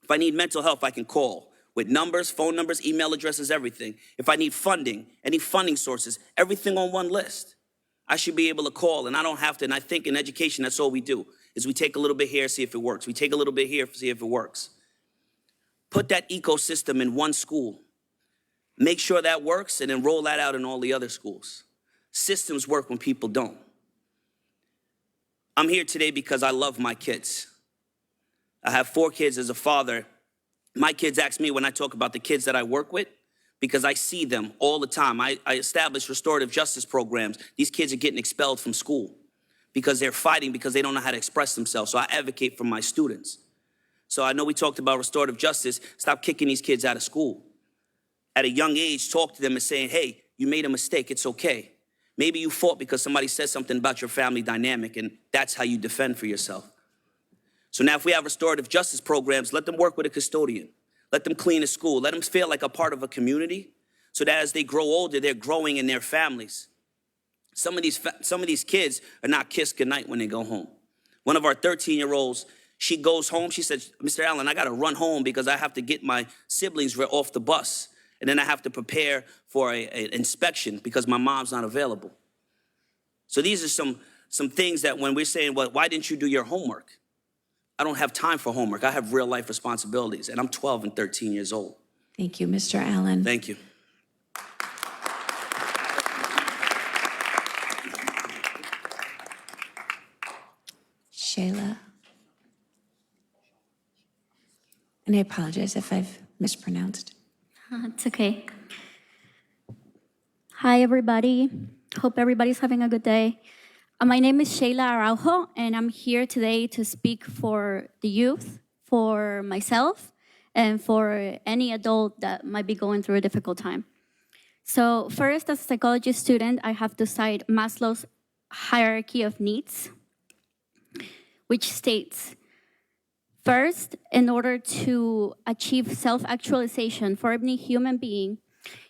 If I need mental health, I can call with numbers, phone numbers, email addresses, everything. If I need funding, any funding sources, everything on one list. I should be able to call and I don't have to. And I think in education, that's all we do is we take a little bit here, see if it works. We take a little bit here, see if it works. Put that ecosystem in one school. Make sure that works and then roll that out in all the other schools. Systems work when people don't. I'm here today because I love my kids. I have 4 kids as a father. My kids ask me when I talk about the kids that I work with because I see them all the time. I establish restorative justice programs. These kids are getting expelled from school because they're fighting because they don't know how to express themselves. So I advocate for my students. So I know we talked about restorative justice. Stop kicking these kids out of school. At a young age, talk to them and saying, hey, you made a mistake, it's okay. Maybe you fought because somebody said something about your family dynamic and that's how you defend for yourself. So now if we have restorative justice programs, let them work with a custodian. Let them clean a school. Let them feel like a part of a community so that as they grow older, they're growing in their families. Some of these kids are not kissed goodnight when they go home. One of our 13-year-olds, she goes home, she says, Mr. Allen, I gotta run home because I have to get my siblings off the bus. And then I have to prepare for an inspection because my mom's not available. So these are some things that when we're saying, well, why didn't you do your homework? I don't have time for homework. I have real life responsibilities and I'm 12 and 13 years old. Thank you, Mr. Allen. Thank you. Shayla. And I apologize if I've mispronounced. It's okay. Hi, everybody. Hope everybody's having a good day. My name is Shayla Araujo, and I'm here today to speak for the youth, for myself, and for any adult that might be going through a difficult time. So first, as a psychology student, I have to cite Maslow's hierarchy of needs, which states, first, in order to achieve self-actualization for any human being,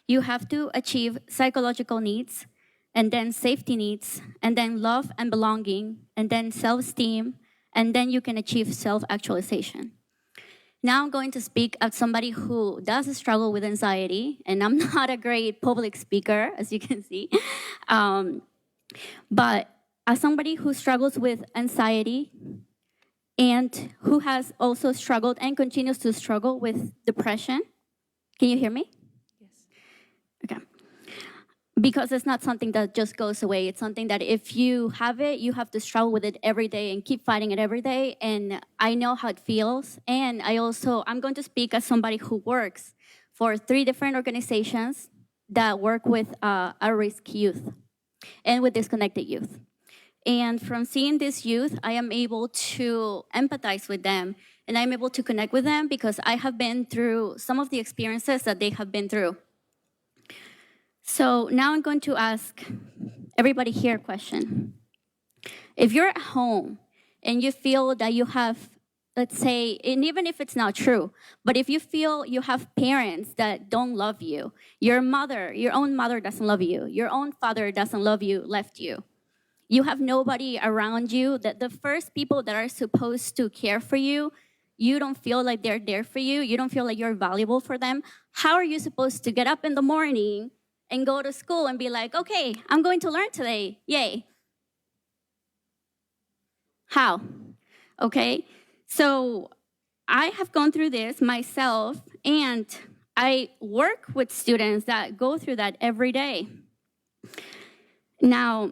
you have to achieve psychological needs, and then safety needs, and then love and belonging, and then self-esteem, and then you can achieve self-actualization. Now I'm going to speak as somebody who does struggle with anxiety, and I'm not a great public speaker, as you can see, but as somebody who struggles with anxiety, and who has also struggled and continues to struggle with depression. Can you hear me? Yes. Okay. Because it's not something that just goes away. It's something that if you have it, you have to struggle with it every day and keep fighting it every day. And I know how it feels. And I'm going to speak as somebody who works for 3 different organizations that work with at-risk youth and with disconnected youth. And from seeing this youth, I am able to empathize with them and I'm able to connect with them because I have been through some of the experiences that they have been through. So now I'm going to ask everybody here a question. If you're at home and you feel that you have, let's say, and even if it's not true, but if you feel you have parents that don't love you, your mother, your own mother doesn't love you, your own father doesn't love you, left you, you have nobody around you, that the first people that are supposed to care for you, you don't feel like they're there for you, you don't feel like you're valuable for them, how are you supposed to get up in the morning and go to school and be like, okay, I'm going to learn today, yay? How? Okay, so I have gone through this myself, and I work with students that go through that every day. Now,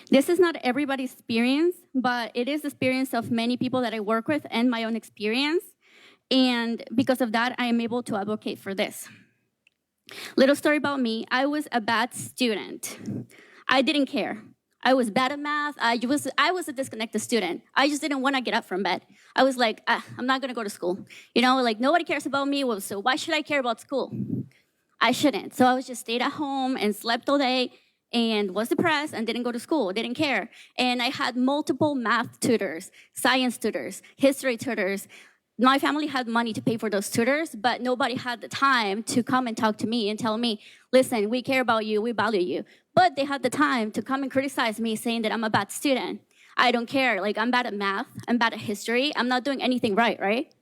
this is not everybody's experience, but it is the experience of many people that I work with and my own experience. And because of that, I am able to advocate for this. Little story about me, I was a bad student. I didn't care. I was bad at math. I was a disconnected student. I just didn't want to get up from bed. I was like, I'm not going to go to school. You know, like nobody cares about me, so why should I care about school? I shouldn't. So I was just stayed at home and slept all day and was depressed and didn't go to school, didn't care. And I had multiple math tutors, science tutors, history tutors. My family had money to pay for those tutors, but nobody had the time to come and talk to me and tell me, listen, we care about you, we value you. But they had the time to come and criticize me, saying that I'm a bad student. I don't care, like I'm bad at math, I'm bad at history, I'm not doing anything right?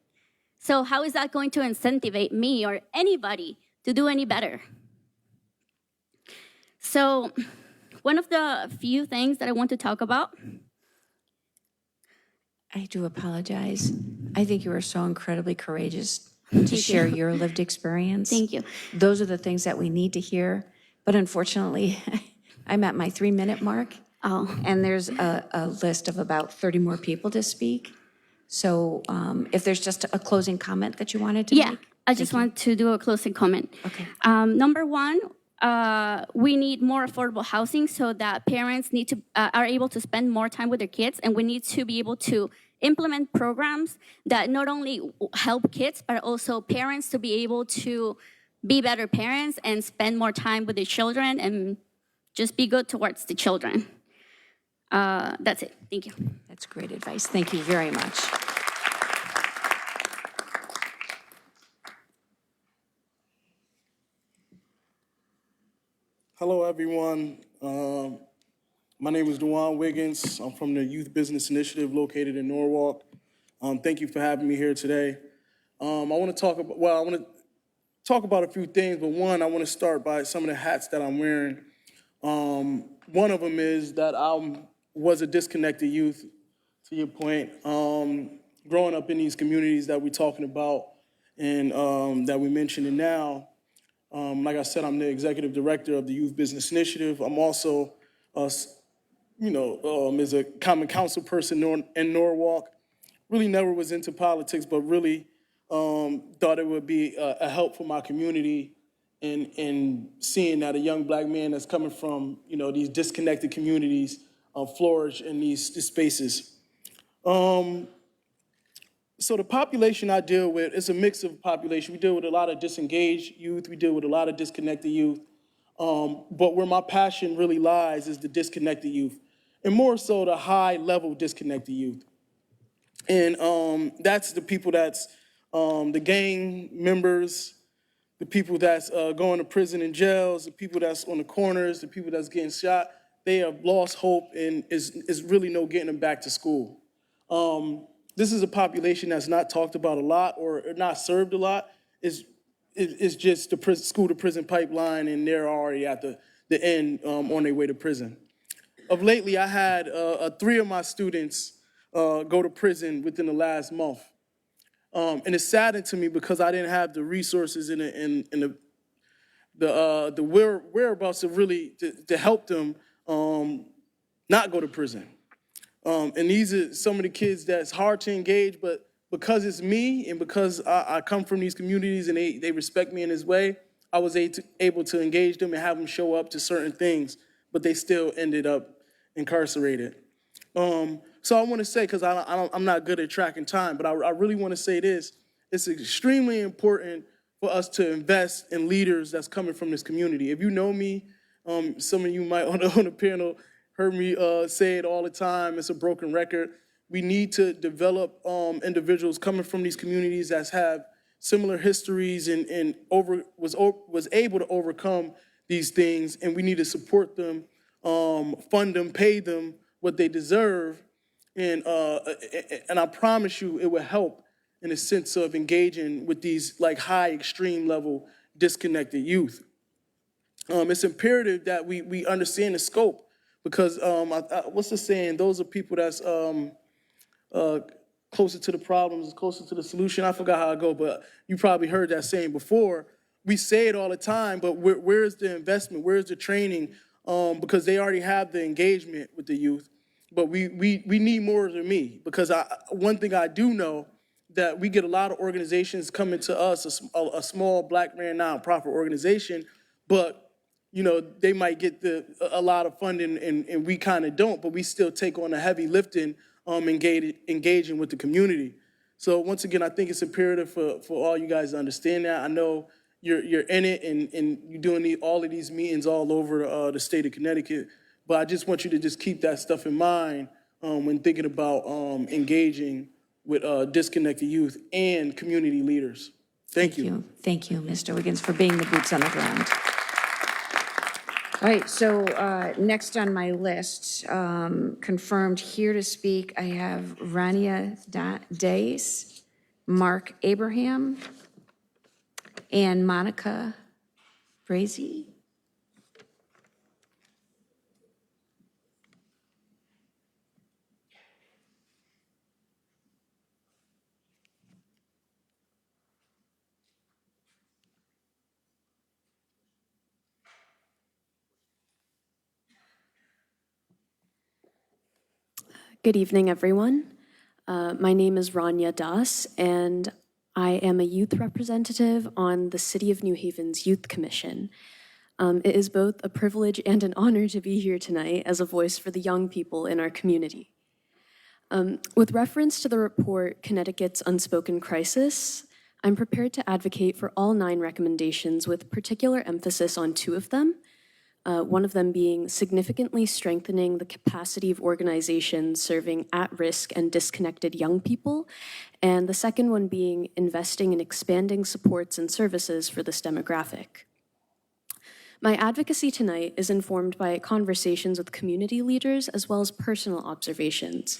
So how is that going to incentivize me or anybody to do any better? So one of the few things that I want to talk about. I do apologize. I think you are so incredibly courageous to share your lived experience. Thank you. Those are the things that we need to hear. But unfortunately, I'm at my 3-minute mark. Oh. And there's a list of about 30 more people to speak. So if there's just a closing comment that you wanted to make. Yeah, I just want to do a closing comment. Okay. Number one, we need more affordable housing so that parents are able to spend more time with their kids, and we need to be able to implement programs that not only help kids, but also parents to be able to be better parents and spend more time with their children and just be good towards the children. That's it. Thank you. That's great advice. Thank you very much. Hello, everyone. My name is Dewan Wiggins. I'm from the Youth Business Initiative located in Norwalk. Thank you for having me here today. I want to talk about a few things, but one, I want to start by some of the hats that I'm wearing. One of them is that I was a disconnected youth, to your point. Growing up in these communities that we're talking about and that we're mentioning now, like I said, I'm the executive director of the Youth Business Initiative. I'm also, as a common council person in Norwalk. Really never was into politics, but really thought it would be a help for my community in seeing that a young black man that's coming from, these disconnected communities flourish in these spaces. So the population I deal with is a mix of population. We deal with a lot of disengaged youth. We deal with a lot of disconnected youth. But where my passion really lies is the disconnected youth, and more so the high-level disconnected youth. And that's the people that's the gang members, the people that's going to prison and jails, the people that's on the corners, the people that's getting shot. They have lost hope, and is really no getting them back to school. This is a population that's not talked about a lot or not served a lot. It's just the school-to-prison pipeline, and they're already at the end on their way to prison. Of lately, I had 3 of my students go to prison within the last month. And it's saddened to me because I didn't have the resources and the whereabouts to really to help them not go to prison. And these are some of the kids that's hard to engage, but because it's me and because I come from these communities and they respect me in this way, I was able to engage them and have them show up to certain things, but they still ended up incarcerated. So I want to say, because I'm not good at tracking time, but I really want to say this. It's extremely important for us to invest in leaders that's coming from this community. If you know me, some of you might on the panel heard me say it all the time. It's a broken record. We need to develop individuals coming from these communities that have similar histories and was able to overcome these things, and we need to support them, fund them, pay them what they deserve, and I promise you it will help in a sense of engaging with these like high extreme level disconnected youth. It's imperative that we understand the scope because what's the saying? Those are people that's closer to the problems, closer to the solution. I forgot how I go, but you probably heard that saying before. We say it all the time, but where's the investment? Where's the training? Because they already have the engagement with the youth. But we need more than me because one thing I do know that we get a lot of organizations coming to us, a small Black man nonprofit organization, but they might get a lot of funding and we kind of don't, but we still take on the heavy lifting, engaging with the community. So once again, I think it's imperative for all you guys to understand that. I know you're in it and you're doing all of these meetings all over the state of Connecticut, but I just want you to just keep that stuff in mind when thinking about engaging with disconnected youth and community leaders. Thank you. Thank you, Mr. Wiggins, for being the boots on the ground. All right, so next on my list, confirmed here to speak, I have Rania Days, Mark Abraham, and Monica Frazee. Good evening, everyone. My name is Rania Das, and I am a youth representative on the City of New Haven's Youth Commission. It is both a privilege and an honor to be here tonight as a voice for the young people in our community. With reference to the report, Connecticut's Unspoken Crisis, I'm prepared to advocate for all 9 recommendations with particular emphasis on 2 of them. One of them being significantly strengthening the capacity of organizations serving at-risk and disconnected young people, and the second one being investing in expanding supports and services for this demographic. My advocacy tonight is informed by conversations with community leaders as well as personal observations.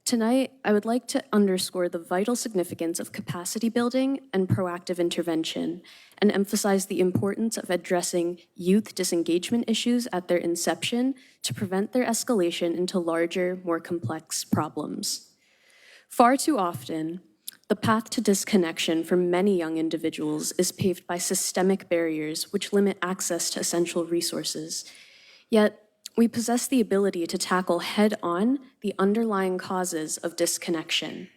Tonight, I would like to underscore the vital significance of capacity building and proactive intervention, and emphasize the importance of addressing youth disengagement issues at their inception to prevent their escalation into larger, more complex problems. Far too often, the path to disconnection for many young individuals is paved by systemic barriers which limit access to essential resources. Yet, we possess the ability to tackle head-on the underlying causes of disconnection.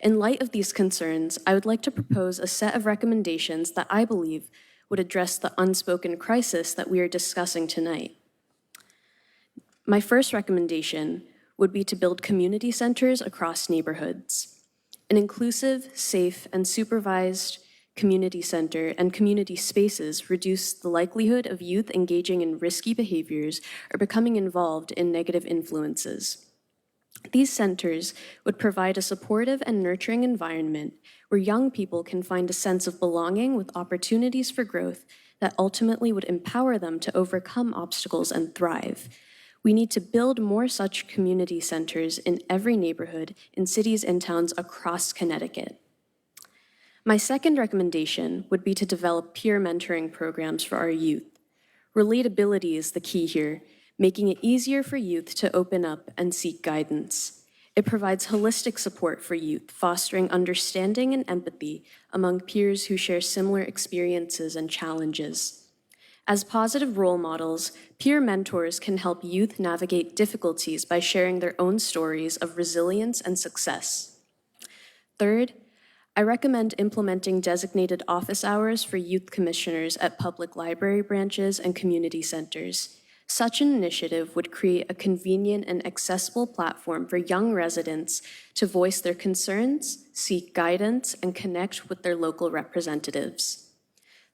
In light of these concerns, I would like to propose a set of recommendations that I believe would address the unspoken crisis that we are discussing tonight. My first recommendation would be to build community centers across neighborhoods. An inclusive, safe, and supervised community center and community spaces reduce the likelihood of youth engaging in risky behaviors or becoming involved in negative influences. These centers would provide a supportive and nurturing environment where young people can find a sense of belonging with opportunities for growth that ultimately would empower them to overcome obstacles and thrive. We need to build more such community centers in every neighborhood in cities and towns across Connecticut. My second recommendation would be to develop peer mentoring programs for our youth. Relatability is the key here, making it easier for youth to open up and seek guidance. It provides holistic support for youth, fostering understanding and empathy among peers who share similar experiences and challenges. As positive role models, peer mentors can help youth navigate difficulties by sharing their own stories of resilience and success. Third, I recommend implementing designated office hours for youth commissioners at public library branches and community centers. Such an initiative would create a convenient and accessible platform for young residents to voice their concerns, seek guidance, and connect with their local representatives.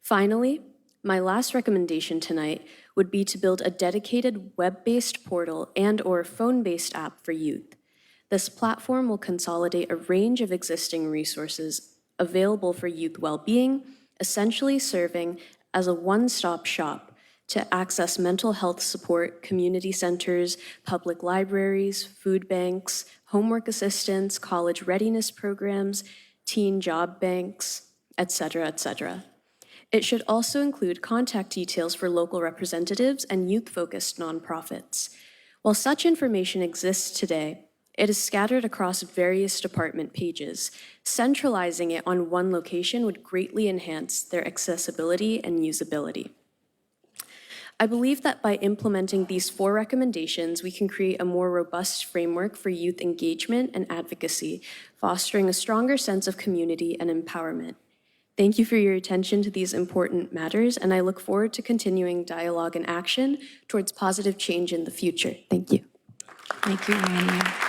Finally, my last recommendation tonight would be to build a dedicated web-based portal and/or phone-based app for youth. This platform will consolidate a range of existing resources available for youth well-being, essentially serving as a one-stop shop to access mental health support, community centers, public libraries, food banks, homework assistance, college readiness programs, teen job banks, etc., etc. It should also include contact details for local representatives and youth-focused nonprofits. While such information exists today, it is scattered across various department pages. Centralizing it on one location would greatly enhance their accessibility and usability. I believe that by implementing these 4 recommendations, we can create a more robust framework for youth engagement and advocacy, fostering a stronger sense of community and empowerment. Thank you for your attention to these important matters, and I look forward to continuing dialogue and action towards positive change in the future. Thank you. Thank you, Rania.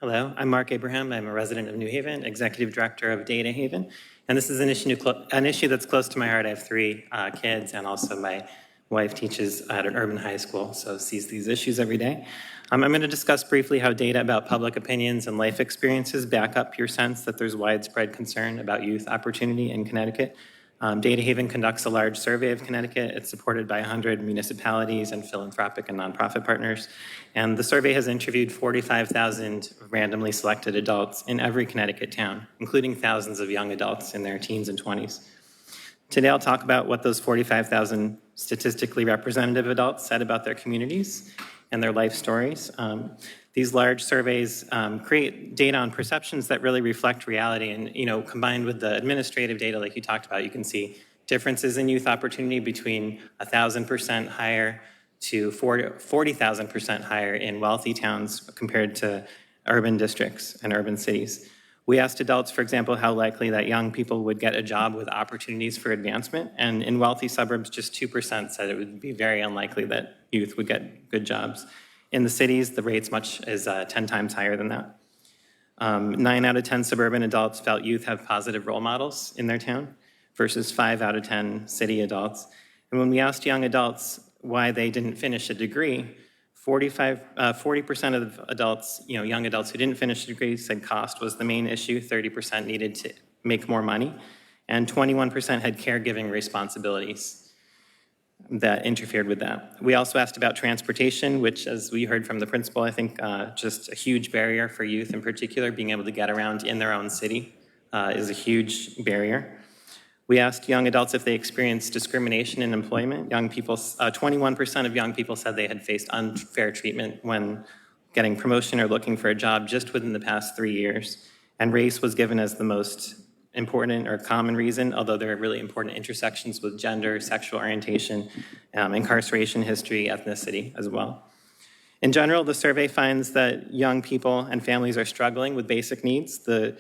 Hello, I'm Mark Abraham. I'm a resident of New Haven, Executive Director of Data Haven. And this is an issue that's close to my heart. I have 3 kids, and also my wife teaches at an urban high school, so sees these issues every day. I'm going to discuss briefly how data about public opinions and life experiences back up your sense that there's widespread concern about youth opportunity in Connecticut. Data Haven conducts a large survey of Connecticut. It's supported by 100 municipalities and philanthropic and nonprofit partners. And the survey has interviewed 45,000 randomly selected adults in every Connecticut town, including thousands of young adults in their teens and 20s. Today, I'll talk about what those 45,000 statistically representative adults said about their communities and their life stories. These large surveys create data on perceptions that really reflect reality, and combined with the administrative data like you talked about, you can see differences in youth opportunity between 1,000% higher to 40,000% higher in wealthy towns compared to urban districts and urban cities. We asked adults, for example, how likely that young people would get a job with opportunities for advancement, and in wealthy suburbs, just 2% said it would be very unlikely that youth would get good jobs. In the cities, the rate's 10 times higher than that. 9 out of 10 suburban adults felt youth have positive role models in their town versus 5 out of 10 city adults. And when we asked young adults why they didn't finish a degree, 40% of adults, young adults who didn't finish a degree said cost was the main issue. 30% needed to make more money, and 21% had caregiving responsibilities that interfered with that. We also asked about transportation, which, as we heard from the principal, I think just a huge barrier for youth in particular. Being able to get around in their own city is a huge barrier. We asked young adults if they experienced discrimination in employment. 21% of young people said they had faced unfair treatment when getting promotion or looking for a job just within the past 3 years. And race was given as the most important or common reason, although there are really important intersections with gender, sexual orientation, incarceration history, ethnicity as well. In general, the survey finds that young people and families are struggling with basic needs. The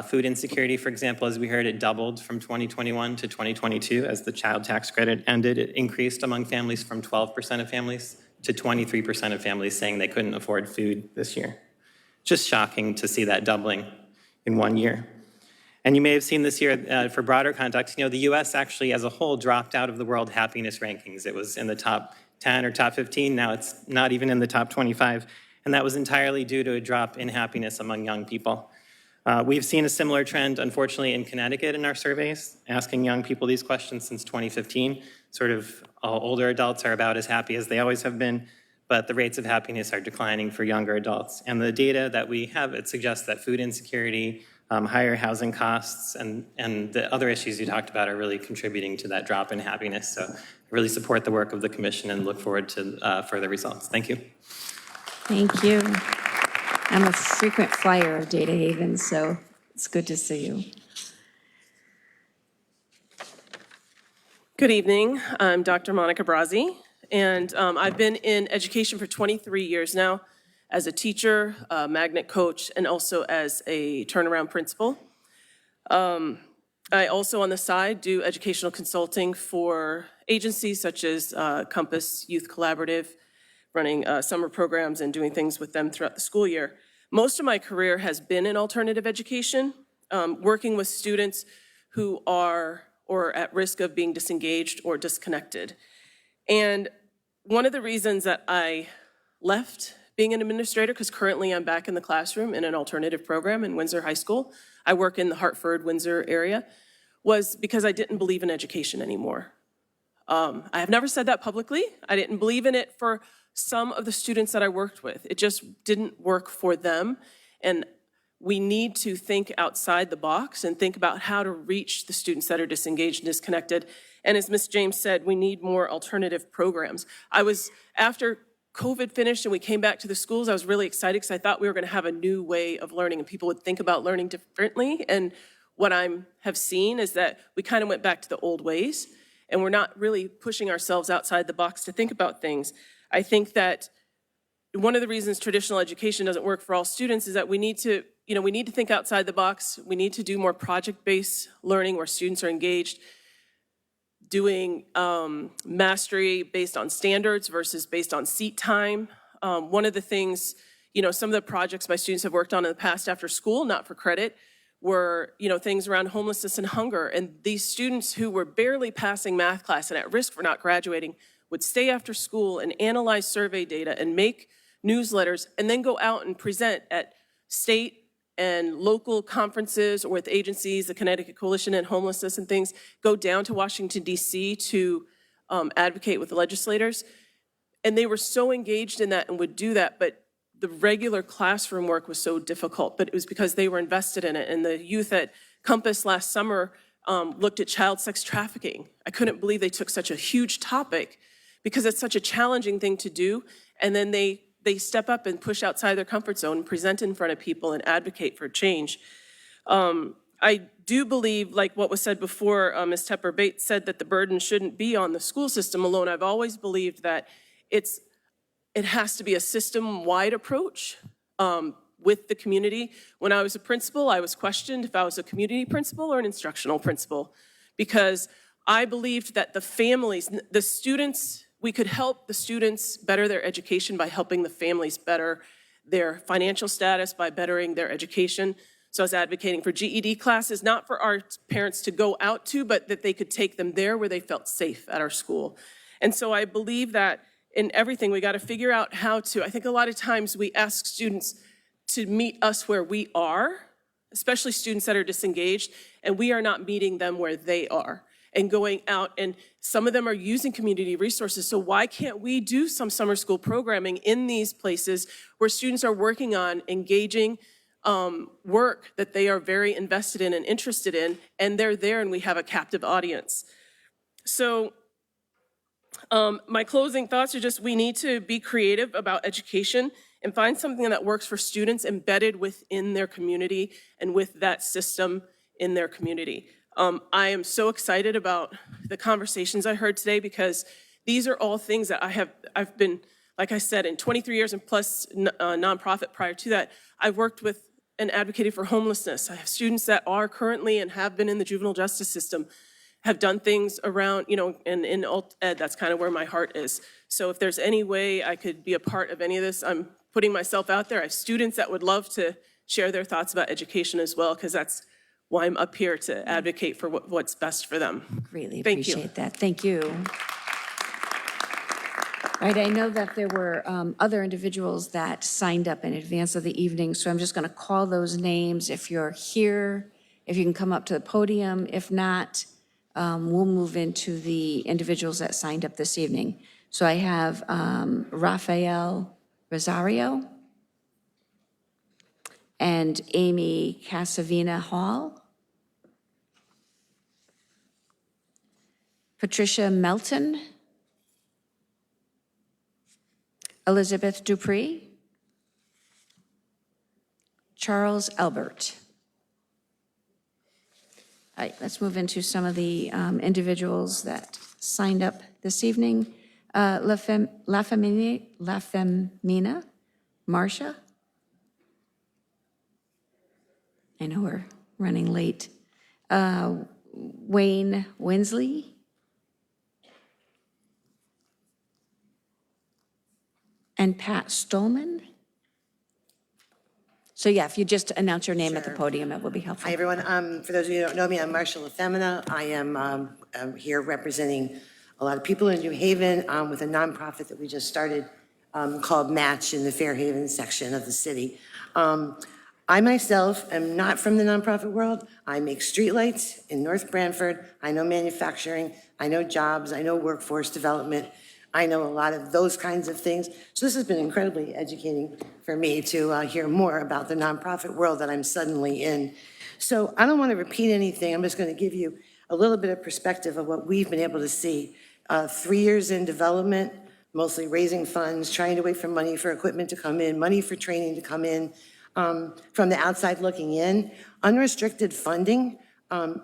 food insecurity, for example, as we heard, it doubled from 2021 to 2022 as the child tax credit ended. It increased among families from 12% of families to 23% of families saying they couldn't afford food this year. Just shocking to see that doubling in 1 year. And you may have seen this year, for broader context, the US actually as a whole dropped out of the world happiness rankings. It was in the top 10 or top 15, now it's not even in the top 25. And that was entirely due to a drop in happiness among young people. We've seen a similar trend, unfortunately, in Connecticut in our surveys, asking young people these questions since 2015. Sort of older adults are about as happy as they always have been, but the rates of happiness are declining for younger adults. And the data that we have, it suggests that food insecurity, higher housing costs, and the other issues you talked about are really contributing to that drop in happiness. So I really support the work of the commission and look forward to further results. Thank you. Thank you. I'm a frequent flyer of Data Haven, so it's good to see you. Good evening. I'm Dr. Monica Brazzi, and I've been in education for 23 years now as a teacher, a magnet coach, and also as a turnaround principal. I I also, on the side, do educational consulting for agencies such as Compass Youth Collaborative, running summer programs and doing things with them throughout the school year. Most of my career has been in alternative education, working with students who are or at risk of being disengaged or disconnected. And one of the reasons that I left being an administrator, because currently I'm back in the classroom in an alternative program in Windsor High School. I work in the Hartford, Windsor area, was because I didn't believe in education anymore. I have never said that publicly. I didn't believe in it for some of the students that I worked with. It just didn't work for them. And we need to think outside the box and think about how to reach the students that are disengaged and disconnected. And as Ms. James said, we need more alternative programs. After COVID finished and we came back to the schools, I was really excited because I thought we were going to have a new way of learning and people would think about learning differently. And what I have seen is that we kind of went back to the old ways and we're not really pushing ourselves outside the box to think about things. I think that one of the reasons traditional education doesn't work for all students is that we need to think outside the box. We need to do more project-based learning where students are engaged, doing mastery based on standards versus based on seat time. One of the things, some of the projects my students have worked on in the past after school, not for credit, were, things around homelessness and hunger. And these students who were barely passing math class and at risk for not graduating would stay after school and analyze survey data and make newsletters and then go out and present at state and local conferences or with agencies, the Connecticut Coalition and Homelessness and things, go down to Washington, D.C. to advocate with the legislators. And they were so engaged in that and would do that, but the regular classroom work was so difficult, but it was because they were invested in it. And the youth at Compass last summer looked at child sex trafficking. I couldn't believe they took such a huge topic because it's such a challenging thing to do. And then they step up and push outside their comfort zone and present in front of people and advocate for change. I do believe, like what was said before, Ms. Tepper-Bates said that the burden shouldn't be on the school system alone. I've always believed that it has to be a system-wide approach with the community. When I was a principal, I was questioned if I was a community principal or an instructional principal, because I believed that the families, the students, we could help the students better their education by helping the families better their financial status, by bettering their education. So I was advocating for GED classes, not for our parents to go out to, but that they could take them there where they felt safe at our school. And so I believe that in everything, we got to figure out how to, I think a lot of times we ask students to meet us where we are, especially students that are disengaged, and we are not meeting them where they are and going out, and some of them are using community resources. So why can't we do some summer school programming in these places where students are working on engaging work that they are very invested in and interested in, and they're there and we have a captive audience. So my closing thoughts are just, we need to be creative about education and find something that works for students embedded within their community and with that system in their community. I am so excited about the conversations I heard today because these are all things that I've been, like I said, in 23 years and plus nonprofit prior to that, I've worked with and advocated for homelessness. I have students that are currently and have been in the juvenile justice system, have done things around, and in alt ed, that's kind of where my heart is. So if there's any way I could be a part of any of this, I'm putting myself out there. I have students that would love to share their thoughts about education as well, because that's why I'm up here to advocate for what's best for them. Greatly Thank you. appreciate that. Thank you. All right, I know that there were other individuals that signed up in advance of the evening, so I'm just going to call those names. If you're here, if you can come up to the podium. If not, we'll move into the individuals that signed up this evening. So I have Rafael Rosario and Amy Casavina Hall, Patricia Melton, Elizabeth Dupree, Charles Albert. All right, let's move into some of the individuals that signed up this evening. La Femina, Marcia. I know we're running late. Wayne Winsley. And Pat Stolman. So yeah, if you just announce your name at the podium, it will be helpful. Hi, everyone. For those of you who don't know me, I'm Marcia LaFemina. I am I'm here representing a lot of people in New Haven with a nonprofit that we just started called Match in the Fairhaven section of the city. I myself am not from the nonprofit world. I make streetlights in North Branford. I know manufacturing. I know jobs. I know workforce development. I know a lot of those kinds of things. So this has been incredibly educating for me to hear more about the nonprofit world that I'm suddenly in. So I don't want to repeat anything. I'm just going to give you a little bit of perspective of what we've been able to see. 3 years in development, mostly raising funds, trying to wait for money for equipment to come in, money for training to come in. From the outside looking in, unrestricted funding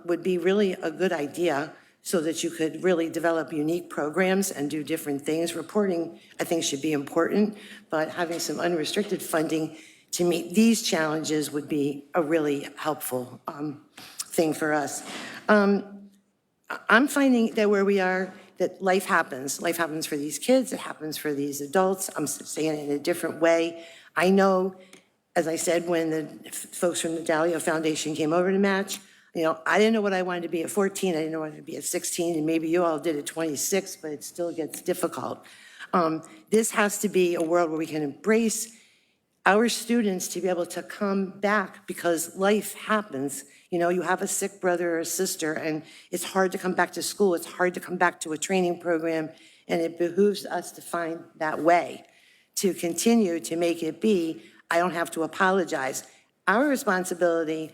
would be really a good idea so that you could really develop unique programs and do different things. Reporting, I think, should be important, but having some unrestricted funding to meet these challenges would be a really helpful thing for us. I'm finding that where we are, that life happens. Life happens for these kids, it happens for these adults. I'm saying it in a different way. I know, as I said, when the folks from the Dalio Foundation came over to Match, you know, I didn't know what I wanted to be at 14, I didn't know what I wanted to be at 16, and maybe you all did at 26, but it still gets difficult. This has to be a world where we can embrace our students to be able to come back because life happens. You know, you have a sick brother or sister, and it's hard to come back to school, it's hard to come back to a training program, and it behooves us to find that way to continue to make it be, I don't have to apologize. Our responsibility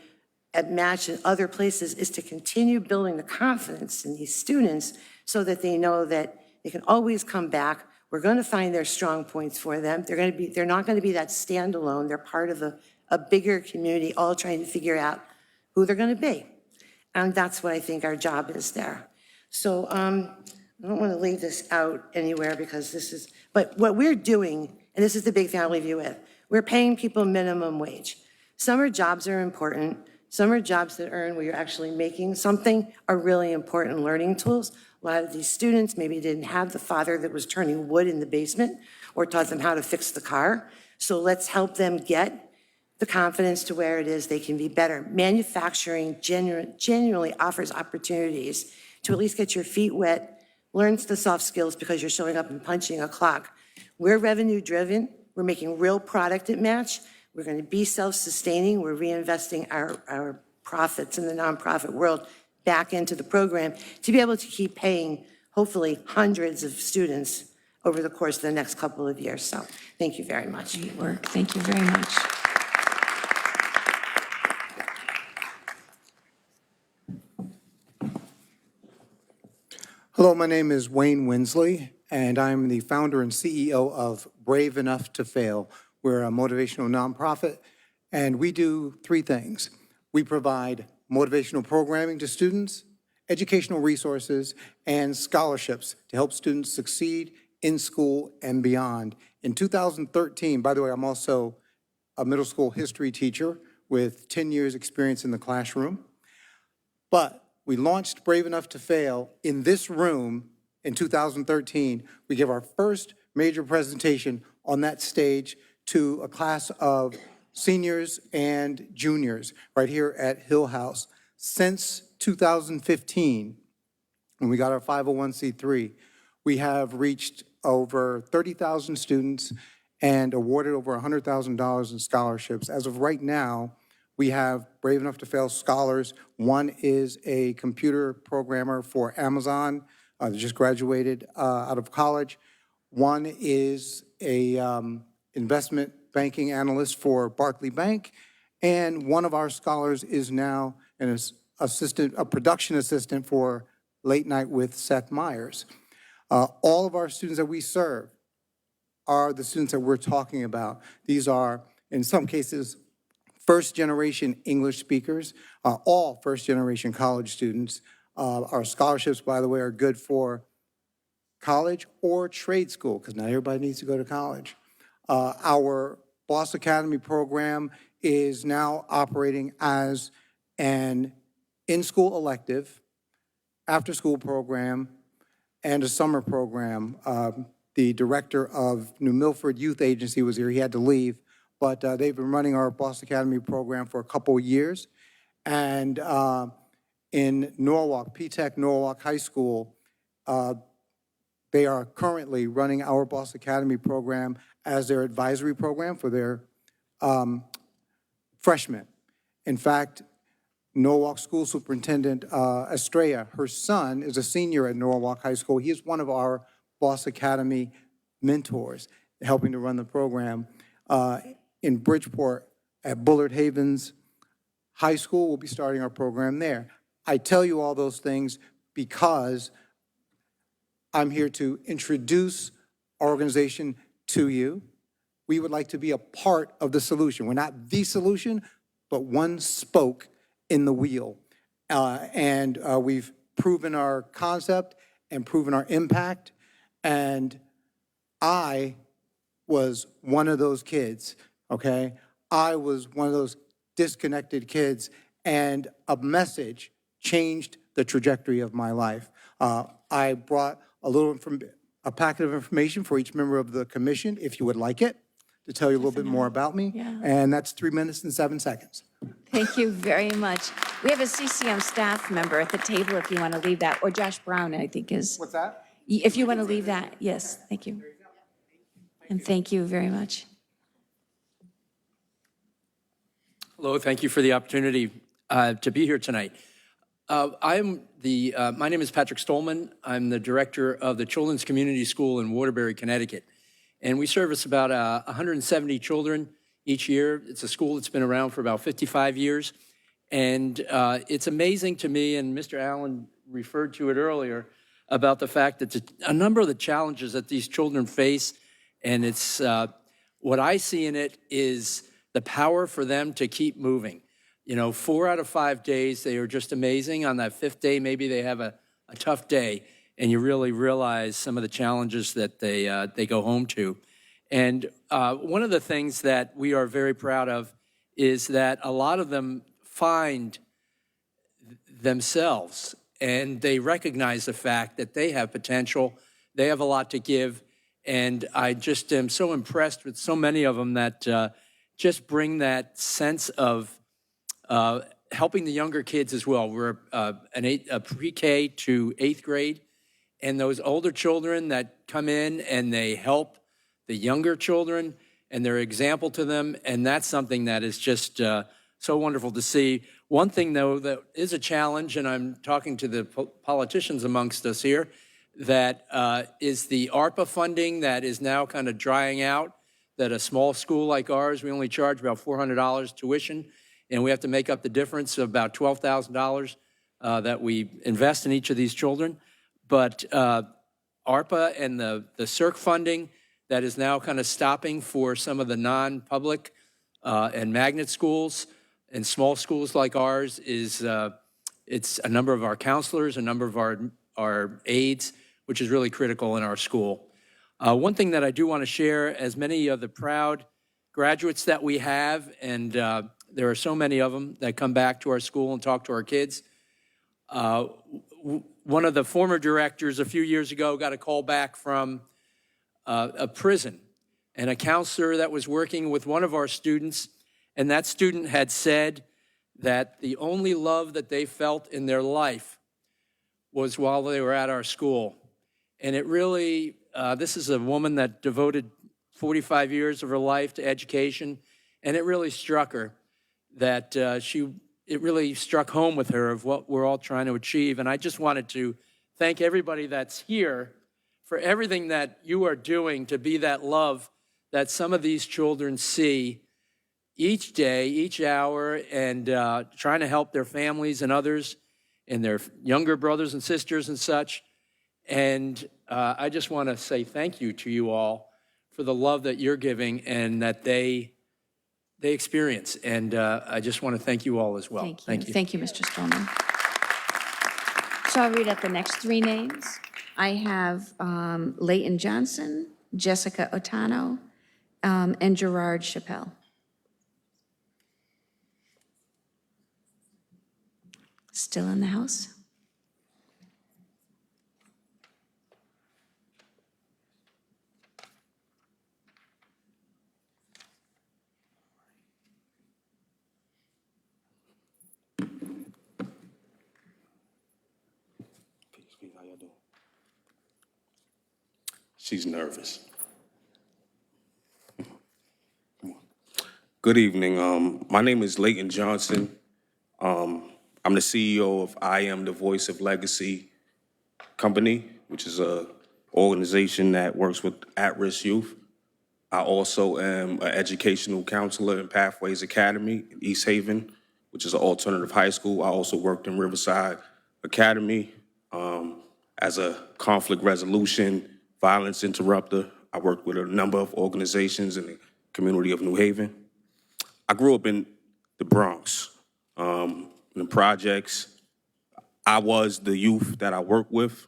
at Match and other places is to continue building the confidence in these students so that they know that they can always come back. We're going to find their strong points for them. They're not going to be that standalone. They're part of a bigger community, all trying to figure out who they're going to be. And that's what I think our job is there. So I don't want to leave this out anywhere because this is, but what we're doing, and this is the big thing I'll leave you with, we're paying people minimum wage. Summer jobs are important. Summer jobs that earn where you're actually making something are really important learning tools. A lot of these students maybe didn't have the father that was turning wood in the basement or taught them how to fix the car. So let's help them get the confidence to where it is they can be better. Manufacturing genuinely offers opportunities to at least get your feet wet, learn the soft skills because you're showing up and punching a clock. We're revenue driven. We're making real product at Match. We're going to be self-sustaining. We're reinvesting our profits in the nonprofit world back into the program to be able to keep paying, hopefully, hundreds of students over the course of the next couple of years. So thank you very much. Great work. Thank you very much. Hello, my name is Wayne Winsley, and I'm the founder and CEO of Brave Enough to Fail. We're a motivational nonprofit, and we do 3 things. We provide motivational programming to students, educational resources, and scholarships to help students succeed in school and beyond. In 2013, by the way, I'm also a middle school history teacher with 10 years experience in the classroom. But we launched Brave Enough to Fail in this room in 2013. We gave our first major presentation on that stage to a class of seniors and juniors right here at Hillhouse. Since 2015, when we got our 501c3, we have reached over 30,000 students and awarded over $100,000 in scholarships. As of right now, we have Brave Enough to Fail scholars. One is a computer programmer for Amazon that just graduated out of college. One is a investment banking analyst for Barclay Bank. And one of our scholars is now an assistant, a production assistant for Late Night with Seth Meyers. All of our students that we serve are the students that we're talking about. These are, in some cases, first-generation English speakers, all first-generation college students. Our scholarships, by the way, are good for college or trade school, because not everybody needs to go to college. Our Boss Academy program is now operating as an in-school elective after-school program and a summer program. The director of New Milford Youth Agency was here. He had to leave, but they've been running our Boss Academy program for a couple of years. And in Norwalk, P-Tech Norwalk High School, they are currently running our Boss Academy program as their advisory program for their freshmen. In fact, Norwalk School Superintendent Estrella, her son is a senior at Norwalk High School. He is one of our Boss Academy mentors, helping to run the program. In Bridgeport at Bullard Havens High School, we'll be starting our program there. I tell you all those things because I'm here to introduce our organization to you. We would like to be a part of the solution. We're not the solution, but one spoke in the wheel. And we've proven our concept and proven our impact. And I was one of those kids, okay? I was one of those disconnected kids, and a message changed the trajectory of my life. I brought a packet of information for each member of the commission, if you would like it, to tell you a little bit more about me. Yeah. And that's 3 minutes and 7 seconds. Thank you very much. We have a CCM staff member at the table if you want to leave that, or Josh Brown, I think is. What's that? If you want to leave that, yes, thank you. And thank you very much. Hello, thank you for the opportunity to be here tonight. My name is Patrick Stolman. I'm the director of the Children's Community School in Waterbury, Connecticut. And we service about 170 children each year. It's a school that's been around for about 55 years. And it's amazing to me, and Mr. Allen referred to it earlier, about the fact that a number of the challenges that these children face, and it's what I see in it is the power for them to keep moving. You know, 4 out of 5 days, they are just amazing. On that 5th day, maybe they have a tough day, and you really realize some of the challenges that they go home to. And one of the things that we are very proud of is that a lot of them find themselves, and they recognize the fact that they have potential, they have a lot to give, and I just am so impressed with so many of them that just bring that sense of helping the younger kids as well. We're a pre-K to 8th grade, and those older children that come in and they help the younger children, and they're an example to them, and that's something that is just so wonderful to see. One thing, though, that is a challenge, and I'm talking to the politicians amongst us here, that is the ARPA funding that is now kind of drying out, that a small school like ours, we only charge about $400 tuition, and we have to make up the difference of about $12,000 that we invest in each of these children. But ARPA and the CERC funding that is now kind of stopping for some of the non-public and magnet schools and small schools like ours is it's a number of our counselors, a number of our aides, which is really critical in our school. One thing that I do want to share, as many of the proud graduates that we have, and there are so many of them that come back to our school and talk to our kids. One of the former directors a few years ago got a call back from a prison, and a counselor that was working with one of our students, and that student had said that the only love that they felt in their life was while they were at our school. And it really, this is a woman that devoted 45 years of her life to education, and it really struck her that it really struck home with her of what we're all trying to achieve. And I just wanted to thank everybody that's here for everything that you are doing to be that love that some of these children see each day, each hour, and trying to help their families and others and their younger brothers and sisters and such. And I just want to say thank you to you all for the love that you're giving and that they experience. And I just want to thank you all as well. Thank you. Thank you, Mr. Stolman. So I'll read out the next 3 names. I have Leighton Johnson, Jessica Otano, and Gerard Chappelle. Still in the house? doing? She's nervous. Good evening. My name is Leighton Johnson. I'm the CEO of I Am the Voice of Legacy Company, which is a organization that works with at-risk youth. I also am an educational counselor in Pathways Academy in East Haven, which is an alternative high school. I also worked in Riverside Academy as a conflict resolution, violence interrupter. I worked with a number of organizations in the community of New Haven. I grew up in the Bronx, in the projects. I was the youth that I worked with.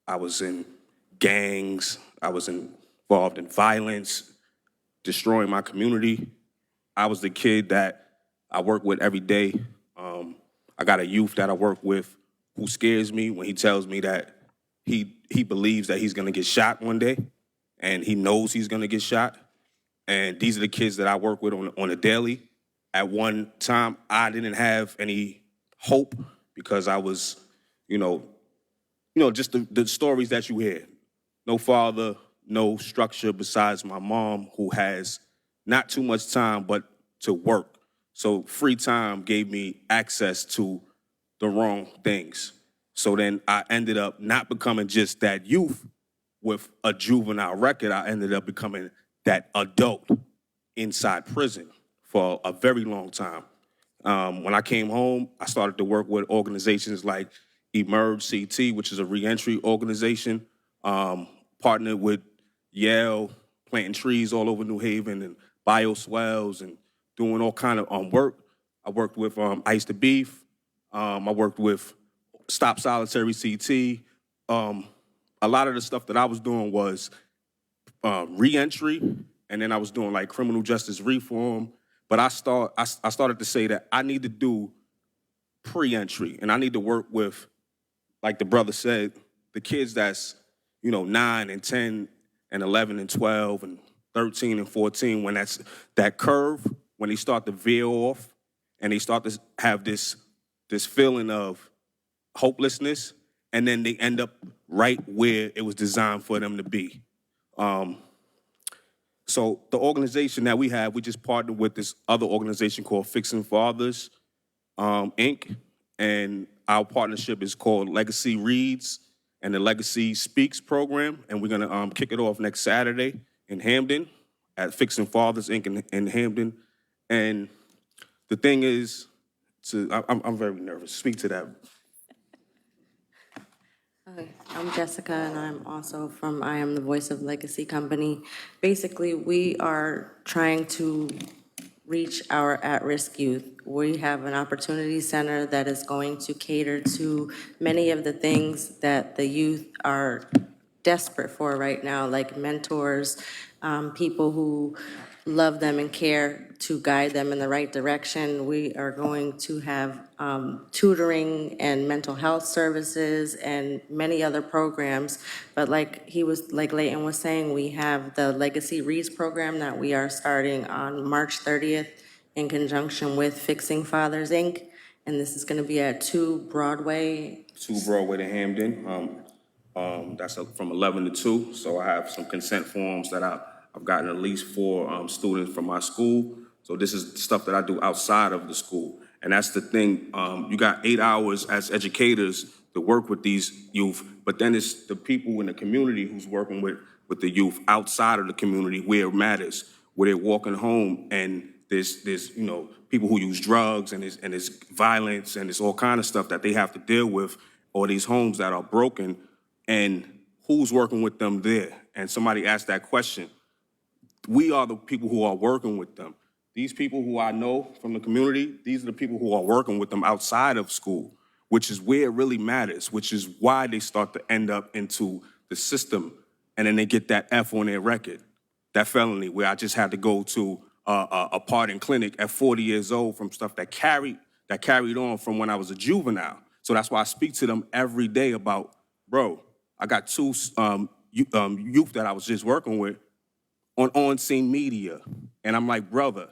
I was in gangs. I was involved in violence, destroying my community. I was the kid that I work with every day. I got a youth that I work with who scares me when he tells me that he believes that he's gonna get shot one day, and he knows he's gonna get shot. And these are the kids that I work with on a daily. At one time, I didn't have any hope because I was, just the stories that you hear. No father, no structure besides my mom, who has not too much time, but to work. So free time gave me access to the wrong things. So then I ended up not becoming just that youth with a juvenile record. I ended up becoming that adult inside prison for a very long time. When I came home, I started to work with organizations like Emerge CT, which is a reentry organization, partnered with Yale, planting trees all over New Haven and bioswales and doing all kind of work. I worked with Ice the Beef. I worked with Stop Solitary CT. A lot of the stuff that I was doing was reentry, and then I was doing like criminal justice reform. But I started to say that I need to do pre-entry, and I need to work with, like the brother said, the kids that's 9 and 10 and 11 and 12 and 13 and 14. When that's that curve, when they start to veer off, and they start to have this feeling of hopelessness, and then they end up right where it was designed for them to be. So the organization that we have, we just partnered with this other organization called Fixing Fathers, Inc., and our partnership is called Legacy Reads and the Legacy Speaks program, and we're gonna kick it off next Saturday in Hamden at Fixing Fathers, Inc. in Hamden. And the thing is, I'm very nervous. Speak to that. Hi, I'm Jessica, and I'm also from I Am the Voice of Legacy Company. Basically, we are trying to reach our at-risk youth. We have an opportunity center that is going to cater to many of the things that the youth are desperate for right now, like mentors, people who love them and care to guide them in the right direction. We are going to have tutoring and mental health services and many other programs. But like Leighton was saying, we have the Legacy Reads program that we are starting on March 30th in conjunction with Fixing Fathers, Inc. And this is going to be at 2 Broadway. 2 Broadway to Hamden. That's from 11 to 2. So I have some consent forms that I've gotten at least 4 students from my school. So this is stuff that I do outside of the school. And that's the thing, you got 8 hours as educators to work with these youth, but then it's the people in the community who's working with the youth outside of the community where it matters, where they're walking home and there's people who use drugs and there's violence and there's all kind of stuff that they have to deal with, or these homes that are broken, and who's working with them there? And somebody asked that question. We are the people who are working with them. These people who I know from the community, these are the people who are working with them outside of school, which is where it really matters, which is why they start to end up into the system, and then they get that F on their record, that felony, where I just had to go to a pardon clinic at 40 years old from stuff that carried on from when I was a juvenile. So that's why I speak to them every day about, bro, I got 2 youth that I was just working with on scene media. And I'm like, brother,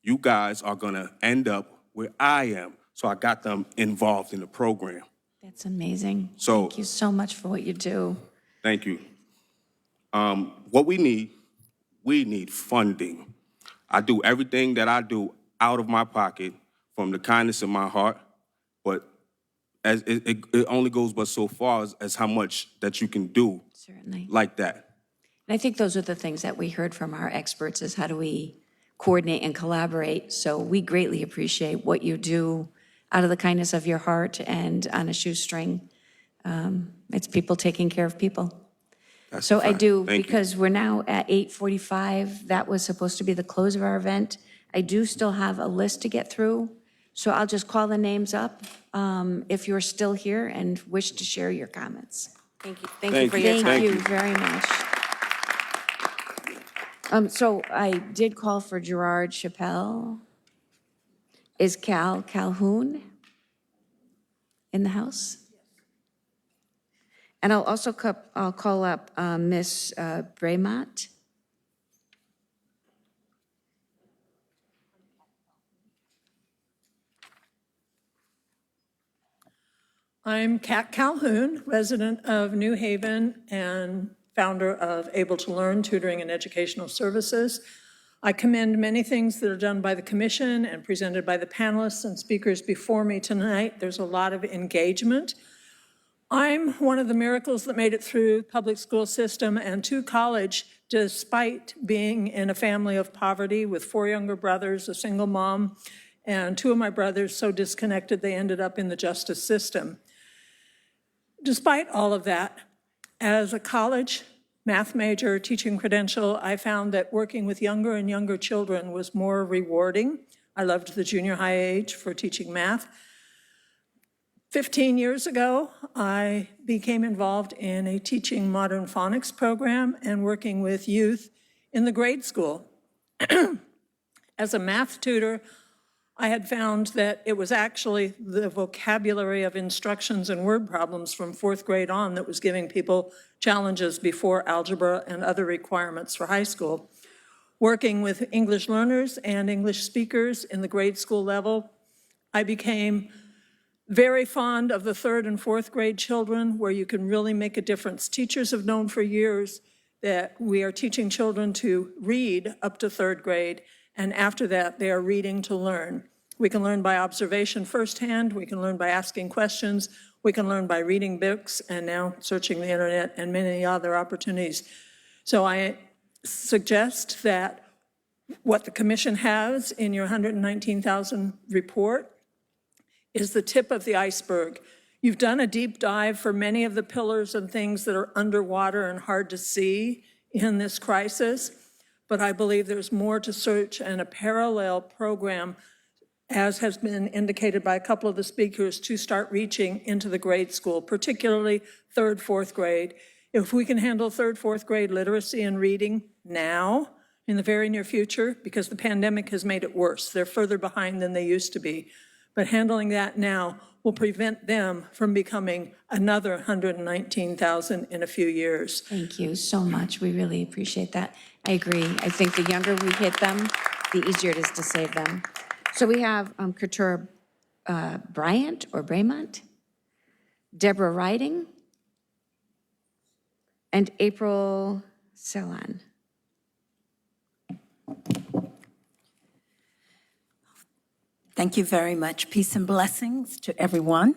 you guys are gonna end up where I am. So I got them involved in the program. That's amazing. So- Thank you so much for what you do. Thank you. What we need funding. I do everything that I do out of my pocket from the kindness of my heart, but as it only goes but so far as how much that you can do Certainly. like that. And I think those are the things that we heard from our experts is how do we coordinate and collaborate. So we greatly appreciate what you do out of the kindness of your heart and on a shoestring. It's people taking care of people. That's So a I fact. do, Thank you. because we're now at 8:45, that was supposed to be the close of our event. I do still have a list to get through, so I'll just call the names up if you're still here and wish to share your comments. Thank you. Thank you for your time. Thank you very much. So I did call for Gerard Chappelle. Is Calhoun in the house? And I'll call up Miss Bremont. I'm Kat Calhoun, resident of New Haven and founder of Able to Learn Tutoring and Educational Services. I commend many things that are done by the commission and presented by the panelists and speakers before me tonight. There's a lot of engagement. I'm one of the miracles that made it through public school system and to college despite being in a family of poverty with 4 younger brothers, a single mom, and 2 of my brothers so disconnected they ended up in the justice system. Despite all of that, as a college math major, teaching credential, I found that working with younger and younger children was more rewarding. I loved the junior high age for teaching math. 15 years ago, I became involved in a teaching modern phonics program and working with youth in the grade school. As a math tutor, I had found that it was actually the vocabulary of instructions and word problems from 4th grade on that was giving people challenges before algebra and other requirements for high school. Working with English learners and English speakers in the grade school level, I became very fond of the 3rd and 4th grade children where you can really make a difference. Teachers have known for years that we are teaching children to read up to 3rd grade, and after that, they are reading to learn. We can learn by observation firsthand, we can learn by asking questions, we can learn by reading books, and now searching the internet and many other opportunities. So I suggest that what the commission has in your 119,000 report is the tip of the iceberg. You've done a deep dive for many of the pillars and things that are underwater and hard to see in this crisis, but I believe there's more to search and a parallel program, as has been indicated by a couple of the speakers, to start reaching into the grade school, particularly 3rd, 4th grade. If we can handle 3rd, 4th grade literacy and reading now, in the very near future, because the pandemic has made it worse. They're further behind than they used to be. But handling that now will prevent them from becoming another 119,000 in a few years. Thank you so much. We really appreciate that. I agree. I think the younger we hit them, the easier it is to save them. So we have Couture Bryant or Bremont, Deborah Riding, and April Celan. Thank you very much. Peace and blessings to everyone.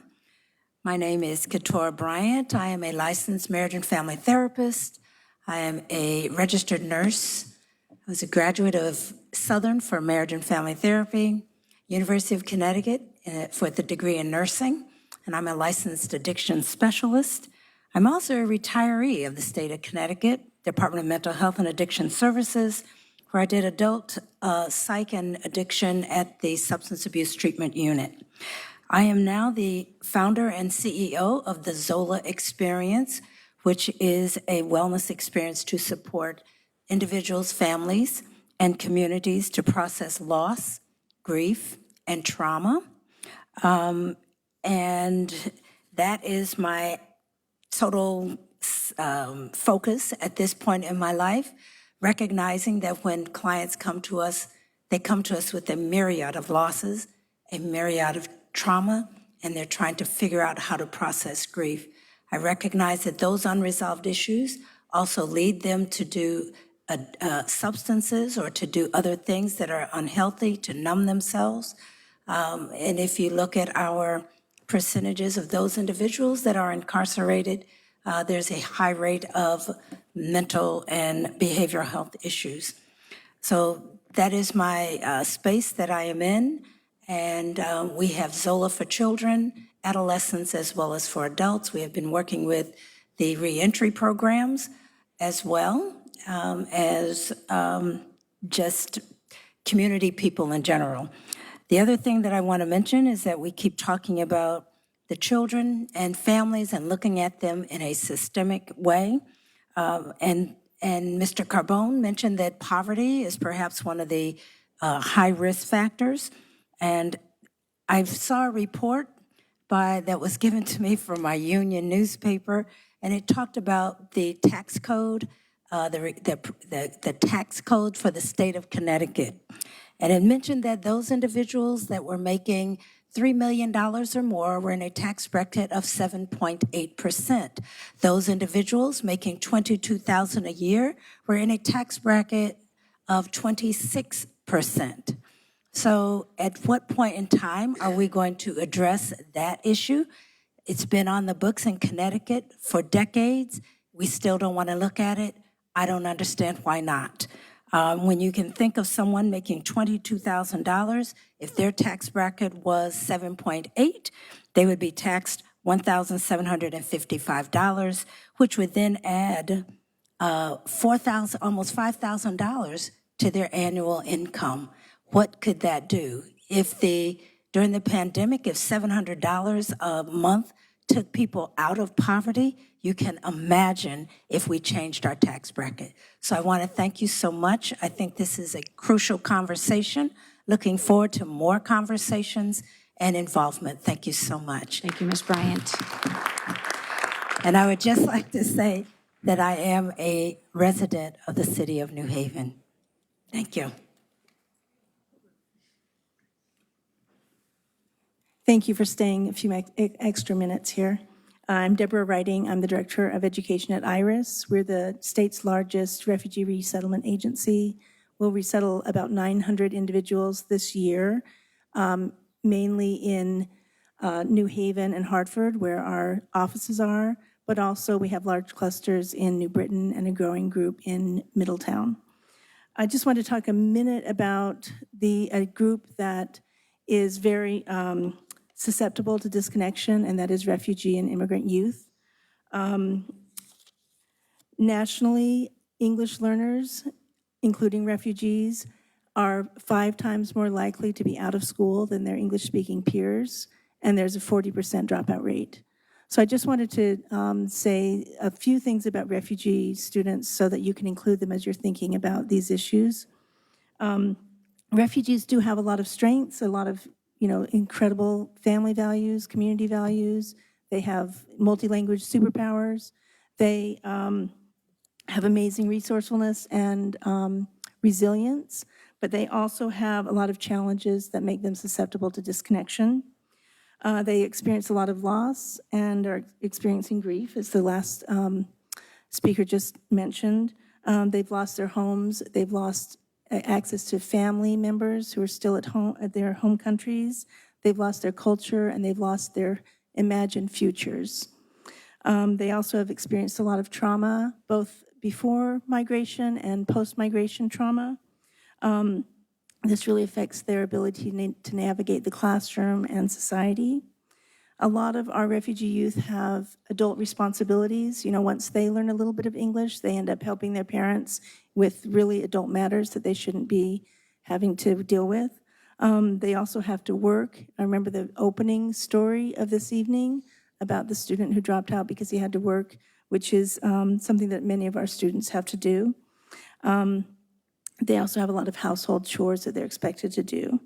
My name is Couture Bryant. I am a licensed marriage and family therapist. I am a registered nurse. I was a graduate of Southern for marriage and family therapy, University of Connecticut for the degree in nursing, and I'm a licensed addiction specialist. I'm also a retiree of the state of Connecticut, Department of Mental Health and Addiction Services, where I did adult psych and addiction at the Substance Abuse Treatment Unit. I am now the founder and CEO of the Zola Experience, which is a wellness experience to support individuals, families, and communities to process loss, grief, and trauma. And that is my total focus at this point in my life, recognizing that when clients come to us, they come to us with a myriad of losses, a myriad of trauma, and they're trying to figure out how to process grief. I recognize that those unresolved issues also lead them to do substances or to do other things that are unhealthy, to numb themselves. And if you look at our percentages of those individuals that are incarcerated, there's a high rate of mental and behavioral health issues. So that is my space that I am in. And we have Zola for children, adolescents, as well as for adults. We have been working with the reentry programs as well as just community people in general. The other thing that I want to mention is that we keep talking about the children and families and looking at them in a systemic way. And Mr. Carbone mentioned that poverty is perhaps one of the high risk factors. And I saw a report that was given to me from my union newspaper, and it talked about the tax code, the tax code for the state of Connecticut. And it mentioned that those individuals that were making $3 million or more were in a tax bracket of 7.8%. Those individuals making $22,000 a year were in a tax bracket of 26%. So at what point in time are we going to address that issue? It's been on the books in Connecticut for decades. We still don't want to look at it. I don't understand why not. When you can think of someone making $22,000, if their tax bracket was 7.8, they would be taxed $1,755, which would then add $4,000, almost $5,000 to their annual income. What could that do? During the pandemic, if $700 a month took people out of poverty, you can imagine if we changed our tax bracket. So I want to thank you so much. I think this is a crucial conversation. Looking forward to more conversations and involvement. Thank you so much. Thank you, Ms. Bryant. And I would just like to say that I am a resident of the city of New Haven. Thank you. Thank you for staying a few extra minutes here. I'm Deborah Writing. I'm the Director of Education at IRIS. We're the state's largest refugee resettlement agency. We'll resettle about 900 individuals this year, mainly in New Haven and Hartford, where our offices are, but also we have large clusters in New Britain and a growing group in Middletown. I just want to talk a minute about a group that is very susceptible to disconnection, and that is refugee and immigrant youth. Nationally, English learners, including refugees, are 5 times more likely to be out of school than their English-speaking peers, and there's a 40% dropout rate. So I just wanted to say a few things about refugee students so that you can include them as you're thinking about these issues. Refugees do have a lot of strengths, a lot of incredible family values, community values. They have multi-language superpowers. They have amazing resourcefulness and resilience, but they also have a lot of challenges that make them susceptible to disconnection. They experience a lot of loss and are experiencing grief, as the last speaker just mentioned. They've lost their homes. They've lost access to family members who are still at home at their home countries. They've lost their culture, and they've lost their imagined futures. They also have experienced a lot of trauma, both before migration and post-migration trauma. This really affects their ability to navigate the classroom and society. A lot of our refugee youth have adult responsibilities. Once they learn a little bit of English, they end up helping their parents with really adult matters that they shouldn't be having to deal with. They also have to work. I remember the opening story of this evening about the student who dropped out because he had to work, which is something that many of our students have to do. They also have a lot of household chores that they're expected to do.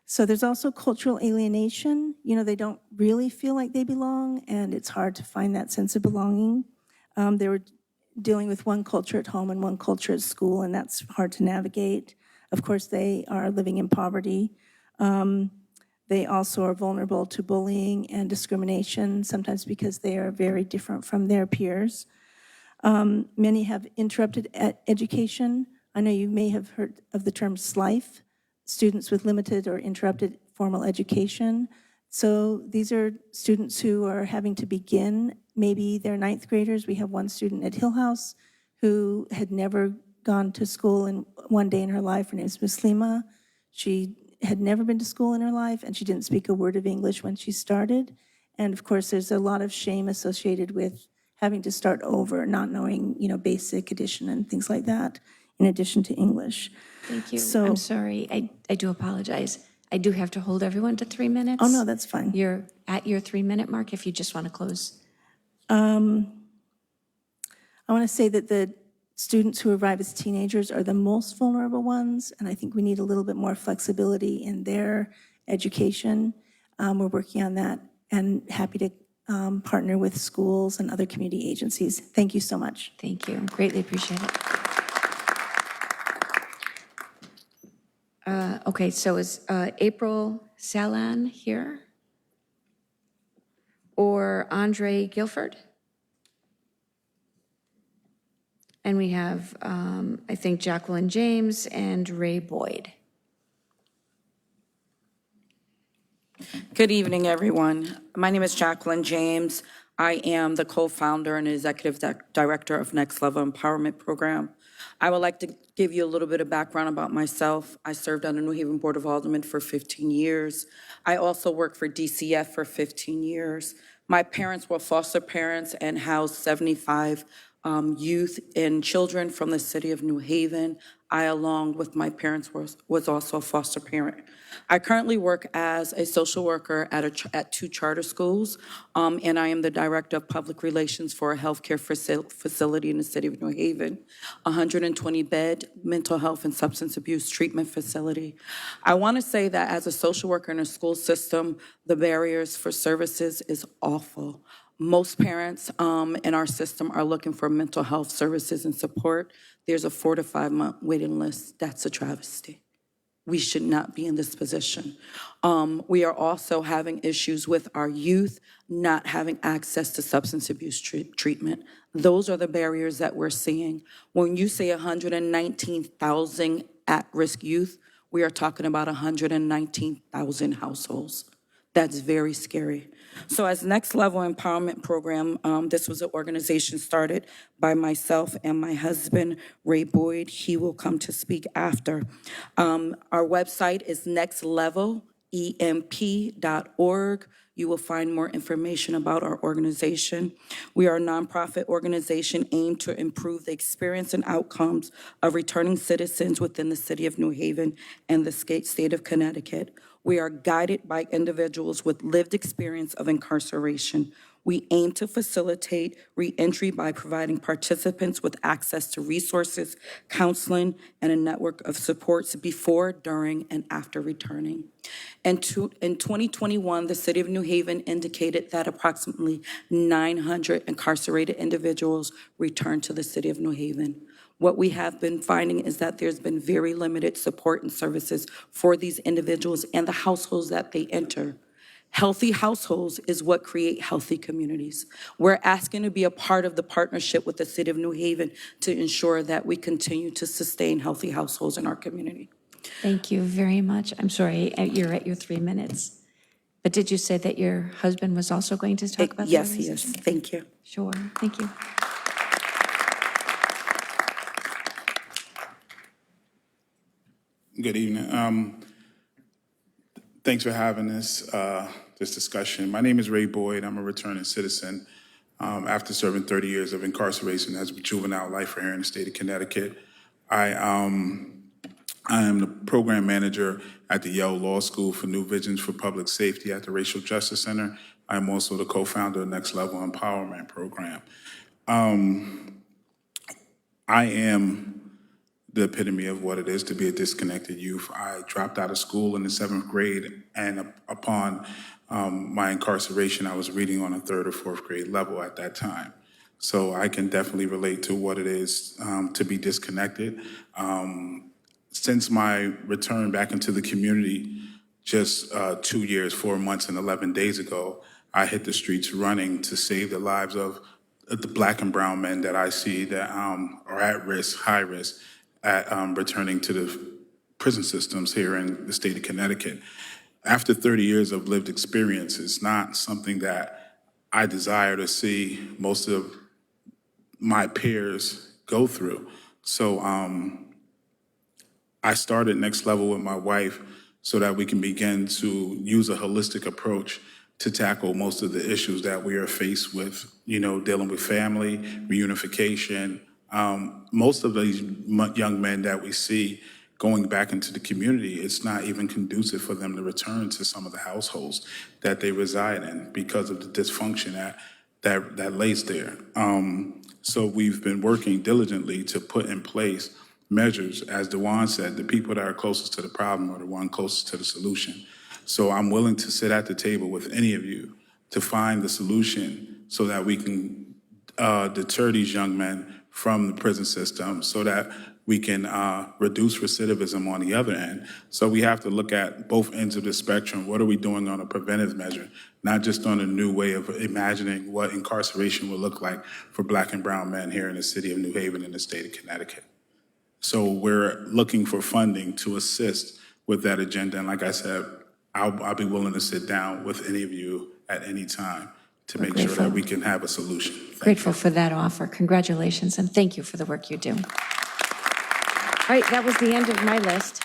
So there's also cultural alienation. They don't really feel like they belong, and it's hard to find that sense of belonging. They were dealing with one culture at home and one culture at school, and that's hard to navigate. Of course, they are living in poverty. They also are vulnerable to bullying and discrimination, sometimes because they are very different from their peers. Many have interrupted education. I know you may have heard of the term SLIFE, students with limited or interrupted formal education. So these are students who are having to begin, maybe they're ninth graders. We have one student at Hillhouse who had never gone to school in one day in her life. Her name is Muslima. She had never been to school in her life, and she didn't speak a word of English when she started. And of course, there's a lot of shame associated with having to start over, not knowing, basic addition and things like that, in addition to English. Thank you. So, I'm sorry. I do apologize. I do have to hold everyone to 3 minutes. Oh, no, that's fine. You're at your 3-minute mark if you just want to close. I want to say that the students who arrive as teenagers are the most vulnerable ones, and I think we need a little bit more flexibility in their education. We're working on that and happy to partner with schools and other community agencies. Thank you so much. Thank you. Greatly appreciate it. Okay, so is April Salan here? Or Andre Guilford? And we have, I think, Jacqueline James and Ray Boyd. Good evening, everyone. My name is Jacqueline James. I am the co-founder and executive director of Next Level Empowerment Program. I would like to give you a little bit of background about myself. I served on the New Haven Board of Aldermen for 15 years. I also worked for DCF for 15 years. My parents were foster parents and housed 75 youth and children from the city of New Haven. I, along with my parents, was also a foster parent. I currently work as a social worker at 2 charter schools, and I am the director of public relations for a healthcare facility in the city of New Haven, a 120-bed mental health and substance abuse treatment facility. I want to say that as a social worker in a school system, the barriers for services is awful. Most parents in our system are looking for mental health services and support. There's a 4 to 5 month waiting list. That's a travesty. We should not be in this position. We are also having issues with our youth not having access to substance abuse treatment. Those are the barriers that we're seeing. When you say 119,000 at-risk youth, we are talking about 119,000 households. That's very scary. So as Next Level Empowerment Program, this was an organization started by myself and my husband, Ray Boyd. He will come to speak after. Our website is nextlevelemp.org. You will find more information about our organization. We are a nonprofit organization aimed to improve the experience and outcomes of returning citizens within the city of New Haven and the state of Connecticut. We are guided by individuals with lived experience of incarceration. We aim to facilitate reentry by providing participants with access to resources, counseling, and a network of supports before, during, and after returning. In 2021, the City of New Haven indicated that approximately 900 incarcerated individuals returned to the City of New Haven. What we have been finding is that there's been very limited support and services for these individuals and the households that they enter. Healthy households is what create healthy communities. We're asking to be a part of the partnership with the City of New Haven to ensure that we continue to sustain healthy households in our community. Thank you very much. I'm sorry, you're at your 3 minutes. But did you say that your husband was also going to talk about that? Yes, he is. Thank you. Sure, thank you. Good evening. Thanks for having this discussion. My name is Ray Boyd. I'm a returning citizen after serving 30 years of incarceration as a juvenile lifer here in the state of Connecticut. I am the program manager at the Yale Law School for New Visions for Public Safety at the Racial Justice Center. I'm also the co-founder of Next Level Empowerment Program. I am the epitome of what it is to be a disconnected youth. I dropped out of school in the 7th grade, and upon my incarceration, I was reading on a 3rd or 4th grade level at that time. So I can definitely relate to what it is to be disconnected. Since my return back into the community, just 2 years, 4 months, and 11 days ago, I hit the streets running to save the lives of the Black and brown men that I see that are at risk, high risk, at returning to the prison systems here in the state of Connecticut. After 30 years of lived experience, it's not something that I desire to see most of my peers go through. So I started Next Level with my wife so that we can begin to use a holistic approach to tackle most of the issues that we are faced with, dealing with family, reunification. Most of these young men that we see going back into the community, it's not even conducive for them to return to some of the households that they reside in because of the dysfunction that lays there. So we've been working diligently to put in place measures. As Dewan said, the people that are closest to the problem are the one closest to the solution. So I'm willing to sit at the table with any of you to find the solution so that we can deter these young men from the prison system so that we can reduce recidivism on the other end. So we have to look at both ends of the spectrum. What are we doing on a preventive measure, not just on a new way of imagining what incarceration will look like for Black and brown men here in the city of New Haven in the state of Connecticut. So we're looking for funding to assist with that agenda. And like I said, I'll be willing to sit down with any of you at any time to make sure that we can have a solution. Grateful for that offer. Congratulations, and thank you for the work you do. All right, that was the end of my list.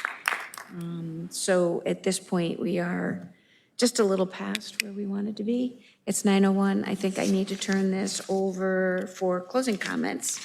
So at this point, we are just a little past where we wanted to be. It's 9:01. I think I need to turn this over for closing comments.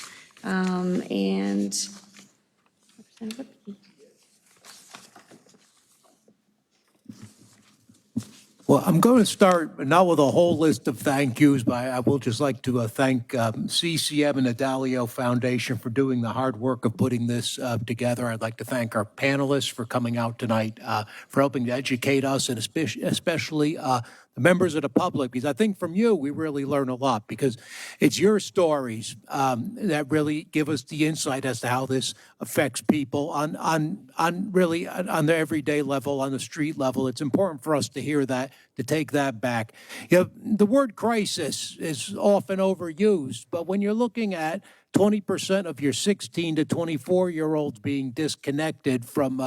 Well, I'm going to start not with a whole list of thank yous, but I will just like to thank CCM and the Dalio Foundation for doing the hard work of putting this together. I'd like to thank our panelists for coming out tonight, for helping to educate us, and especially the members of the public, because I think from you, we really learn a lot, because it's your stories that really give us the insight as to how this affects people on the everyday level, on the street level. It's important for us to hear that, to take that back. The word crisis is often overused, but when you're looking at 20% of your 16 to 24-year-olds being disconnected from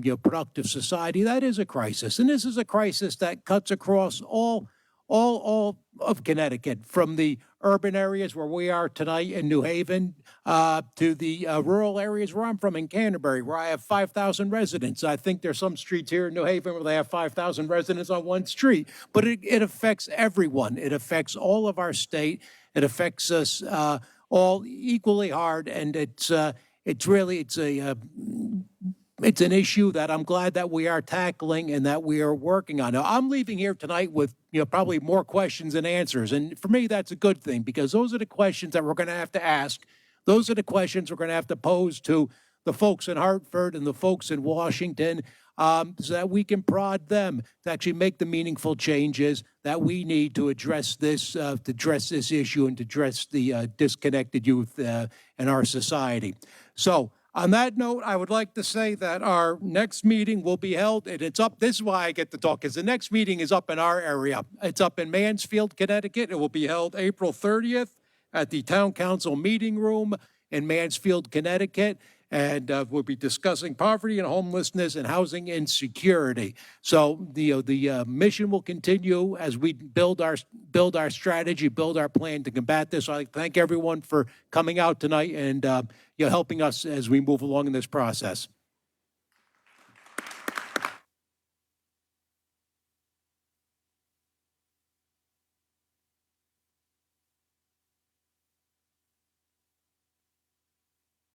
your productive society, that is a crisis. And this is a crisis that cuts across all of Connecticut, from the urban areas where we are tonight in New Haven to the rural areas where I'm from in Canterbury, where I have 5,000 residents. I think there's some streets here in New Haven where they have 5,000 residents on one street. But it affects everyone. It affects all of our state. It affects us all equally hard, and it's an issue that I'm glad that we are tackling and that we are working on. Now, I'm leaving here tonight with probably more questions than answers, and for me, that's a good thing, because those are the questions that we're going to have to ask. Those are the questions we're going to have to pose to the folks in Hartford and the folks in Washington, so that we can prod them to actually make the meaningful changes that we need to address this issue and to address the disconnected youth in our society. So, on that note, I would like to say that our next meeting will be held, and it's up, this is why I get to talk, because the next meeting is up in our area. It's up in Mansfield, Connecticut. It will be held April 30th at the Town Council Meeting Room in Mansfield, Connecticut. And we'll be discussing poverty and homelessness and housing insecurity. So the mission will continue as we build our strategy, build our plan to combat this. I thank everyone for coming out tonight and helping us as we move along in this process.